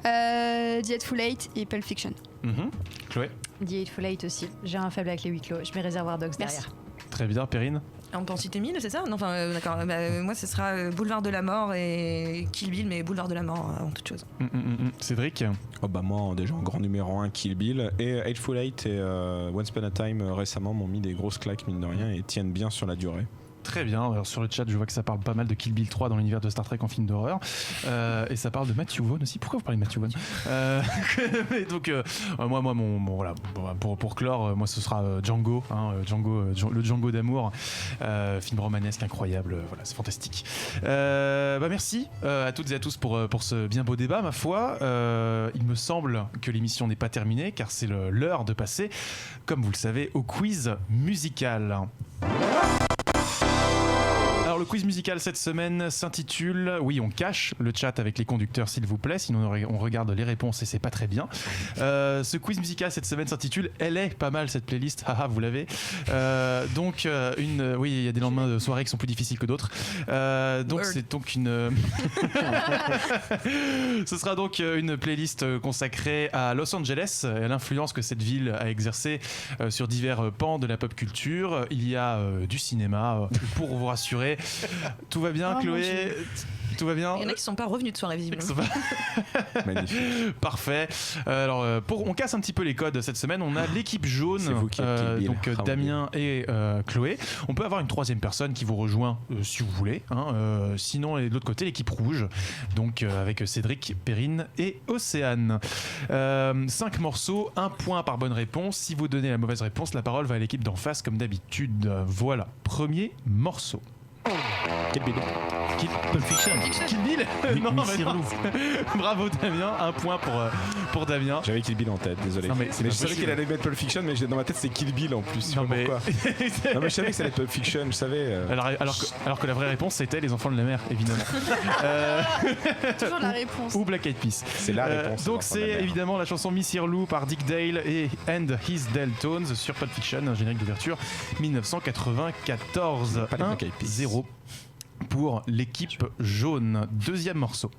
[SPEAKER 2] The Hateful Eight et Pulp Fiction.
[SPEAKER 1] Chloé.
[SPEAKER 7] The Hateful Eight aussi. J'ai un faible avec les huis clos. Je mets Reservoir Dogs derrière.
[SPEAKER 1] Très bien. Perrine.
[SPEAKER 4] On peut en citer 1000, c'est ça ? Non, d'accord. Moi, ce sera Boulevard de la Mort et Kill Bill, mais Boulevard de la Mort avant toute chose.
[SPEAKER 1] Cédric.
[SPEAKER 3] Moi, déjà en grand numéro 1, Kill Bill. Et Hateful Eight et Once Upon a Time récemment m'ont mis des grosses claques, mine de rien, et tiennent bien sur la durée.
[SPEAKER 1] Très bien. Alors, sur le chat, je vois que ça parle pas mal de Kill Bill 3 dans l'univers de Star Trek en film d'horreur. Et ça parle de Matthew Vaughn aussi. Pourquoi vous parlez de Matthew Vaughn donc, voilà, pour clore, moi, ce sera Django, le Django d'amour. Film romanesque incroyable. Voilà, c'est fantastique. Merci à toutes et à tous pour ce bien beau débat, ma foi. Il me semble que l'émission n'est pas terminée, car c'est l'heure de passer, comme vous le savez, au quiz musical. Alors le quiz musical cette semaine s'intitule, oui on cache le chat avec les conducteurs s'il vous plaît, sinon on regarde les réponses et c'est pas très bien. Ce quiz musical cette semaine s'intitule Elle est pas mal cette playlist, haha vous l'avez. Donc oui il y a des lendemains de soirée qui sont plus difficiles que d'autres. Donc c'est donc une... Ce sera donc une playlist consacrée à Los Angeles et à l'influence que cette ville a exercée sur divers pans de la pop culture. Il y a du cinéma, pour vous rassurer. Tout va bien, Chloé? Tout va bien?
[SPEAKER 4] Il y en a qui sont pas revenus de soirée visiblement.
[SPEAKER 3] Magnifique.
[SPEAKER 1] Parfait. Alors, on casse un petit peu les codes cette semaine. On a l'équipe jaune,
[SPEAKER 3] C'est vous qui êtes Kill Bill.
[SPEAKER 1] donc Damien et Chloé. On peut avoir une troisième personne qui vous rejoint si vous voulez. Sinon, de l'autre côté, l'équipe rouge, donc avec Cédric, Perrine et Océane. 5 morceaux, 1 point par bonne réponse. Si vous donnez la mauvaise réponse, la parole va à l'équipe d'en face comme d'habitude. Voilà, premier morceau.
[SPEAKER 3] Kill Bill.
[SPEAKER 1] Pulp Fiction. Kill Bill. Non, mais non. Bravo Damien, 1 point pour Damien.
[SPEAKER 3] J'avais Kill Bill en tête, désolé.
[SPEAKER 1] Non, mais
[SPEAKER 3] je savais qu'il allait mettre Pulp Fiction, mais dans ma tête c'était Kill Bill en plus. Je sais pas pourquoi. Non mais je savais que ça allait être Pulp Fiction, je savais.
[SPEAKER 1] Alors que la vraie réponse c'était Les Enfants de la Mer, évidemment.
[SPEAKER 2] Toujours la réponse.
[SPEAKER 1] Ou Black Eyed Peas.
[SPEAKER 3] C'est la réponse.
[SPEAKER 1] Donc c'est évidemment la chanson Miss Irlou par Dick Dale et And His Deltones sur Pulp Fiction, un générique d'ouverture 1994. 1-0 pour l'équipe jaune. Deuxième morceau.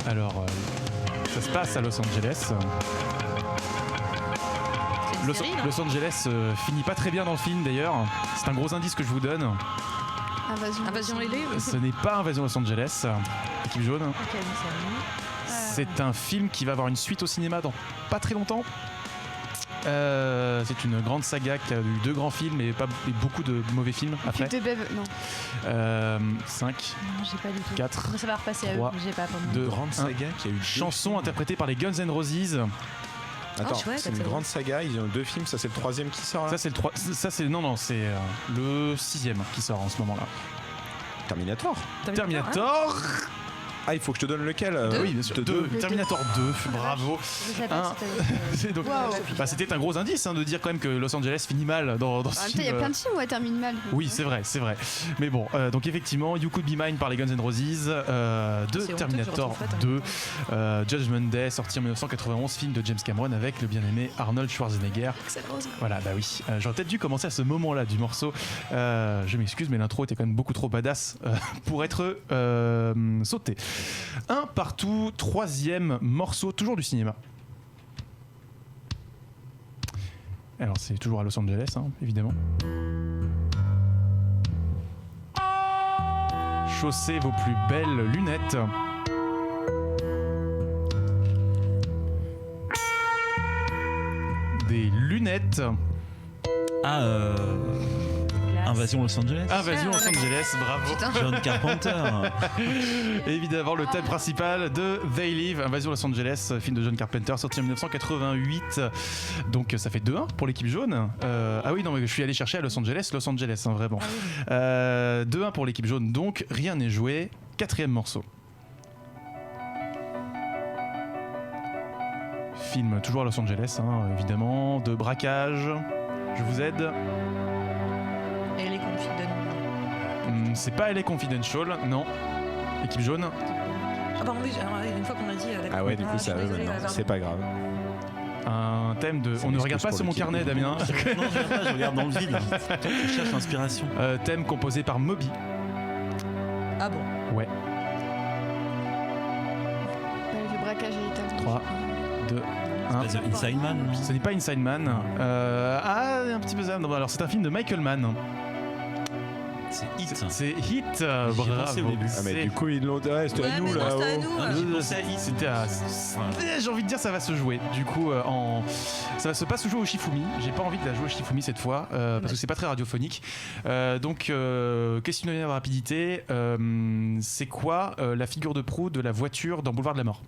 [SPEAKER 1] Alors, ça se passe à Los Angeles. Los Angeles finit pas très bien dans le film d'ailleurs. C'est un gros indice que je vous donne.
[SPEAKER 4] Invasion Lélé.
[SPEAKER 1] Ce n'est pas Invasion Los Angeles. Équipe jaune. C'est un film qui va avoir une suite au cinéma dans pas très longtemps. C'est une grande saga qui a eu 2 grands films et beaucoup de mauvais films après.
[SPEAKER 2] Non.
[SPEAKER 1] 5,
[SPEAKER 7] Non, j'ai pas du tout.
[SPEAKER 1] 4,
[SPEAKER 7] Ça va repasser à eux,
[SPEAKER 1] 3,
[SPEAKER 7] j'ai pas pour moi.
[SPEAKER 1] 2,
[SPEAKER 3] grande saga qui a eu
[SPEAKER 1] chanson interprétée par les Guns N' Roses.
[SPEAKER 3] Attends,
[SPEAKER 4] chouette,
[SPEAKER 3] c'est une grande saga, ils ont 2 films, ça c'est le 3e qui sort là.
[SPEAKER 1] Ça c'est le 3, ça c'est non c'est le 6e qui sort en ce moment-là.
[SPEAKER 3] Terminator.
[SPEAKER 1] Terminator.
[SPEAKER 3] Ah, il faut que je te donne lequel
[SPEAKER 1] Oui, bien sûr. 2. Terminator 2, bravo.
[SPEAKER 7] Je sais pas si
[SPEAKER 1] Donc,
[SPEAKER 2] Wow.
[SPEAKER 1] c'était un gros indice de dire quand même que Los Angeles finit mal dans ce
[SPEAKER 2] En même temps,
[SPEAKER 1] film.
[SPEAKER 2] il y a plein de films où elle termine mal.
[SPEAKER 1] Oui, c'est vrai. Mais bon, donc effectivement, You Could Be Mine par les Guns N' Roses, de Terminator 2, Judgment Day, sorti en 1991, film de James Cameron avec le bien-aimé Arnold Schwarzenegger. Voilà, bah oui. J'aurais peut-être dû commencer à ce moment-là du morceau. Je m'excuse, mais l'intro était quand même beaucoup trop badass pour être sauté. 1 partout, 3e morceau, toujours du cinéma. Alors c'est toujours à Los Angeles, évidemment. Chaussez vos plus belles lunettes. Des lunettes.
[SPEAKER 6] Invasion Los Angeles.
[SPEAKER 1] Invasion Los Angeles, bravo.
[SPEAKER 6] John Carpenter.
[SPEAKER 1] Évidemment, le thème principal de They Live, Invasion Los Angeles, film de John Carpenter, sorti en 1988. Donc ça fait 2-1 pour l'équipe jaune. Ah oui, non, mais je suis allé chercher à Los Angeles, vraiment. 2-1 pour l'équipe jaune, donc rien n'est joué. 4e morceau. Film toujours à Los Angeles, évidemment, de braquage. Je vous aide.
[SPEAKER 4] Et les Confidential.
[SPEAKER 1] C'est pas LA Confidential, non. Équipe jaune.
[SPEAKER 4] Ah pardon, oui, une fois qu'on a dit...
[SPEAKER 3] Ah ouais, du coup, ça veut maintenant. C'est pas grave.
[SPEAKER 1] Un thème de... On ne regarde pas sur mon carnet, Damien.
[SPEAKER 6] Non, je regarde pas, je regarde dans le vide. Je cherche l'inspiration.
[SPEAKER 1] Thème composé par Moby.
[SPEAKER 4] Ah bon?
[SPEAKER 1] Ouais.
[SPEAKER 2] Le braquage et l'état.
[SPEAKER 1] 3, 2, 1.
[SPEAKER 6] The Inside Man, non?
[SPEAKER 1] Ce n'est pas Inside Man. Un petit peu ça. Non, alors c'est un film de Michael Mann.
[SPEAKER 6] C'est Hit.
[SPEAKER 1] C'est Hit.
[SPEAKER 6] J'y ai pensé au
[SPEAKER 1] Bravo.
[SPEAKER 6] début.
[SPEAKER 3] Ah, mais du coup, ils l'ont. Ouais, c'était à nous là.
[SPEAKER 4] c'était à nous.
[SPEAKER 6] J'ai pensé à Hit.
[SPEAKER 1] C'était à... J'ai envie de dire ça va se jouer. Du coup, ça va pas se jouer au Shifumi. J'ai pas envie de la jouer au Shifumi cette fois parce que c'est pas très radiophonique. Donc, question de rapidité. C'est quoi la figure de proue de la voiture dans Boulevard de la Mort?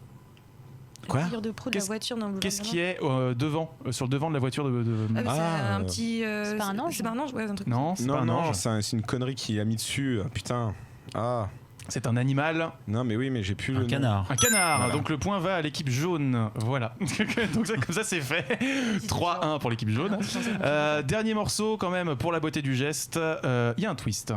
[SPEAKER 3] Quoi?
[SPEAKER 4] La figure de proue de la voiture dans le
[SPEAKER 1] Qu'est-ce qui est devant, sur le devant de la voiture de...
[SPEAKER 4] c'est un petit.
[SPEAKER 7] C'est pas un ange?
[SPEAKER 4] C'est pas un ange, ouais, un truc.
[SPEAKER 1] Non, c'est pas un ange.
[SPEAKER 3] C'est une connerie qu'il a mis dessus. Putain. Ah.
[SPEAKER 1] C'est un animal.
[SPEAKER 3] Non, mais oui, mais j'ai plus le nom.
[SPEAKER 6] Canard.
[SPEAKER 1] Un canard.
[SPEAKER 3] Voilà.
[SPEAKER 1] Donc le point va à l'équipe jaune. Voilà. Donc comme ça c'est fait. 3-1 pour l'équipe jaune. Dernier morceau quand même pour la beauté du geste. Il y a un twist.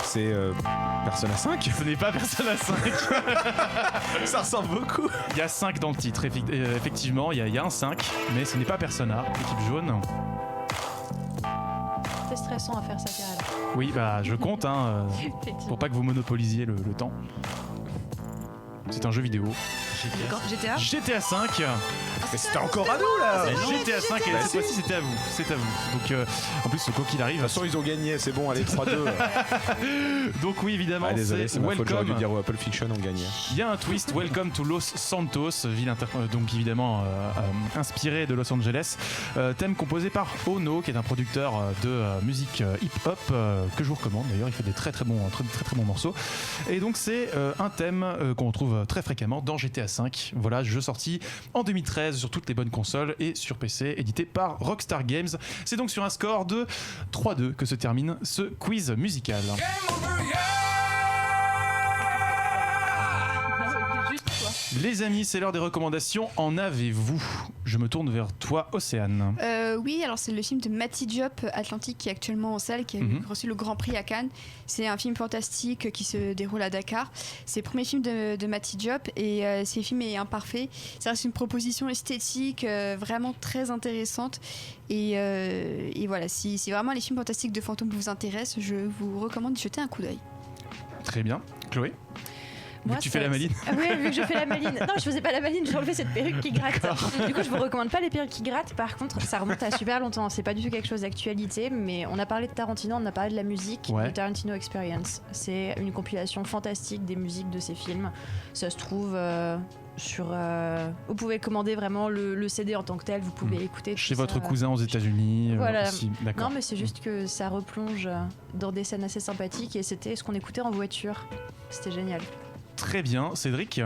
[SPEAKER 3] C'est Persona 5.
[SPEAKER 1] Ce n'est pas Persona 5.
[SPEAKER 3] Ça ressemble beaucoup.
[SPEAKER 1] Il y a 5 dans le titre, effectivement, il y a un 5, mais ce n'est pas Persona, l'équipe jaune.
[SPEAKER 7] C'est stressant à faire ça, Karel.
[SPEAKER 1] Oui, bah je compte, pour pas que vous monopolisiez le temps. C'est un jeu vidéo.
[SPEAKER 4] GTA
[SPEAKER 1] GTA 5.
[SPEAKER 3] Mais c'était encore à nous là.
[SPEAKER 1] GTA 5 et cette fois-ci c'était à vous. C'est à vous. Donc en plus quoi qu'il arrive.
[SPEAKER 3] De toute façon ils ont gagné, c'est bon, allez 3-2.
[SPEAKER 1] Donc oui évidemment.
[SPEAKER 3] Désolé, c'est ma faute, j'aurais dû
[SPEAKER 1] Welcome.
[SPEAKER 3] dire Apple Fiction ont gagné.
[SPEAKER 1] Il y a un twist, Welcome to Los Santos, ville donc évidemment inspiré de Los Angeles. Thème composé par Ono, qui est un producteur de musique hip-hop que je vous recommande. D'ailleurs, il fait des très très bons morceaux. Et donc c'est un thème qu'on retrouve très fréquemment dans GTA 5. Voilà, jeu sorti en 2013 sur toutes les bonnes consoles et sur PC, édité par Rockstar Games. C'est donc sur un score de 3-2 que se termine ce quiz musical. Les amis, c'est l'heure des recommandations. En avez-vous? Je me tourne vers toi, Océane.
[SPEAKER 2] Oui, alors c'est le film de Matty Diop, Atlantique, qui est actuellement en salle, qui a reçu le Grand Prix à Cannes. C'est un film fantastique qui se déroule à Dakar. C'est le premier film de Matty Diop et ce film est imparfait. Ça reste une proposition esthétique vraiment très intéressante. Et voilà, si vraiment les films fantastiques de fantômes vous intéressent, je vous recommande de jeter un coup d'œil.
[SPEAKER 1] Très bien. Chloé? Vu que tu fais la maline.
[SPEAKER 7] Oui, vu que je fais la maline. Non, je faisais pas la maline, j'ai enlevé cette perruque qui gratte. Du coup, je vous recommande pas les perruques qui grattent. Par contre, ça remonte à super longtemps. C'est pas du tout quelque chose d'actualité, mais on a parlé de Tarantino, on a parlé de la musique,
[SPEAKER 1] Ouais.
[SPEAKER 7] de Tarantino Experience. C'est une compilation fantastique des musiques de ses films. Ça se trouve sur. Vous pouvez commander vraiment le CD en tant que tel. Vous pouvez écouter.
[SPEAKER 1] Chez
[SPEAKER 7] tout
[SPEAKER 1] votre
[SPEAKER 7] ça.
[SPEAKER 1] cousin aux États-Unis.
[SPEAKER 7] Voilà.
[SPEAKER 1] Aussi. D'accord.
[SPEAKER 7] Non, mais c'est juste que ça replonge dans des scènes assez sympathiques et c'était ce qu'on écoutait en voiture. C'était génial.
[SPEAKER 1] Très bien. Cédric,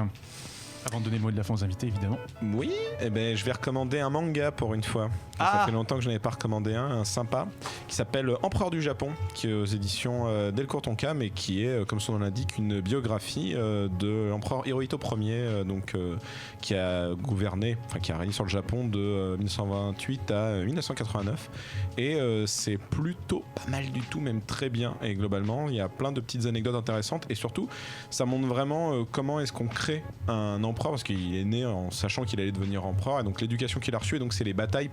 [SPEAKER 1] avant de donner le mot de la fin aux invités, évidemment.
[SPEAKER 3] Oui, eh ben, je vais recommander un manga pour une fois. Ça fait longtemps que je n'avais pas recommandé un sympa, qui s'appelle Empereur du Japon, qui est aux éditions Delcourt Tonka, mais qui est, comme son nom l'indique, une biographie de l'empereur Hirohito Ier, qui a gouverné, enfin qui a régné sur le Japon de 1928 à 1989. Et c'est plutôt pas mal du tout, même très bien. Et globalement, il y a plein de petites anecdotes intéressantes. Et surtout, ça montre vraiment comment est-ce qu'on crée un empereur, parce qu'il est né en sachant qu'il allait devenir empereur, et donc l'éducation qu'il a reçue, et donc c'est les batailles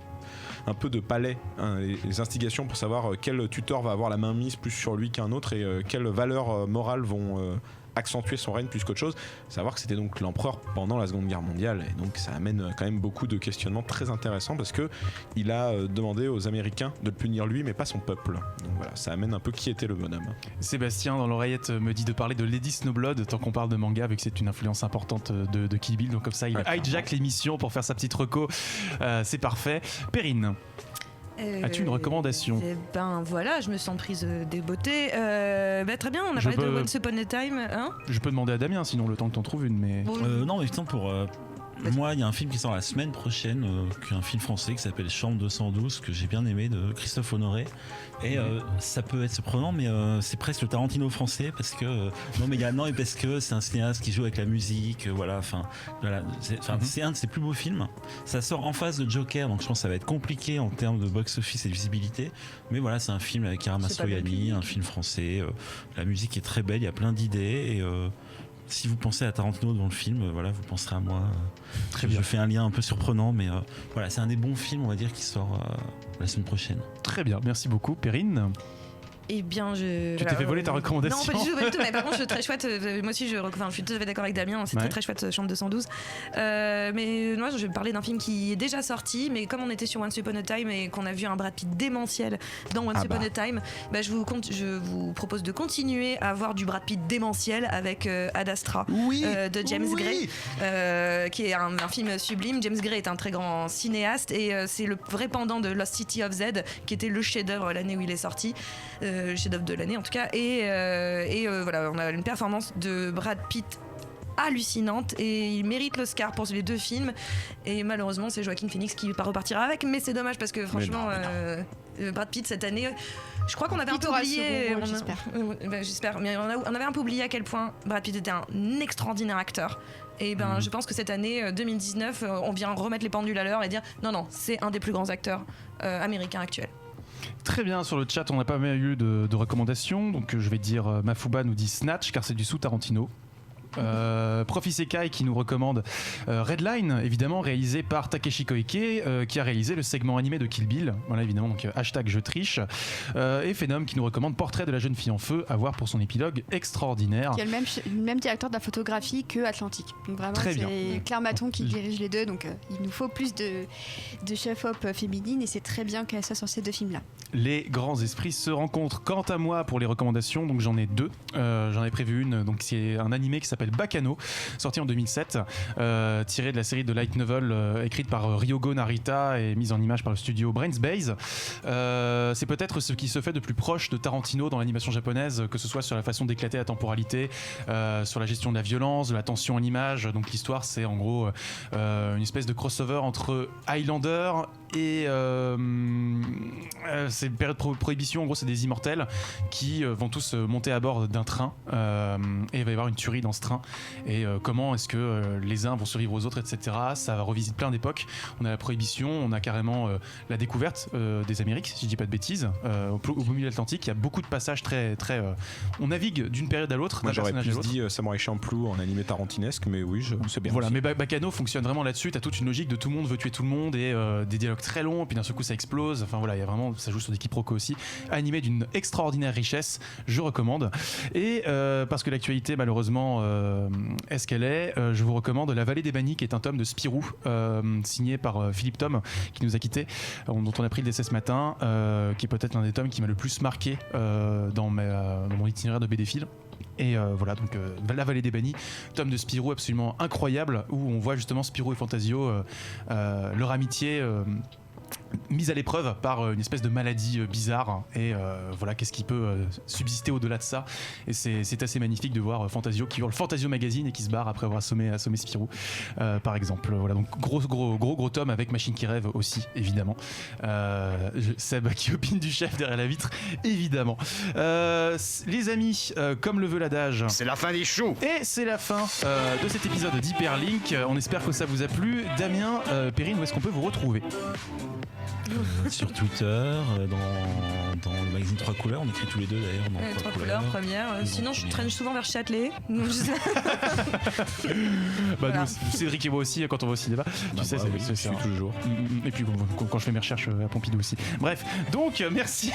[SPEAKER 3] un peu de palais, hein, les instigations pour savoir quel tuteur va avoir la main mise plus sur lui qu'un autre, et quelles valeurs morales vont accentuer son règne plus qu'autre chose. Savoir que c'était donc l'empereur pendant la Seconde Guerre mondiale, et donc ça amène quand même beaucoup de questionnements très intéressants, parce que il a demandé aux Américains de le punir lui, mais pas son peuple. Donc voilà, ça amène un peu qui était le bonhomme.
[SPEAKER 1] Sébastien, dans l'oreillette, me dit de parler de Lady Snowblood tant qu'on parle de manga, vu que c'est une influence importante de Kill Bill. Donc comme ça, il hijack l'émission pour faire sa petite reco. C'est parfait. Perrine, as-tu une recommandation?
[SPEAKER 4] Ben voilà, je me sens prise des beautés. Très bien, on a parlé de Once Upon a Time. Hein,
[SPEAKER 1] je peux demander à Damien, sinon le temps que t'en trouves une. Mais
[SPEAKER 6] non, mais putain, pour moi, il y a un film qui sort la semaine prochaine, qui est un film français qui s'appelle Chambre 212, que j'ai bien aimé, de Christophe Honoré. Et ça peut être surprenant, mais c'est presque le Tarantino français, parce que parce que c'est un cinéaste qui joue avec la musique, voilà. C'est un de ses plus beaux films. Ça sort en face de Joker, donc je pense que ça va être compliqué en termes de box-office et de visibilité. Mais voilà, c'est un film avec Chiara Mastroianni, un film français. La musique est très belle, il y a plein d'idées et si vous pensez à Tarantino dans le film, voilà, vous penserez à moi. Très bien. Je fais un lien un peu surprenant, mais voilà, c'est un des bons films, on va dire, qui sort la semaine prochaine.
[SPEAKER 1] Très bien, merci beaucoup, Perrine.
[SPEAKER 4] Eh bien,
[SPEAKER 1] tu t'es fait voler ta recommandation?
[SPEAKER 4] Non, pas du tout, mais par contre, je suis très chouette. Moi aussi, je suis tout à fait d'accord avec Damien. C'est très chouette, Chambre 212. Mais moi, je vais parler d'un film qui est déjà sorti, mais comme on était sur Once Upon a Time et qu'on a vu un Brad Pitt démentiel dans Once Upon a Time, je vous propose de continuer à voir du Brad Pitt démentiel avec Ad Astra de James Gray, qui est un film sublime. James Gray est un très grand cinéaste et c'est le vrai pendant de Lost City of Z, qui était le chef-d'œuvre l'année où il est sorti. Chef-d'œuvre de l'année en tout cas, et voilà, on a une performance de Brad Pitt hallucinante et il mérite l'Oscar pour les 2 films. Et malheureusement, c'est Joaquin Phoenix qui repartira avec, mais c'est dommage parce que franchement, Brad Pitt cette année, je crois qu'on avait un peu oublié. J'espère, mais on avait un peu oublié à quel point Brad Pitt était un extraordinaire acteur. Et je pense que cette année 2019, on vient remettre les pendules à l'heure et dire non, c'est un des plus grands acteurs américains actuels.
[SPEAKER 1] Très bien, sur le chat on n'a pas mal eu de recommandations, donc je vais dire Mafouba nous dit Snatch car c'est du sous Tarantino. Prof Isekai qui nous recommande Redline, évidemment réalisé par Takeshi Koike, qui a réalisé le segment animé de Kill Bill, voilà évidemment, donc #je triche, et Phenom qui nous recommande Portrait de la jeune fille en feu, à voir pour son épilogue extraordinaire,
[SPEAKER 2] qui est le même directeur de la photographie que Atlantique, donc vraiment
[SPEAKER 1] très
[SPEAKER 2] c'est
[SPEAKER 1] bien.
[SPEAKER 2] Claire Maton qui dirige les deux, donc il nous faut plus de chef-op féminine et c'est très bien qu'elle soit sur ces 2 films là.
[SPEAKER 1] Les grands esprits se rencontrent. Quant à moi, pour les recommandations, donc j'en ai 2. J'en ai prévu une, donc c'est un animé qui s'appelle Bakano, sorti en 2007, tiré de la série de light novel écrite par Ryogo Narita et mise en image par le studio Brains Base. C'est peut-être ce qui se fait de plus proche de Tarantino dans l'animation japonaise, que ce soit sur la façon d'éclater la temporalité, sur la gestion de la violence, de la tension en image. Donc l'histoire, c'est en gros une espèce de crossover entre Highlander et c'est une période de prohibition. En gros, c'est des immortels qui vont tous monter à bord d'un train et il va y avoir une tuerie dans ce train. Et comment est-ce que les uns vont survivre aux autres, etc. Ça revisite plein d'époques. On a la prohibition, on a carrément la découverte des Amériques, si je dis pas de bêtises, au milieu de l'Atlantique. Il y a beaucoup de passages très, très. On navigue d'une période à l'autre.
[SPEAKER 3] Moi, j'aurais plus dit Samurai Champloo en animé tarantinesque, mais oui, c'est bien.
[SPEAKER 1] Voilà,
[SPEAKER 3] aussi.
[SPEAKER 1] mais Bakano fonctionne vraiment là-dessus. T'as toute une logique de tout le monde veut tuer tout le monde et des dialogues très longs, et puis d'un seul coup ça explose. Enfin voilà, il y a vraiment, ça joue sur des quiproquos aussi. Animé d'une extraordinaire richesse, je recommande. Et parce que l'actualité malheureusement est ce qu'elle est, je vous recommande La Vallée des Bannis, qui est un tome de Spirou signé par Philippe Thom, qui nous a quittés, dont on a pris le décès ce matin, qui est peut-être l'un des tomes qui m'a le plus marqué dans mon itinéraire de BD-Phile. Et voilà, donc La Vallée des Bannis, tome de Spirou absolument incroyable, où on voit justement Spirou et Fantasio, leur amitié mise à l'épreuve par une espèce de maladie bizarre, et voilà, qu'est-ce qui peut subsister au-delà de ça. Et c'est assez magnifique de voir Fantasio qui hurle Fantasio Magazine et qui se barre après avoir assommé Spirou, par exemple. Voilà, donc gros tome avec Machine qui rêve aussi, évidemment. Seb qui opine du chef derrière la vitre, évidemment. Les amis, comme le veut l'adage,
[SPEAKER 5] c'est la fin des choux.
[SPEAKER 1] Et c'est la fin de cet épisode d'Hyperlink. On espère que ça vous a plu. Damien, Perrine, où est-ce qu'on peut vous retrouver ?
[SPEAKER 6] Sur Twitter, dans le magazine 3 couleurs, on écrit tous les deux d'ailleurs dans
[SPEAKER 4] 3 couleurs première. Sinon je traîne souvent vers Châtelet.
[SPEAKER 1] Voilà. Nous, Cédric et moi aussi, quand on va au cinéma, tu sais, c'est
[SPEAKER 3] je suis tous les jours.
[SPEAKER 1] Et puis quand je fais mes recherches à Pompidou aussi. Bref, donc merci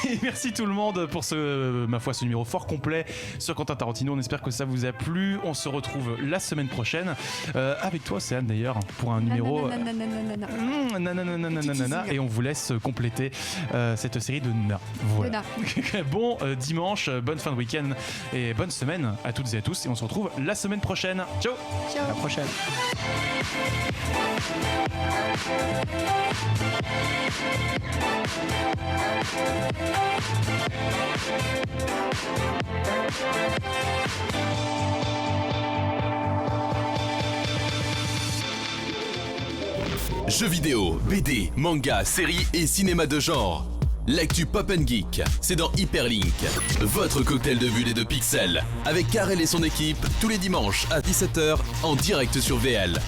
[SPEAKER 1] tout le monde pour ce numéro fort complet sur Quentin Tarantino. On espère que ça vous a plu. On se retrouve la semaine prochaine avec toi, Céane d'ailleurs, pour un numéro et on vous laisse compléter cette série de Na. Voilà. Bon dimanche, bonne fin de week-end et bonne semaine à toutes et à tous, et on se retrouve la semaine prochaine. Ciao.
[SPEAKER 2] Ciao.
[SPEAKER 1] À la prochaine.
[SPEAKER 8] Jeux vidéo, BD, manga, séries et cinéma de genre. L'actu Pop & Geek, c'est dans Hyperlink, votre cocktail de bulles et de pixels, avec Karel et son équipe, tous les dimanches à 17h en direct sur VL.